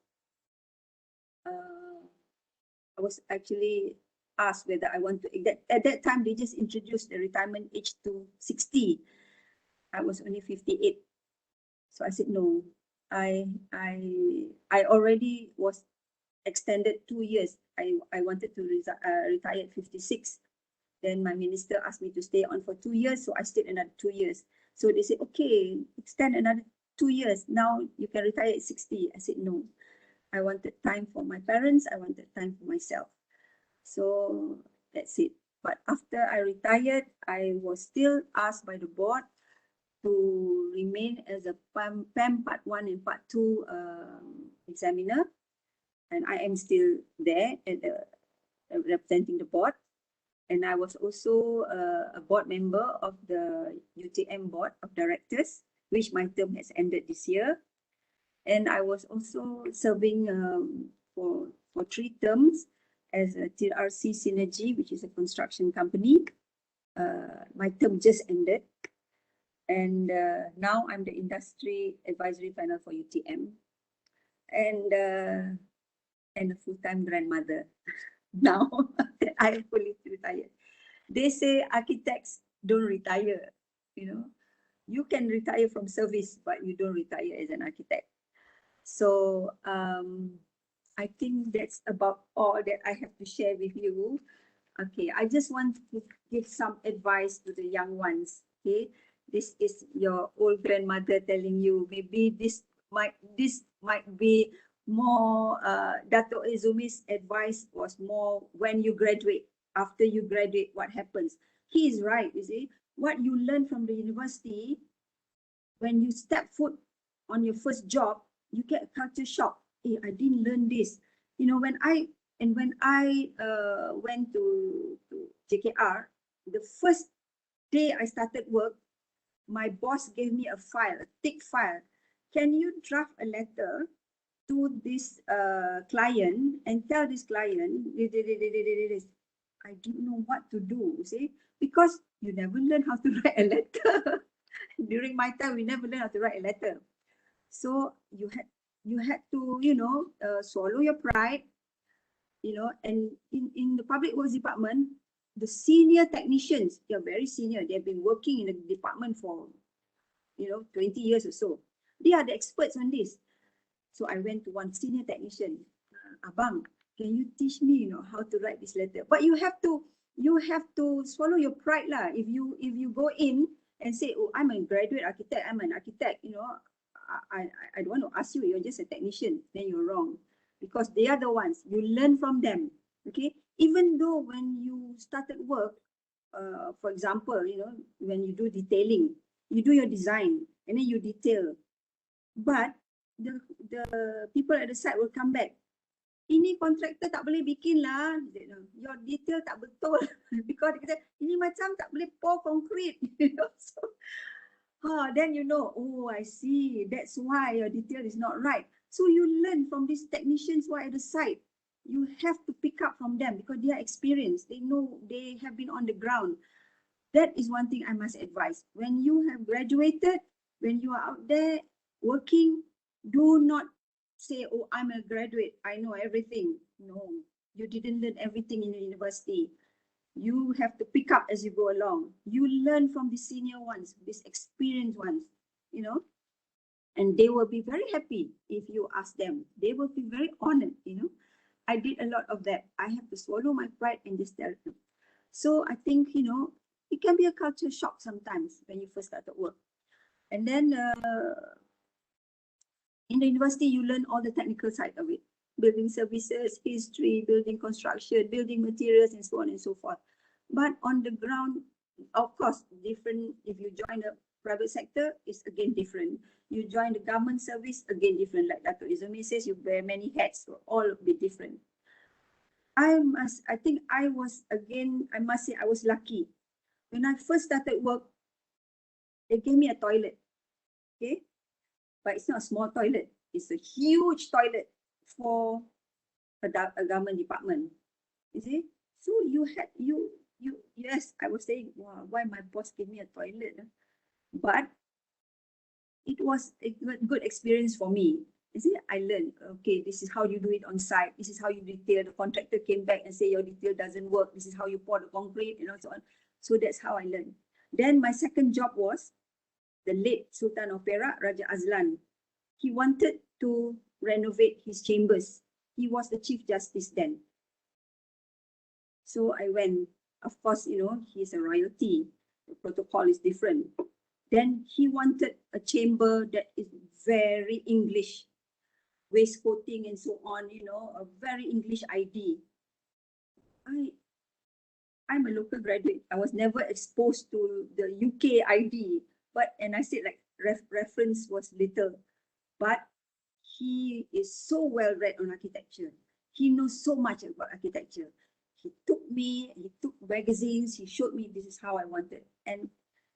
I was actually asked whether I want to, at that time they just introduced the retirement age to 60. I was only 58. So I said no. I already was extended 2 years. I wanted to retire at 56. Then my minister asked me to stay on for 2 years, so I stayed another 2 years. So they said, okay, extend another 2 years. Now you can retire at 60. I said no. I wanted time for my parents. I wanted time for myself. So that's it. But after I retired, I was still asked by the board to remain as a PAM Part 1 and Part 2 examiner. And I am still there at representing the board. And I was also a board member of the UTM Board of Directors, which my term has ended this year. And I was also serving for 3 terms as a TRC Synergy, which is a construction company. My term just ended. And now I'm the industry advisory panel for UTM. And a full-time grandmother now that I am fully retired. They say architects don't retire, you know. You can retire from service, but you don't retire as an architect. So I think that's about all that I have to share with you. Okay, I just want to give some advice to the young ones. Okay, this is your old grandmother telling you, maybe this might be more, Dato Ezumi's advice was more when you graduate. After you graduate, what happens? He is right, you see. What you learn from the university, when you step foot on your first job, you get a culture shock. Hey, I didn't learn this. You know, when I went to JKR, the first day I started work, my boss gave me a file, a thick file. Can you draft a letter to this client and tell this client, I didn't know what to do, see, because you never learn how to write a letter. During my time, we never learned how to write a letter. So you had to, you know, swallow your pride, you know. And in the public works department, the senior technicians, they are very senior. They have been working in the department for, you know, 20 years or so. They are the experts on this. So I went to one senior technician, Abang, can you teach me, you know, how to write this letter? But you have to swallow your pride lah. If you go in and say, oh, I'm a graduate architect, I'm an architect, you know, I don't want to ask you, you're just a technician, then you're wrong. Because they are the ones, you learn from them, okay? Even though when you started work, for example, you know, when you do detailing, you do your design and then you detail. But the people at the site will come back. ini kontraktor tak boleh bikin lah. Your detail tak betul. Because dia kata, ini macam tak boleh pour concrete. So, then you know, oh, I see. That's why your detail is not right. So you learn from these technicians who are at the site. You have to pick up from them because they are experienced. They know, they have been on the ground. That is one thing I must advise. When you have graduated, when you are out there working, do not say, oh, I'm a graduate, I know everything. No, you didn't learn everything in the university. You have to pick up as you go along. You learn from the senior ones, these experienced ones, you know, and they will be very happy if you ask them. They will be very honored, you know. I did a lot of that. I have to swallow my pride and just tell them. So I think, you know, it can be a culture shock sometimes when you first start at work. And then in the university, you learn all the technical side of it. Building services, history, building construction, building materials, and so on and so forth. But on the ground, of course, different. If you join the private sector, it's again different. You join the government service, again different. Like Dato Ezumi says, you wear many hats, so all will be different. I think I was, again, I must say I was lucky. When I first started work, they gave me a toilet, okay? But it's not a small toilet. It's a huge toilet for a government department. You see? So yes, I was saying, wow, why my boss gave me a toilet? But it was a good experience for me. You see, I learned, okay, this is how you do it on site. This is how you detail. The contractor came back and say your detail doesn't work. This is how you pour the concrete, you know, so on. So that's how I learned. Then my second job was the late Sultan of Perak, Raja Azlan. He wanted to renovate his chambers. He was the Chief Justice then. So I went, of course, you know, he's a royalty. The protocol is different. Then he wanted a chamber that is very English, waistcoating and so on, you know, a very English ID. I'm a local graduate. I was never exposed to the UK ID, and I said like reference was little, but he is so well read on architecture. He knows so much about architecture. He took magazines, he showed me this is how I wanted, and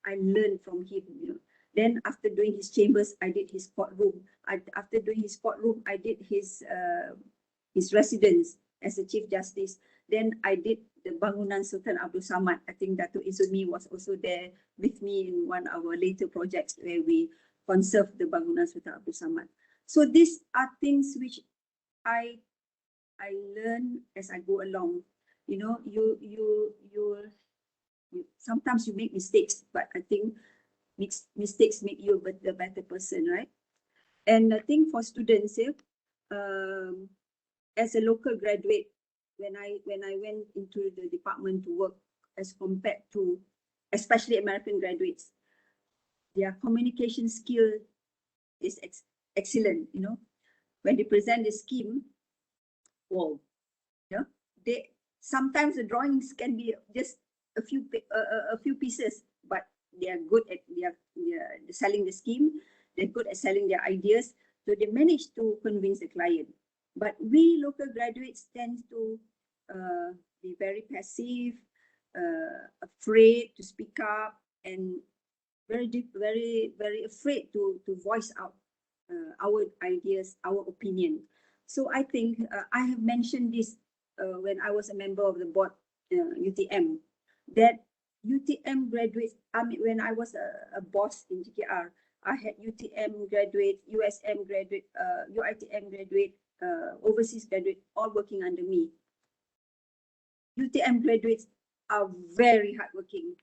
I learned from him, you know. Then after doing his chambers, I did his courtroom. After doing his courtroom, I did his residence as a Chief Justice. Then I did the Bangunan Sultan Abdul Samad. I think Dato Ezumi was also there with me in one of our later projects where we conserved the Bangunan Sultan Abdul Samad. So these are things which I learn as I go along. You know, you sometimes you make mistakes, but I think mistakes make you a better person, right? And I think for students, as a local graduate, when I went into the department to work, as compared to especially American graduates, their communication skill is excellent. You know, when they present the scheme, wow, you know, sometimes the drawings can be just a few pieces, but they are good at selling the scheme. They're good at selling their ideas, so they manage to convince the client. But we local graduates tend to be very passive, afraid to speak up, and very afraid to voice out our ideas, our opinion. So I think I have mentioned this when I was a member of the board, UTM, that UTM graduates, I mean, when I was a boss in GKR, I had UTM graduate, USM graduate, UITM graduate, overseas graduate, all working under me. UTM graduates are very hardworking,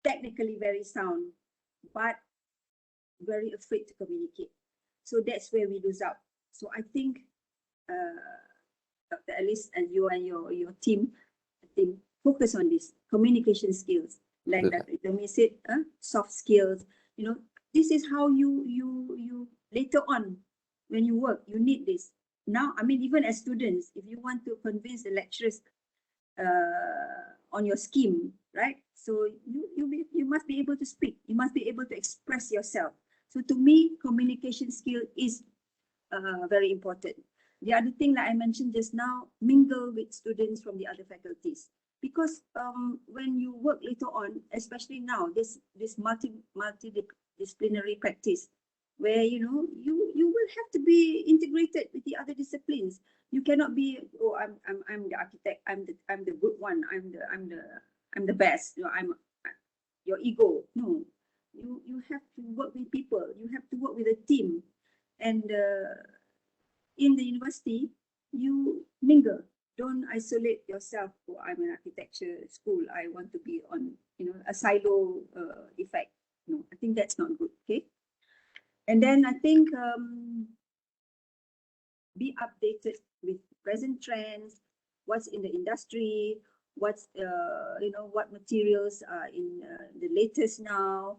technically very sound, but very afraid to communicate. So that's where we lose out. So I think Dr. Alice and your team, I think, focus on this communication skills, like that. Ezumi said, soft skills. You know, this is how you later on when you work, you need this. Now, I mean, even as students, if you want to convince the lecturers on your scheme, right? So you must be able to speak. You must be able to express yourself. So to me, communication skill is very important. the other thing that I mentioned just now, mingle with students from the other faculties. Because when you work later on, especially now, this multidisciplinary practice, where you will have to be integrated with the other disciplines. You cannot be, oh, I'm the architect, I'm the good one, I'm the best. I'm your ego. No, you have to work with people. You have to work with a team, and in the university, you mingle. Don't isolate yourself. Oh, I'm an architecture school. I want to be on, a silo effect. No, I think that's not good. Okay. And then I think be updated with present trends, what's in the industry, what's what materials are in the latest now.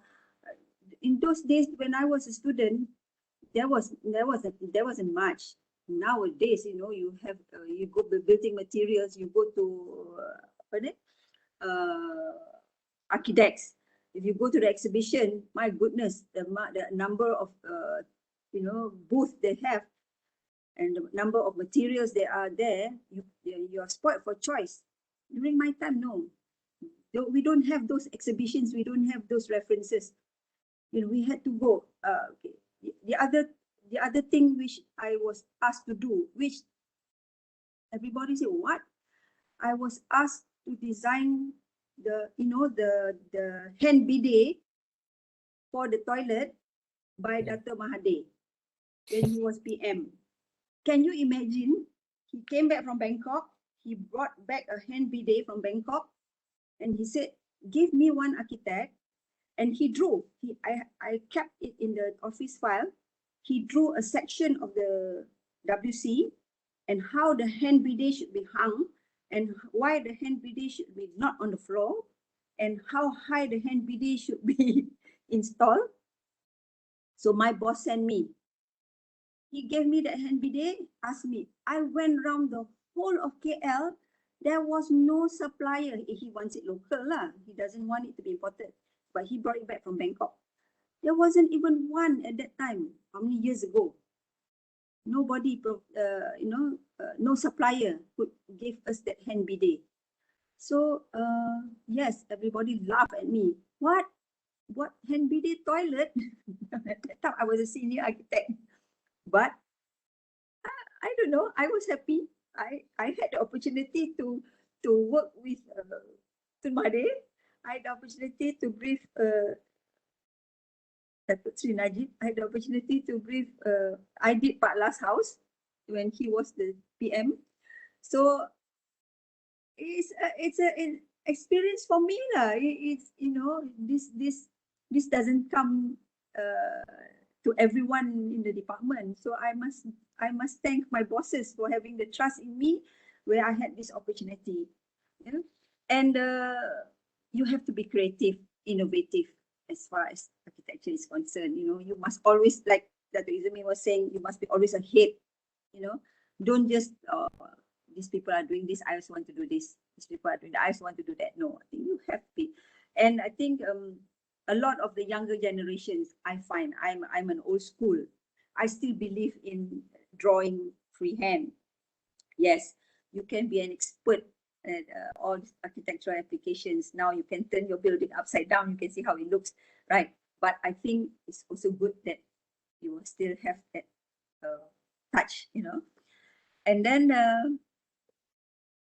In those days when I was a student, there wasn't much. Nowadays, you have you go to building materials, you go to architects. If you go to the exhibition, my goodness, the number of booths they have and the number of materials they are there, you are spoiled for choice. During my time, no, we don't have those exhibitions, we don't have those references. We had to go. Okay. The other thing which I was asked to do, which everybody said, what? I was asked to design the hand bidet for the toilet by Dato Mahathir when he was PM. Can you imagine? He came back from Bangkok. He brought back a hand bidet from Bangkok, and he said, "Give me one architect." And he drew. I kept it in the office file. He drew a section of the WC and how the hand bidet should be hung, and why the hand bidet should be not on the floor, and how high the hand bidet should be installed. So my boss sent me. He gave me that hand bidet, asked me. I went around the whole of KL. There was no supplier. He wants it local lah. He doesn't want it to be imported. But he brought it back from Bangkok. There wasn't even one at that time. How many years ago? Nobody, no supplier could give us that hand bidet. So yes, everybody laughed at me. What hand bidet toilet? At that time, I was a senior architect. But I don't know. I was happy. I had the opportunity to work with Mahathir. I had the opportunity to brief Sri Najib. I had the opportunity to brief I did Pak Las House when he was the PM. So it's an experience for me lah. It's this doesn't come to everyone in the department. So I must thank my bosses for having the trust in me where I had this opportunity. And you have to be creative, innovative as far as architecture is concerned. You must always, like Dato Ezumi was saying, you must be always ahead. Don't just these people are doing this, I also want to do this. These people are doing that, I also want to do that. No, I think you have to be. And I think a lot of the younger generations, I find I'm an old school. I still believe in drawing freehand. Yes, you can be an expert at all architectural applications. Now you can turn your building upside down. You can see how it looks, right? But I think it's also good that you will still have that touch, And then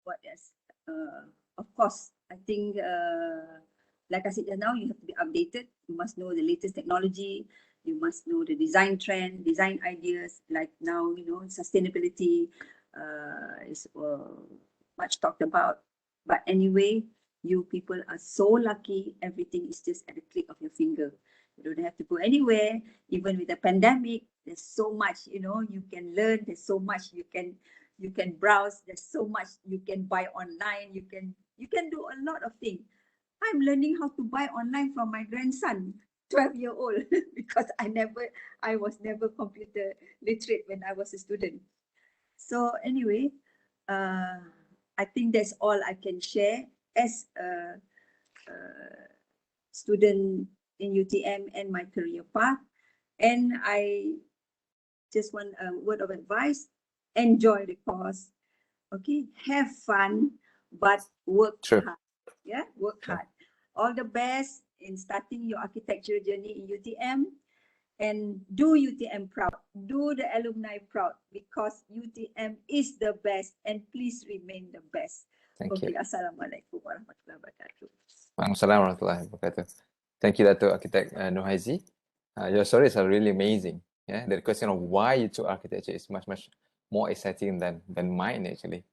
what else? Of course, I think like I said just now, you have to be updated. You must know the latest technology. You must know the design trend, design ideas. Like now, sustainability is much talked about. But anyway, you people are so lucky. Everything is just at the click of your finger. You don't have to go anywhere. Even with the pandemic, there's so much, you can learn. There's so much you can browse. There's so much you can buy online. You can do a lot of things. I'm learning how to buy online from my grandson, 12-year-old, because I was never computer literate when I was a student. So anyway, I think that's all I can share as a student in UTM and my career path. And I just want a word of advice. enjoy the course. Okay, have fun, but work hard. Yeah, work hard. All the best in starting your architecture journey in UTM, and do UTM proud. Do the alumni proud, because UTM is the best, and please remain the best. Thank you. Assalamualaikum warahmatullahi wabarakatuh. Waalaikumsalam warahmatullahi wabarakatuh. Thank you, Dato Architect Haizi. Your stories are really amazing. Yeah, the question of why you took architecture is much more exciting than mine actually.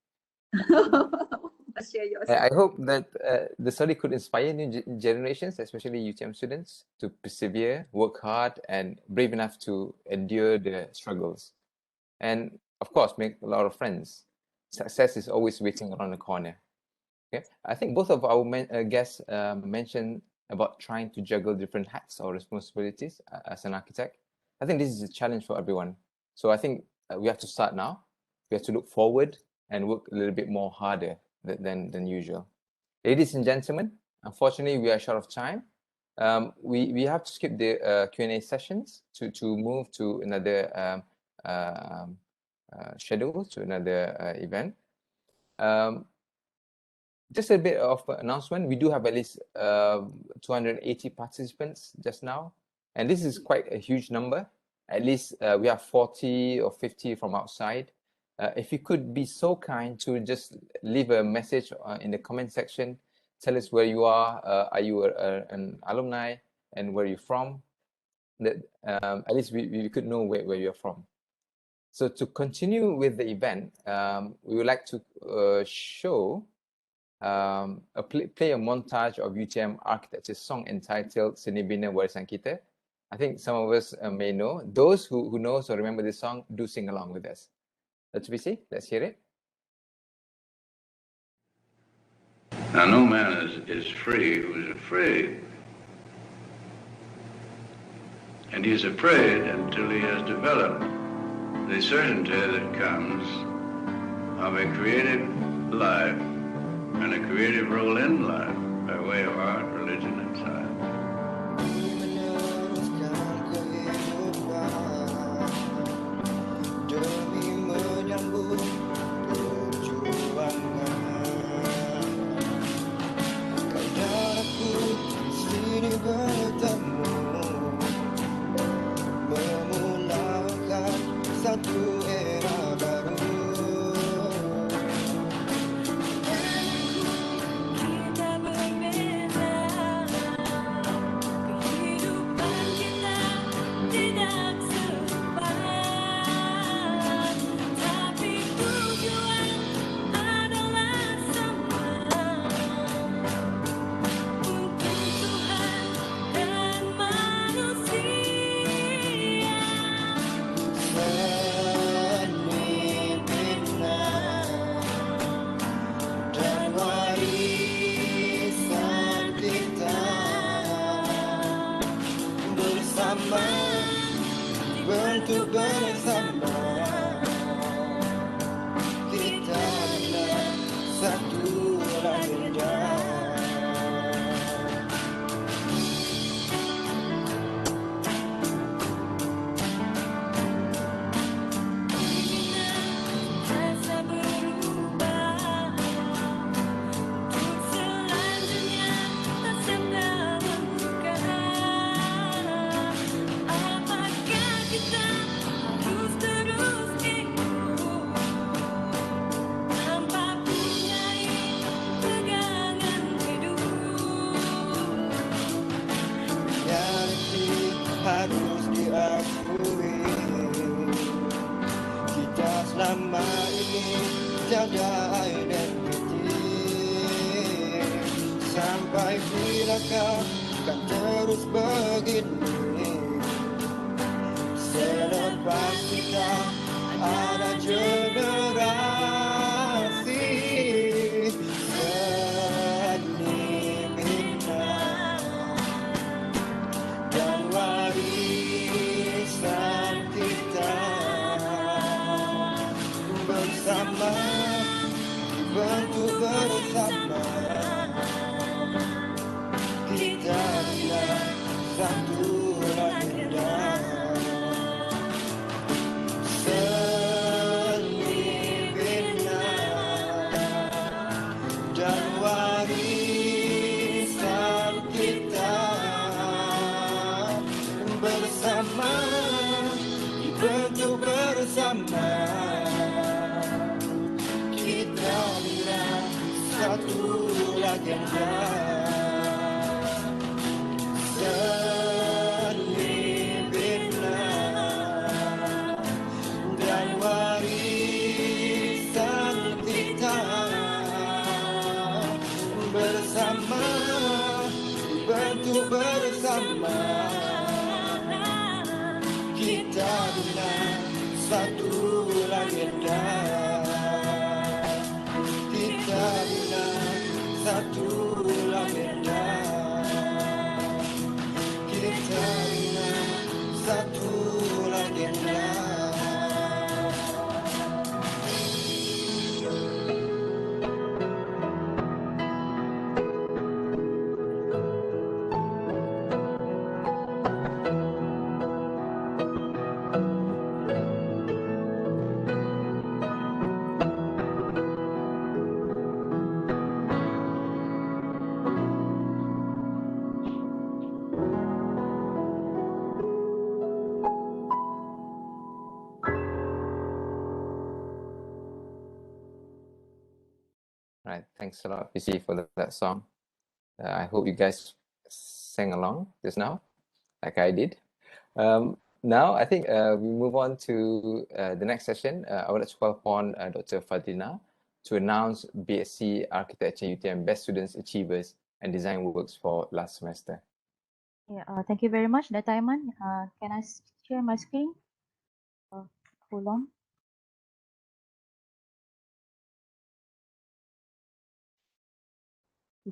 Share yours. I hope that the story could inspire new generations, especially UTM students, to persevere, work hard, and brave enough to endure the struggles. And of course, make a lot of friends. Success is always waiting around the corner. Okay, I think both of our guests mentioned about trying to juggle different hats or responsibilities as an architect. I think this is a challenge for everyone. So I think we have to start now. We have to look forward and work a little bit more harder than usual. Ladies and gentlemen, unfortunately, we are short of time. We have to skip the Q&A sessions to move to another schedule, to another event. Just a bit of announcement. We do have at least 280 participants just now. And this is quite a huge number. At least we have 40 or 50 from outside. If you could be so kind to just leave a message in the comment section, tell us where you are you an alumni, and where you're from, that at least we could know where you're from. So to continue with the event, we would like to play a montage of UTM Architecture song entitled Seni Bina Warisan Kita. I think some of us may know. Those who knows or remember this song, do sing along with us. Let's hear it. Now, no man is free who is afraid. And he's afraid until he has developed the certainty that comes of a creative life and a creative role in life by way of art, religion, and science. dibentuk bersama. Kita bila satu legenda. Bersama kita bina satu legenda. Kita bina satu legenda. Kita bina satu legenda. Right, thanks a lot, PC, for that song. I hope you guys sang along just now, like I did. Now, I think we move on to the next session. I would like to call upon Dr. Fadlina to announce BSc Architecture UTM Best Students Achievers and Design Works for last semester. Yeah, thank you very much, Dato Aiman. Can I share my screen? Hold on.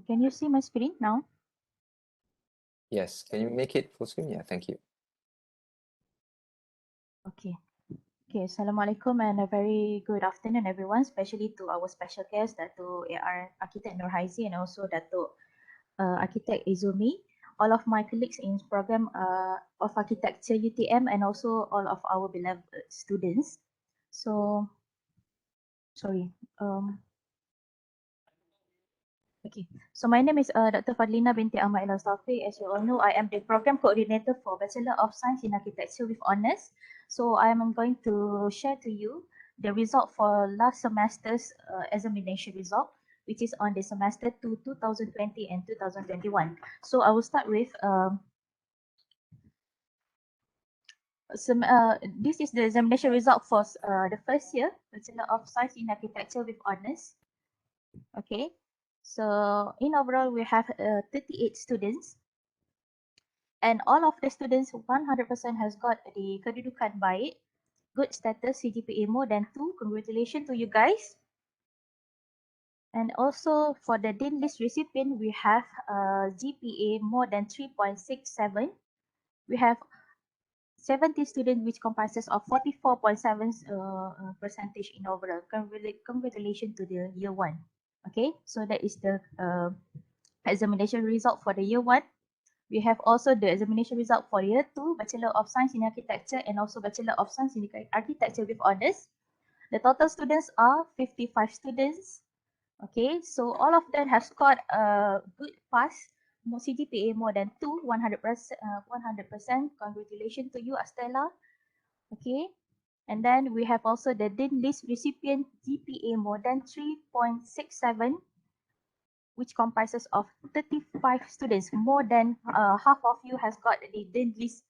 Can you see my screen now? Yes, can you make it full screen? Yeah, thank you. Okay. Okay, Assalamualaikum and a very good afternoon, everyone, especially to our special guest, Dato Arkitek Haizi, and also Dato Arkitek Ezumi, all of my colleagues in program of Architecture UTM, and also all of our beloved students. So, sorry. Okay, so my name is Dr. Fadlina binti Ahmad Al-Safi. As you all know, I am the program coordinator for Bachelor of Science in Architecture with Honours. So I am going to share to you the result for last semester's examination result, which is on the semester 2020 and 2021. So I will start with this is the examination result for the first year Bachelor of Science in Architecture with Honours. Okay. So in overall, we have 38 students, and all of the students, 100% has got the kedudukan baik, good status, CGPA more than 2. Congratulations to you guys. And also for the Dean List recipient, we have GPA more than 3.67. We have 70 students, which comprises of 44.7% in overall. Congratulations to the year 1. Okay, so that is the examination result for the year 1. We have also the examination result for year 2, Bachelor of Science in Architecture and also Bachelor of Science in Architecture with Honours. The total students are 55 students. Okay, so all of them have scored a good pass, CGPA more than 2, 100%. Congratulations to you, Astella. Okay, and then we have also the Dean List recipient GPA more than 3.67, which comprises of 35 students. More than half of you has got the Dean List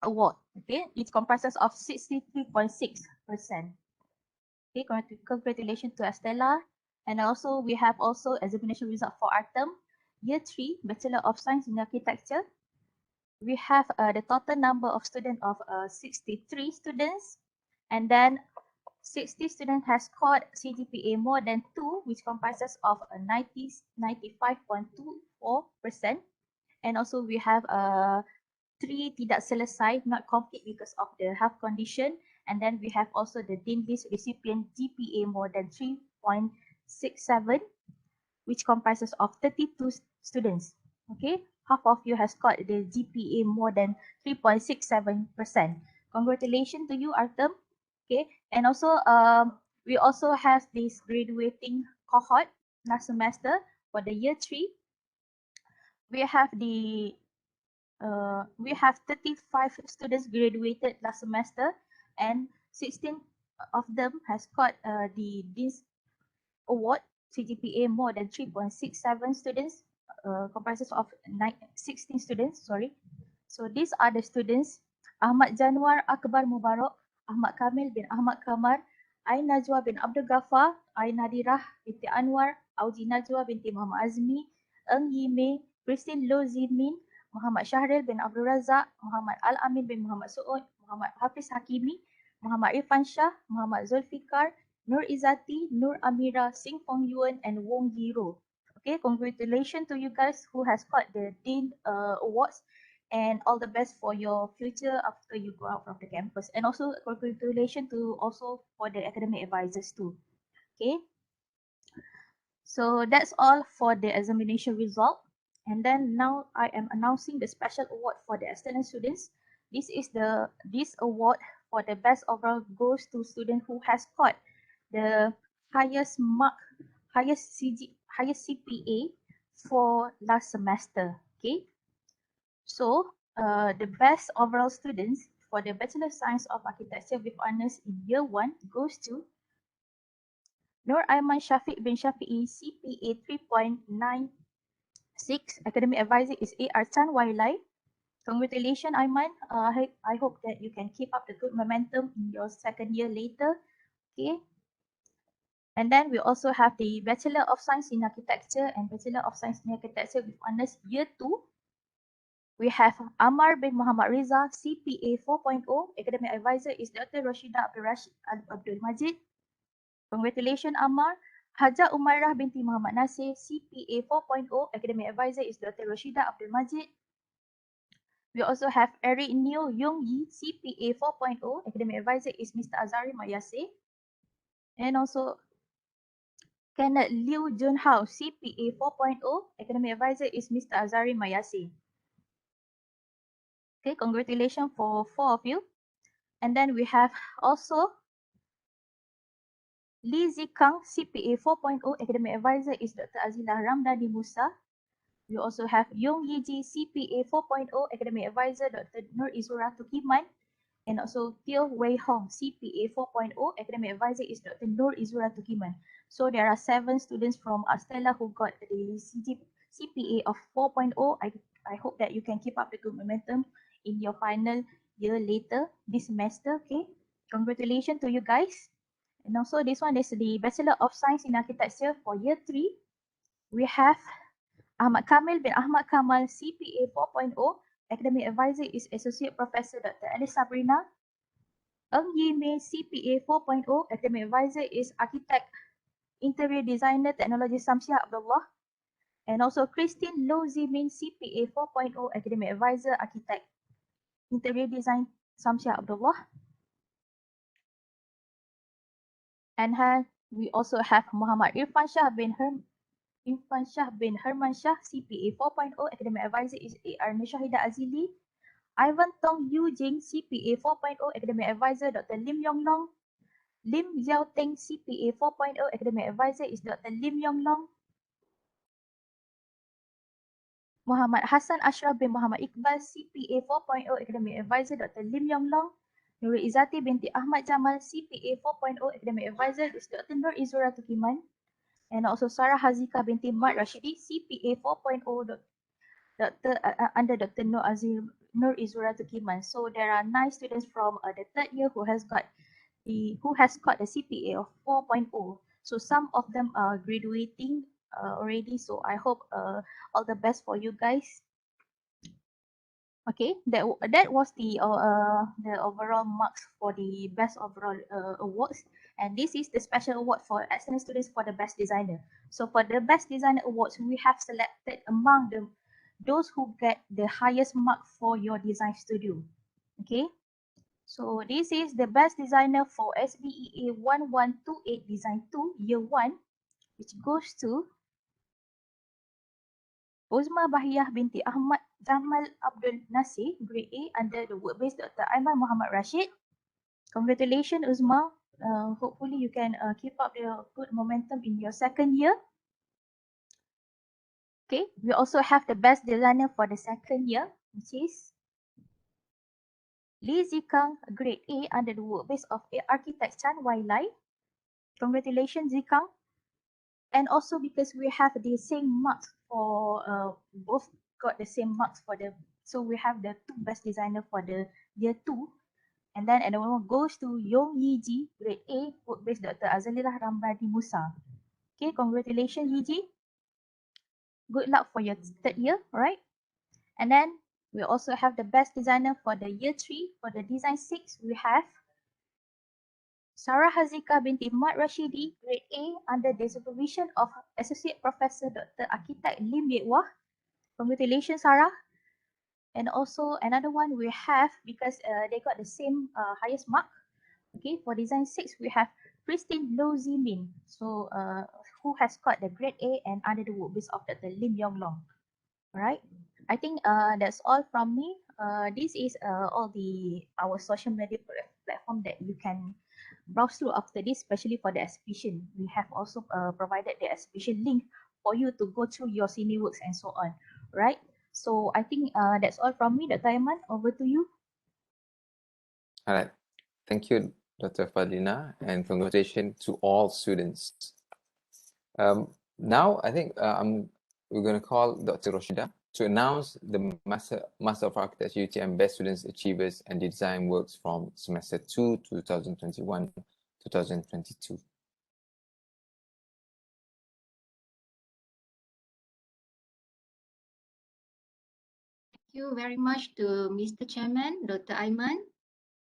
award. Okay, it comprises of 63.6%. Okay, congratulations to Estella. And also we have also examination result for our term year 3 Bachelor of Science in Architecture. We have the total number of students of 63 students, and then 60 students has scored CGPA more than 2, which comprises of 95.24%. And also we have 3 tidak selesai, not complete because of the health condition. And then we have also the Dean List recipient GPA more than 3.67, which comprises of 32 students. Okay, half of you has got the GPA more than 3.67%. Congratulations to you, Artem. Okay, and also we also have this graduating cohort last semester for the year 3. We have the we have 35 students graduated last semester, and 16 of them has got this award, CGPA more than 3.67 students, comprises of 16 students, sorry. So these are the students: Ahmad Januar Akbar Mubarak, Ahmad Kamil bin Ahmad Kamar, Ain Najwa bin Abdul Ghaffar, Ain Nadirah binti Anwar, Auji Najwa binti Muhammad Azmi, Eng Yime, Christine Lo Zimin, Muhammad Syahril bin Abdul Razak, Muhammad Al-Amin bin Muhammad Suud, Muhammad Hafiz Hakimi, Muhammad Irfan Shah, Muhammad Zulfikar, Nur Izzati, Nur Amira, Sing Fong Yuan, and Wong Yiro. Okay, congratulations to you guys who has got the Dean Awards, and all the best for your future after you go out from the campus. And also congratulations to also for the academic advisors too. Okay. So that's all for the examination result. And then now I am announcing the special award for the excellent students. This award for the best overall goes to student who has got the highest mark, highest CPA for last semester. Okay. So the best overall students for the Bachelor of Science of Architecture with Honours in Year 1 goes to Nur Aiman Shafiq bin Shafi'i, CPA 3.96. Academic advisor is A.R. Chan Wailai. Congratulations, Aiman. I hope that you can keep up the good momentum in your second year later. Okay. And then we also have the Bachelor of Science in Architecture and Bachelor of Science in Architecture with Honours Year 2. We have Amar bin Muhammad Riza, CPA 4.0. Academic advisor is Dr. Rashida Abdul Majid. Congratulations, Amar. Haja Umairah binti Muhammad Nasir, CPA 4.0. Academic advisor is Dr. Rashida Abdul Majid. We also have Eric Neo Yong Yi, CPA 4.0. Academic advisor is Mr. Azari Mayase. And also Kenneth Liu Junhao, CPA 4.0. Academic advisor is Mr. Azari Mayase. Okay, congratulations for 4 of you. And then we have also Li Zikang, CPA 4.0. Academic advisor is Dr. Azila Ramdani Musa. We also have Yong Yiji, CPA 4.0. Academic advisor Dr. Nur Izura Tukiman. And also Teo Wei Hong, CPA 4.0. Academic advisor is Dr. Nur Izura Tukiman. So there are 7 students from Astella who got the CPA of 4.0. I hope that you can keep up the good momentum in your final year later this semester. Okay, congratulations to you guys. And also this one is the Bachelor of Science in Architecture for year 3. We have Ahmad Kamil bin Ahmad Kamal, CPA 4.0. Academic advisor is Associate Professor Dr. Alice Sabrina. Eng Yime, CPA 4.0. Academic advisor is Architect Interior Designer Technology Samsia Abdullah. And also Christine Lo Zimin, CPA 4.0. Academic advisor Architect Interior Design Samsia Abdullah. And we also have Muhammad Irfan Shah bin Herman Shah, CPA 4.0. Academic advisor is A.R. Nushahida Azili. Ivan Tong Yu Jing, CPA 4.0. Academic advisor Dr. Lim Yong Long. Lim Xiao Teng, CPA 4.0. Academic advisor is Dr. Lim Yong Long. Muhammad Hassan Ashraf bin Muhammad Iqbal, CPA 4.0. Academic advisor Dr. Lim Yong Long. Nur Izzati binti Ahmad Jamal, CPA 4.0. Academic advisor is Dr. Nur Izura Tukiman. And also Sarah Hazika binti Mat Rashidi, CPA 4.0. Under Dr. Nur Izura Tukiman. So there are 9 students from the 3rd year who has got the CPA of 4.0. So some of them are graduating already. So I hope all the best for you guys. Okay, that was the overall marks for the best overall awards, and this is the special award for excellent students for the best designer. So for the best designer awards, we have selected among those who get the highest mark for your design studio. Okay, so this is the best designer for SBEA 1128 Design 2 Year 1, which goes to Uzma Bahiyah binti Ahmad Jamal Abdul Nasir, Grade A, under the work-based Dr. Aiman Muhammad Rashid. Congratulations, Uzma. Hopefully you can keep up the good momentum in your second year. Okay, we also have the best designer for the second year, which is Lee Zikang, grade A under the workbase of Architect Chan Wai Lai. Congratulations, Zikang. And also because we have the same marks for both got the same marks for the, so we have the two best designer for the year 2. And then another one goes to Yong Yi Ji, grade A, workbase Dr. Azalillah Rambadi Musa. Okay, congratulations, Yi Ji. Good luck for your third year, right? And then we also have the best designer for the year 3. For the design 6, we have Sarah Hazika binti Mat Rashidi, grade A, under the supervision of Associate Professor Dr. Arkitek Lim Yek Wah. Congratulations, Sarah. And also another one we have, because they got the same highest mark. Okay, for design 6, we have Christine Lo Zimin, so who has got the grade A and under the workbase of Dr. Lim Yong Long. Alright, I think that's all from me. This is all our social media platform that you can browse through after this, especially for the exhibition. We have also provided the exhibition link for you to go through your cine works and so on. Right? So I think that's all from me. Dr. Aiman, over to you. All right. Thank you, Dr. Fadlina, and congratulations to all students. Now, I think we're going to call Dr. Rashida to announce the Master of Architecture UTM Best Students Achievers and Design Works from Semester 2, 2021-2022. Thank you very much to Mr. Chairman, Dr. Aiman.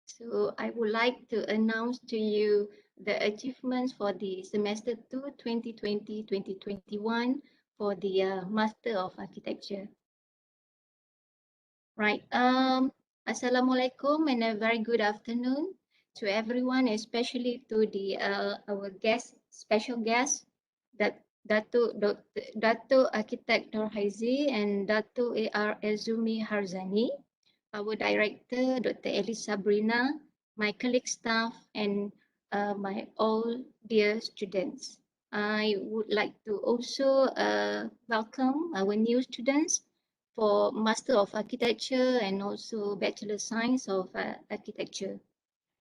So I would like to announce to you the achievements for the semester 2 2020-2021 for the Master of Architecture. Right. Assalamualaikum and a very good afternoon to everyone, especially to the our special guest, Dato Arkitek Haizi and Dato AR Ezumi Harzani, our director, Dr. Sabrina, my colleague staff, and my all dear students. I would like to also welcome our new students for Master of Architecture and also Bachelor Science of Architecture.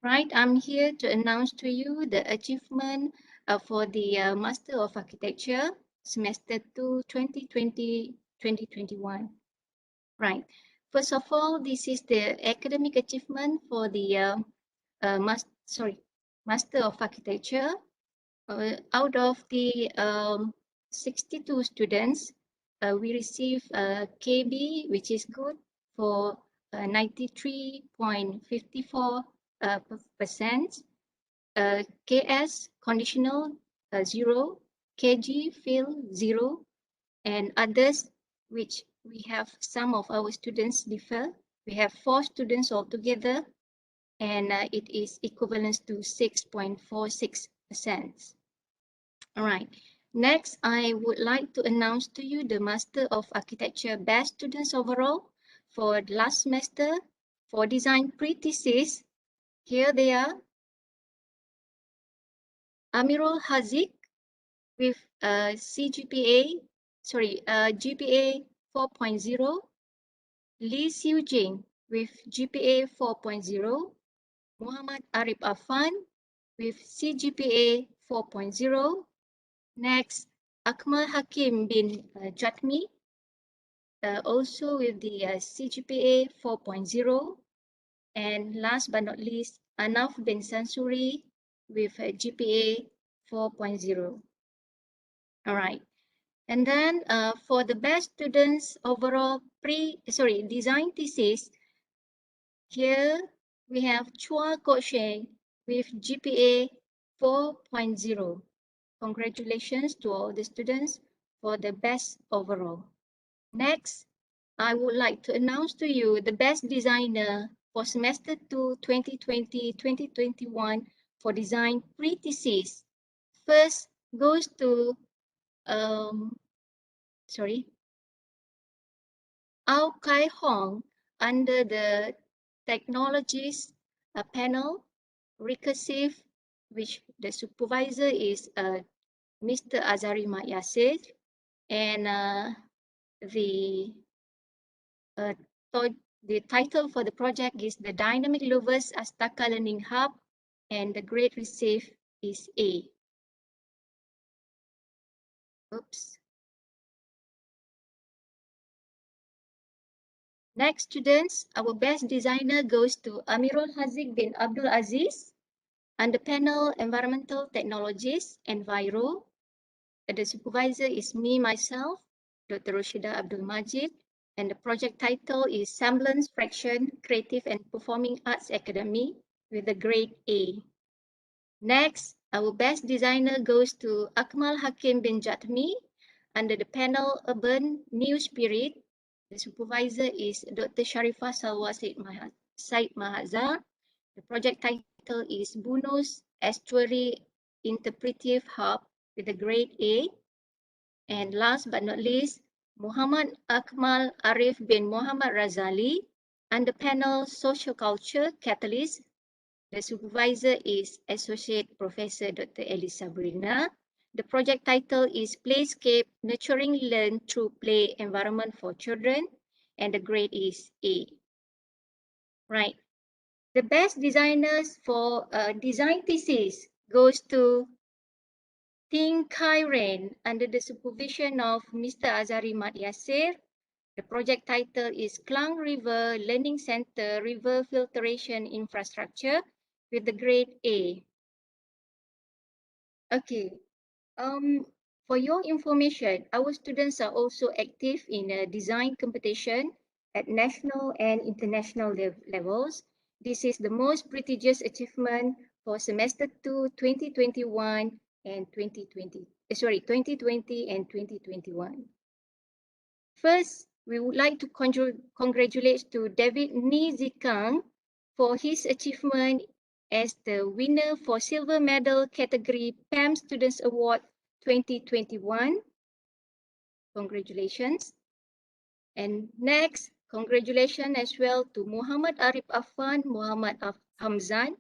Right, I'm here to announce to you the achievement for the Master of Architecture Semester 2 2020-2021. Right. First of all, this is the academic achievement for the Master of Architecture. Out of the 62 students, we received KB, which is good, for 93.54%. KS conditional 0, KG fail 0, and others, which we have some of our students differ. We have 4 students altogether, and it is equivalent to 6.46%. All right. Next, I would like to announce to you the Master of Architecture Best Students overall for the last semester for design pre-thesis. Here they are. Amirul Haziq with GPA 4.0. Lee Siu Jing with GPA 4.0. Muhammad Arif Afan with CGPA 4.0. Next, Akmal Hakim bin Jatmi, also with the CGPA 4.0. And last but not least, Anaf bin Sansuri with GPA 4.0. All right. And then for the best students overall design thesis, here we have Chua Kok Sheng with GPA 4.0. Congratulations to all the students for the best overall. Next, I would like to announce to you the best designer for semester 2 2020-2021 for design pre-thesis. First goes to Ao Kai Hong under the technologies panel, recursive, which the supervisor is Mr. Azari Mat Yasir, and the the title for the project is the Dynamic Lovers Astaka Learning Hub, and the grade received is A. Oops. Next, students, our best designer goes to Amirul Haziq bin Abdul Aziz, under panel Environmental Technologies, Enviro. The supervisor is me, myself, Dr. Rashida Abdul Majid, and the project title is Semblance Fraction Creative and Performing Arts Academy with the grade A. Next, our best designer goes to Akmal Hakim bin Jatmi, under the panel Urban New Spirit. The supervisor is Dr. Sharifah Salwa Said Mahazar. The project title is Bunus Estuary Interpretive Hub with a grade A. And last but not least, Muhammad Akmal Arif bin Muhammad Razali, under panel Social Culture Catalyst. The supervisor is Associate Professor Dr. Sabrina. The project title is Playscape Nurturing Learn Through Play Environment for Children, and the grade is A. Right. The best designers for design thesis goes to Ting Kai Ren under the supervision of Mr. Azari Mat Yasir. The project title is Klang River Learning Center River Filtration Infrastructure with the grade A. Okay. For your information, our students are also active in a design competition at national and international levels. This is the most prestigious achievement for semester 2, 2021 and 2020 and 2021. First, we would like to congratulate to David Nizikang for his achievement as the winner for silver medal category PAM Students Award 2021. Congratulations. And next, congratulations as well to Muhammad Arif Affan, Muhammad Hamdan,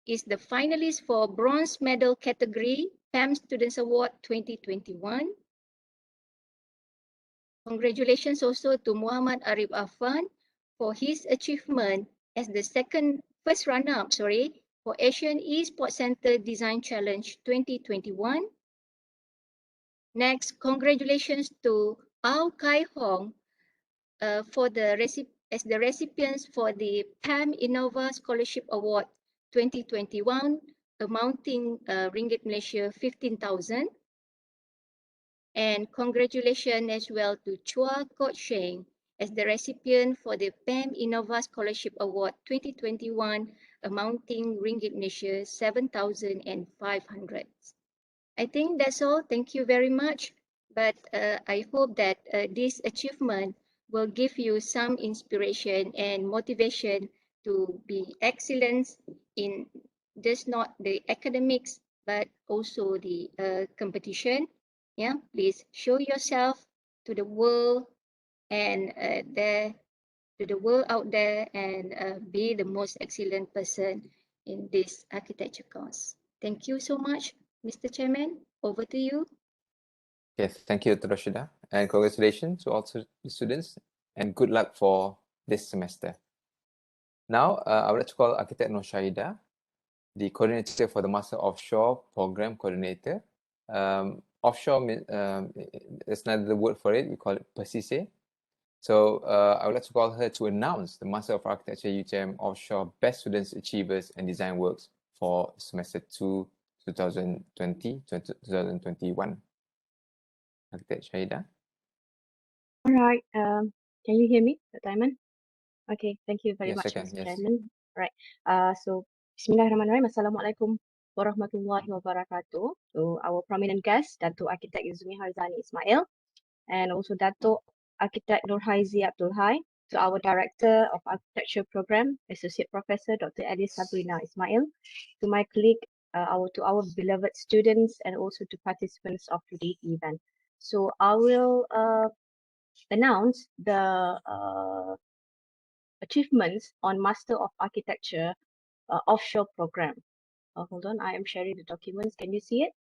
is the finalist for bronze medal category PAM Students Award 2021. Congratulations also to Muhammad Arif Affan for his achievement as the first runner-up, for Asian Esports Center Design Challenge 2021. Next, congratulations to Ao Kai Hong as the recipients for the PAM Innova Scholarship Award 2021, amounting Ringgit Malaysia 15,000. And congratulations as well to Chua Kok Sheng as the recipient for the PAM Innova Scholarship Award 2021, amounting Ringgit Malaysia 7,500. I think that's all. Thank you very much. But I hope that this achievement will give you some inspiration and motivation to be excellent in just not the academics, but also the competition. Yeah, please show yourself to the world and to the world out there, and be the most excellent person in this architecture course. Thank you so much, Mr. Chairman. Over to you. Yes, thank you, Dr. Rashida, and congratulations to all the students, and good luck for this semester. Now, I would like to call Architect Nur Shahida, the coordinator for the Master Offshore Program Coordinator. Offshore, there's another word for it, we call it PERSISE. So I would like to call her to announce the Master of Architecture UTM Offshore Best Students Achievers and Design Works for semester 2, 2020-2021. Architect Shahida. All right. Can you hear me, Dr. Aiman? Okay, thank you very Yes, much, I can. Mr. Yes. Chairman. Right. So, Bismillahirrahmanirrahim. Assalamualaikum warahmatullahi wabarakatuh. To our prominent guest, Dato Arkitek Ezumi Harzani Ismail, and also Dato Arkitek Haizi Abdul. To our Director of Architecture Program, Associate Professor Dr. Sabrina Ismail. To my colleague, to our beloved students, and also to participants of today's event. So I will announce the achievements on Master of Architecture offshore program. Hold on, I am sharing the documents. Can you see it?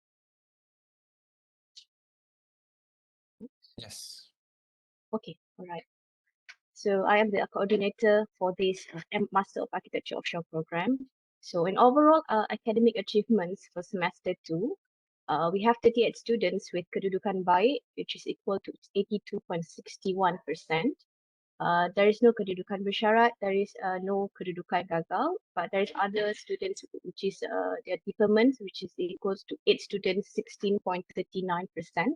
Yes. Okay, all right. So I am the coordinator for this Master of Architecture Offshore program. So in overall academic achievements for semester 2, we have 38 students with kedudukan baik, which is equal to 82.61%. There is no kedudukan bersyarat, there is no kedudukan gagal, but there is other students which is their deferment, which is equals to 8 students, 16.39%.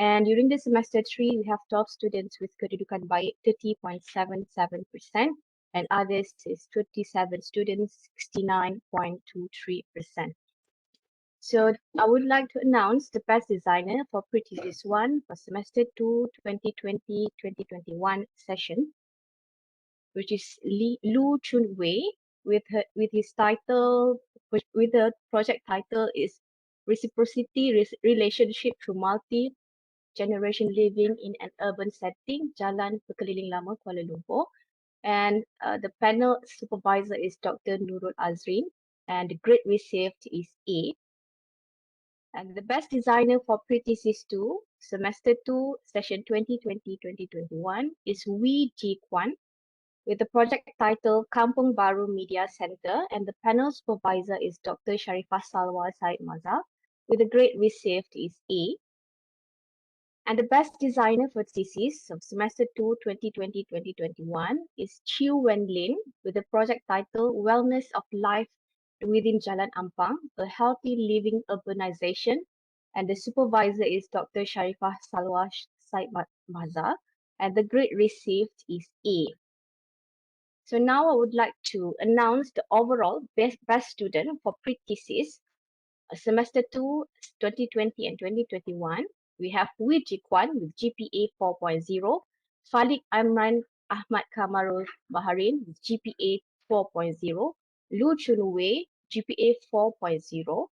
And during the semester 3, we have 12 students with kedudukan baik, 30.77%, and others is 27 students, 69.23%. So I would like to announce the best designer for pre-thesis 1 for semester 2, 2020-2021 session, which is Lu Chun Wei, with his title, with the project title is Reciprocity Relationship Through Multi-Generation Living in an Urban Setting, Jalan Pekeliling Lama, Kuala Lumpur. And the panel supervisor is Dr. Nurul Azrin, and the grade received is A. And the best designer for pre-thesis 2, semester 2, session 2020-2021 is Wee Ji Kwan, with the project title Kampung Baru Media Center, and the panel supervisor is Dr. Sharifah Salwa Said Mazhar, with the grade received is A. And the best designer for thesis of semester 2, 2020-2021 is Chiu Wen Lin, with the project title Wellness of Life Within Jalan Ampang, a Healthy Living Urbanization, and the supervisor is Dr. Sharifah Salwa Said Mazhar, and the grade received is A. So now I would like to announce the overall best student for pre-thesis semester 2, 2020 and 2021. We have Wee Ji Kwan with GPA 4.0, Falik Aiman Ahmad Kamarul Baharin with GPA 4.0, Lu Chun Wei GPA 4.0,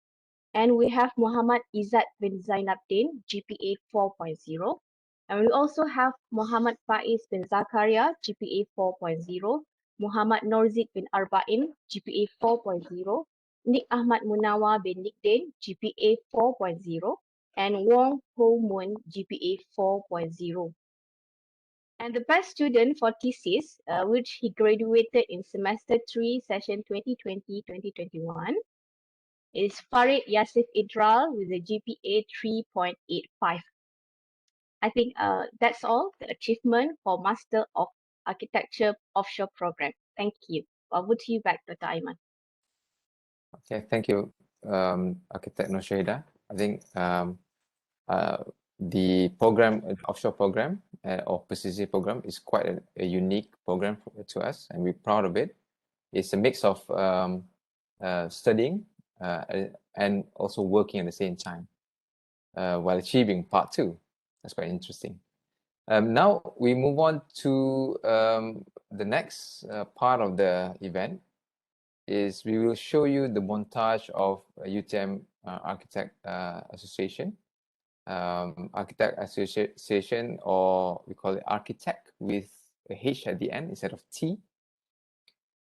and we have Muhammad Izzat bin Zainabdin GPA 4.0, and we also have Muhammad Faiz bin Zakaria GPA 4.0, Muhammad Norzid bin Arba'in GPA 4.0, Nik Ahmad Munawa bin Nikdin GPA 4.0, and Wong Ho Mun GPA 4.0. And the best student for thesis, which he graduated in semester 3, session 2020-2021, is Farid Yasif Idral with a GPA 3.85. I think that's all the achievement for Master of Architecture Offshore program. Thank you. Over to you back, Dr. Aiman. Okay, thank you, Architect Noshahida. I think the program, offshore program or precision program is quite a unique program to us, and we're proud of it. It's a mix of studying and also working at the same time while achieving part 2. That's quite interesting. Now we move on to the next part of the event. Is we will show you the montage of UTM Architect Association, Architect Association, or we call it Architect with a H at the end instead of T.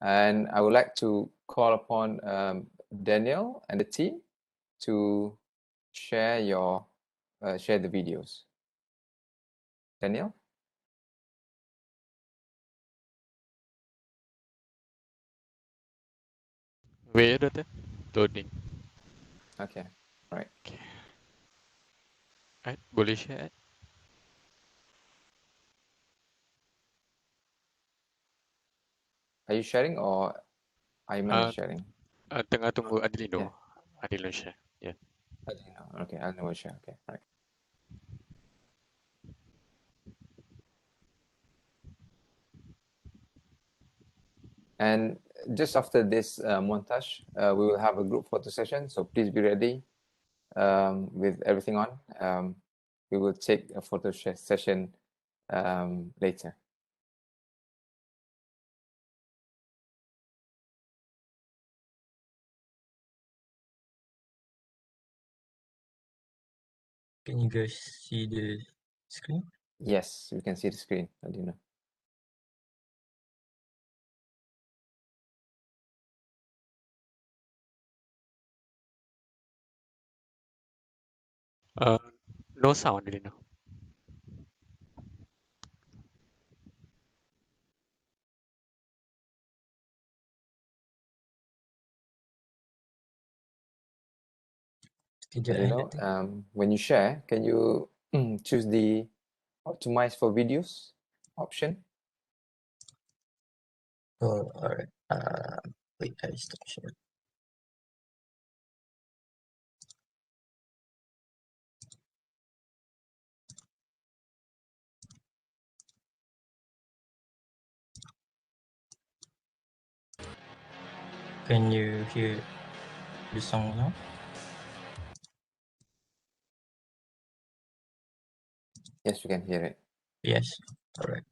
And I would like to call upon Daniel and the team to share share the videos. Daniel? Where Dato? Loading. Okay, right. Okay. Right, boleh share? Are you sharing or Aiman is sharing? Tengah tunggu Adilino. Yeah. Adilino share. Yeah. Adilino. Okay, Adilino will share. Okay, right. And just after this montage, we will have a group photo session. So please be ready with everything on. We will take a photo session later. Can you guys see the screen? Yes, we can see the screen, Adina. No sound, Adilino. Kejap As you know, when you share, can you choose the optimize for videos option? Oh, alright. Wait, I stop share. Can you hear the song now? Yes, we can hear it. Yes. Alright.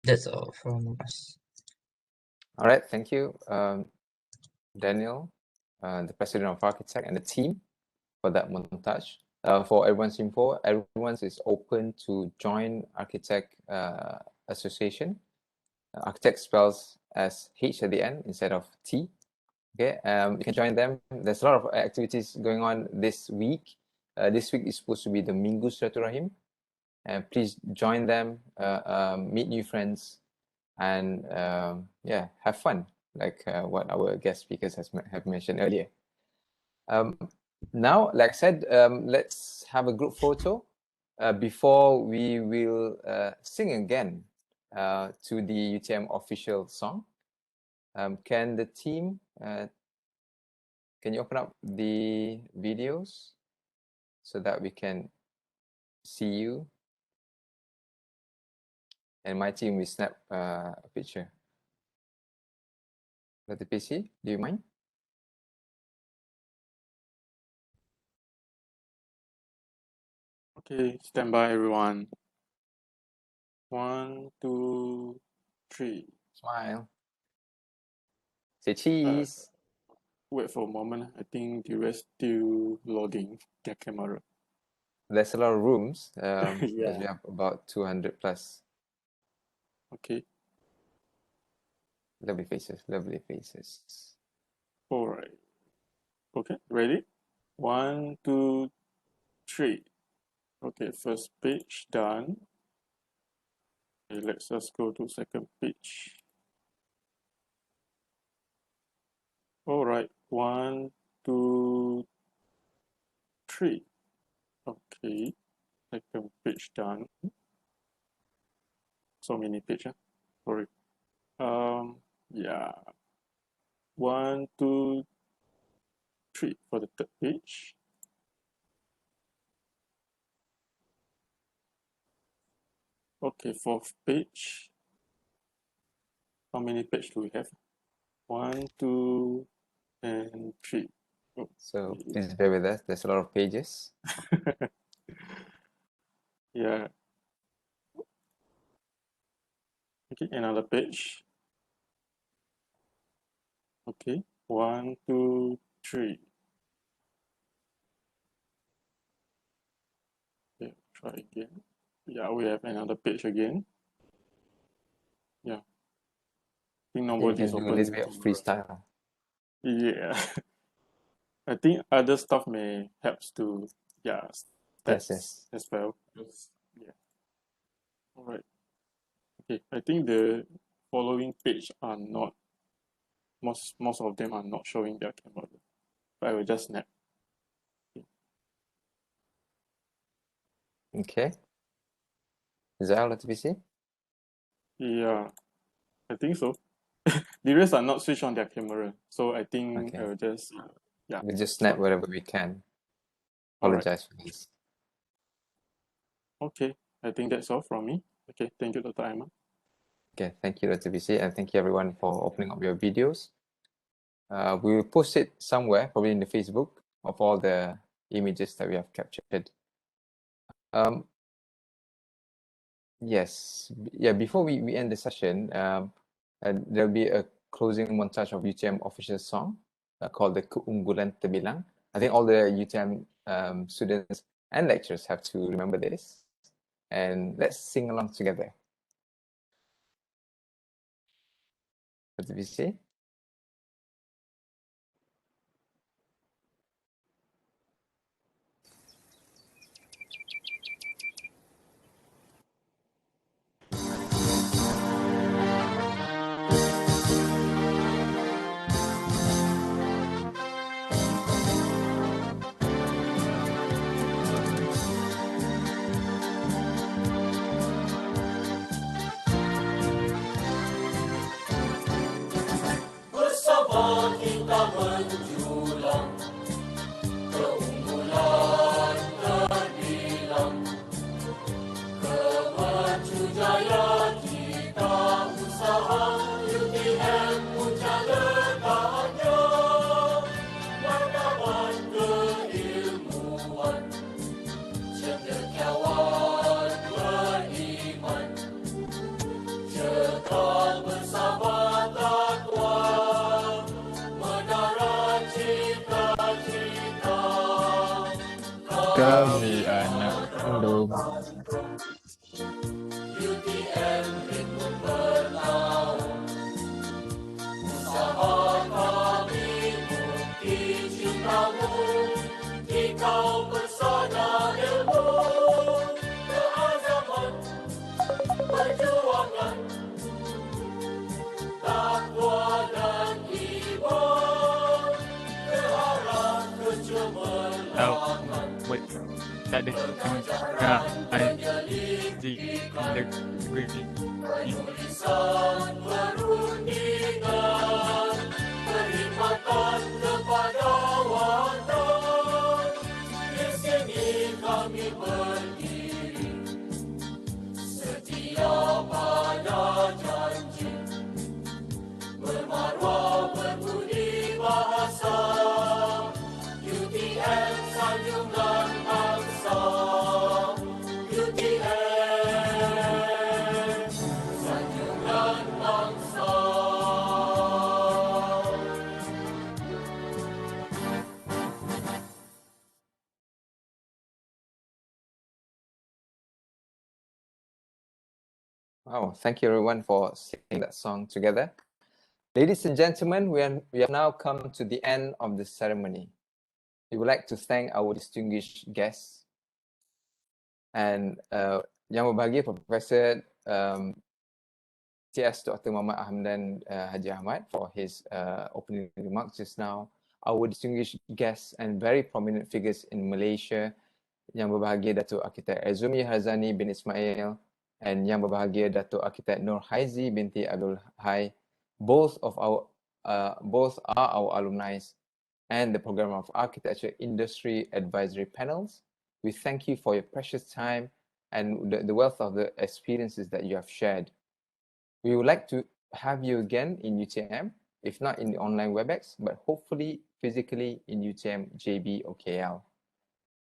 That's all from us. All right, thank you, Daniel, the president of Arkitek, and the team for that montage. For everyone's info, everyone's is open to join Arkitek Association. Arkitek spells as H at the end instead of T. Okay, you can join them. There's a lot of activities going on this week. This week is supposed to be the Minggu Silaturahim. Please join them, meet new friends, and yeah, have fun, like what our guest speakers have mentioned earlier. Now, like I said, let's have a group photo before we will sing again to the UTM official song. Can the team, can you open up the videos so that we can see you and my team will snap a picture. Dr. PC, do you mind? Okay, stand by everyone. 1, 2, 3. Smile. Say cheese. Wait for a moment. I think the rest still logging their camera. There's a lot of rooms. Yeah. Because we have about 200 plus. Okay. Lovely faces, lovely faces. All right. Okay, ready? 1, 2, 3. Okay, first page done. Okay, let's just go to second page. All right, 1, 2, 3. Okay, second page done. So many pages, sorry. Yeah. 1, 2, 3 for the third page. Okay, fourth page. How many pages do we have? 1, 2, and 3. Okay. So please bear with us. There's a lot of pages. Yeah. Okay, another page. Okay, 1, 2, 3. Okay, try again. Yeah, we have another page again. Yeah. I think We nobody is can do a open. little bit of freestyle. Yeah. I think other stuff may helps to, yeah, stats Yes. as well. Yeah. All right. Okay, I think the following page are not, most of them are not showing their camera. But I will just snap. Okay. Is that all, Dr. PC? Yeah, I think so. The rest are not switched on their camera. So I think Okay. I will just, yeah. We'll just snap wherever we can. All right. Apologize for this. Okay, I think that's all from me. Okay, thank you, Dr. Aiman. Okay, thank you, Dr. PC, and thank you everyone for opening up your videos. We will post it somewhere, probably in the Facebook, of all the images that we have captured. Yes, yeah, before we end the session, there'll be a closing montage of UTM official song called the Keunggulan Terbilang. I think all the UTM students and lecturers have to remember this, and let's sing along together. What did we say? Bersama kita menjulang keunggulan terbilang, kemaju jaya kita usaha UTM punca letaknya, martabat keilmuan, cendekiawan beriman, cekal bersama takwa, menara cita-cita. Kami anak kandung. UTM ritme bernaung, usaha kami bukti cintamu, kikau bersana ilmu, keazaman, perjuangan, takwa dan iman, ke arah kecemerlangan. Wait, tak ada. Tulisan perundingan, perkhidmatan kepada watan, di sini kami berdiri, setia pada Wow, thank you everyone for singing that song together. Ladies and gentlemen, we have now come to the end of the ceremony. We would like to thank our distinguished guests and Yang Berbahagia Professor TS Dr. Muhammad Hamdan Haji Ahmad for his opening remarks just now. Our distinguished guests and very prominent figures in Malaysia, Yang Berbahagia Dato Arkitek Ezumi Harzani bin Ismail and Yang Berbahagia Dato Arkitek Nur Haizi binti Abdul. Both are our alumni and the Program of Architecture Industry Advisory Panels. We thank you for your precious time and the wealth of the experiences that you have shared. We would like to have you again in UTM, if not in the online WebEx, but hopefully physically in UTM, JB or KL.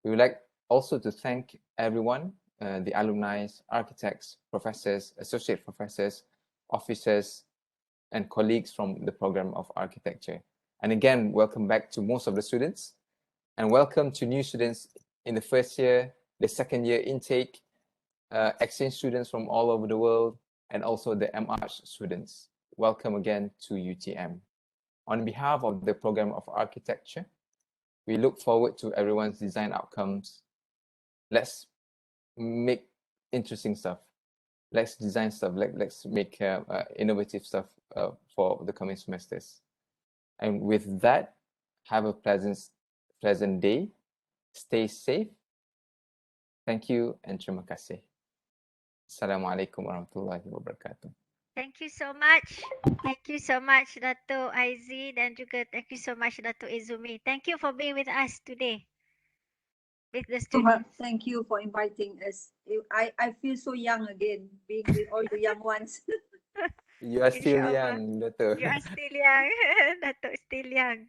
We would like also to thank everyone, the alumni, architects, professors, associate professors, officers, and colleagues from the Program of Architecture. And again, welcome back to most of the students, and welcome to new students in the first year, the second year intake, exchange students from all over the world, and also the MArch students. Welcome again to UTM. On behalf of the Program of Architecture, we look forward to everyone's design outcomes. Let's make interesting stuff. Let's design stuff. Let's make innovative stuff for the coming semesters. And with that, have a pleasant day. Stay safe. Thank you and terima kasih. Assalamualaikum warahmatullahi wabarakatuh. Thank you so much. Thank you so much, Dato Haizi, dan juga thank you so much, Dato Ezumi. Thank you for being with us today with the students. Thank you for inviting us. I feel so young again, being with all the young ones. You are still Inshallah. young, Dato. You are still young. Dato still young.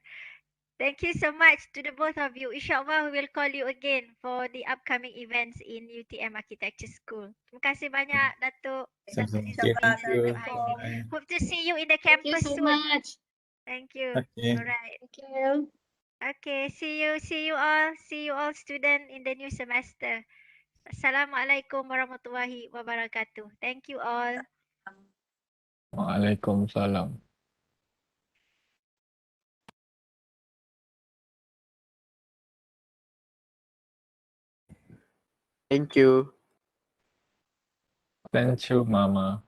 Thank you so much to the both of you. Inshallah, we will call you again for the upcoming events in UTM Architecture School. Terima kasih banyak, Dato. Dato Ezumi, Thank you. Dato Haizi. Bye. Hope to see you in the Thank you campus so soon. much. Thank you. Okay. Alright. Thank you. Okay, see you all student in the new semester. Assalamualaikum warahmatullahi wabarakatuh. Thank you all. Waalaikumsalam. Thank you. Thank you, Mama.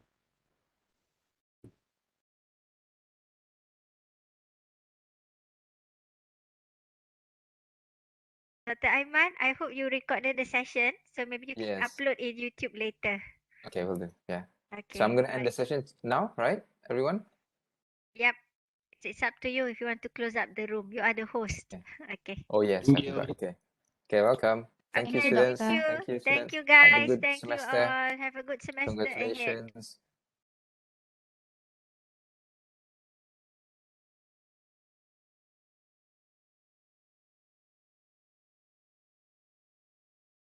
Dr. Aiman, I hope you recorded the session, so maybe you can Yes. upload in YouTube later. Okay, will do. Yeah. Okay. So I'm going to end right. the session now, right, everyone? Yep. It's up to you if you want to close up the room. You are the host. Okay. Oh, yes. I forgot. Okay. Okay, welcome. Thank you, Okay, students. thank you. Thank you, Thank students. you, Have a guys. good Thank you semester. all. Have a good semester ahead. Congratulations.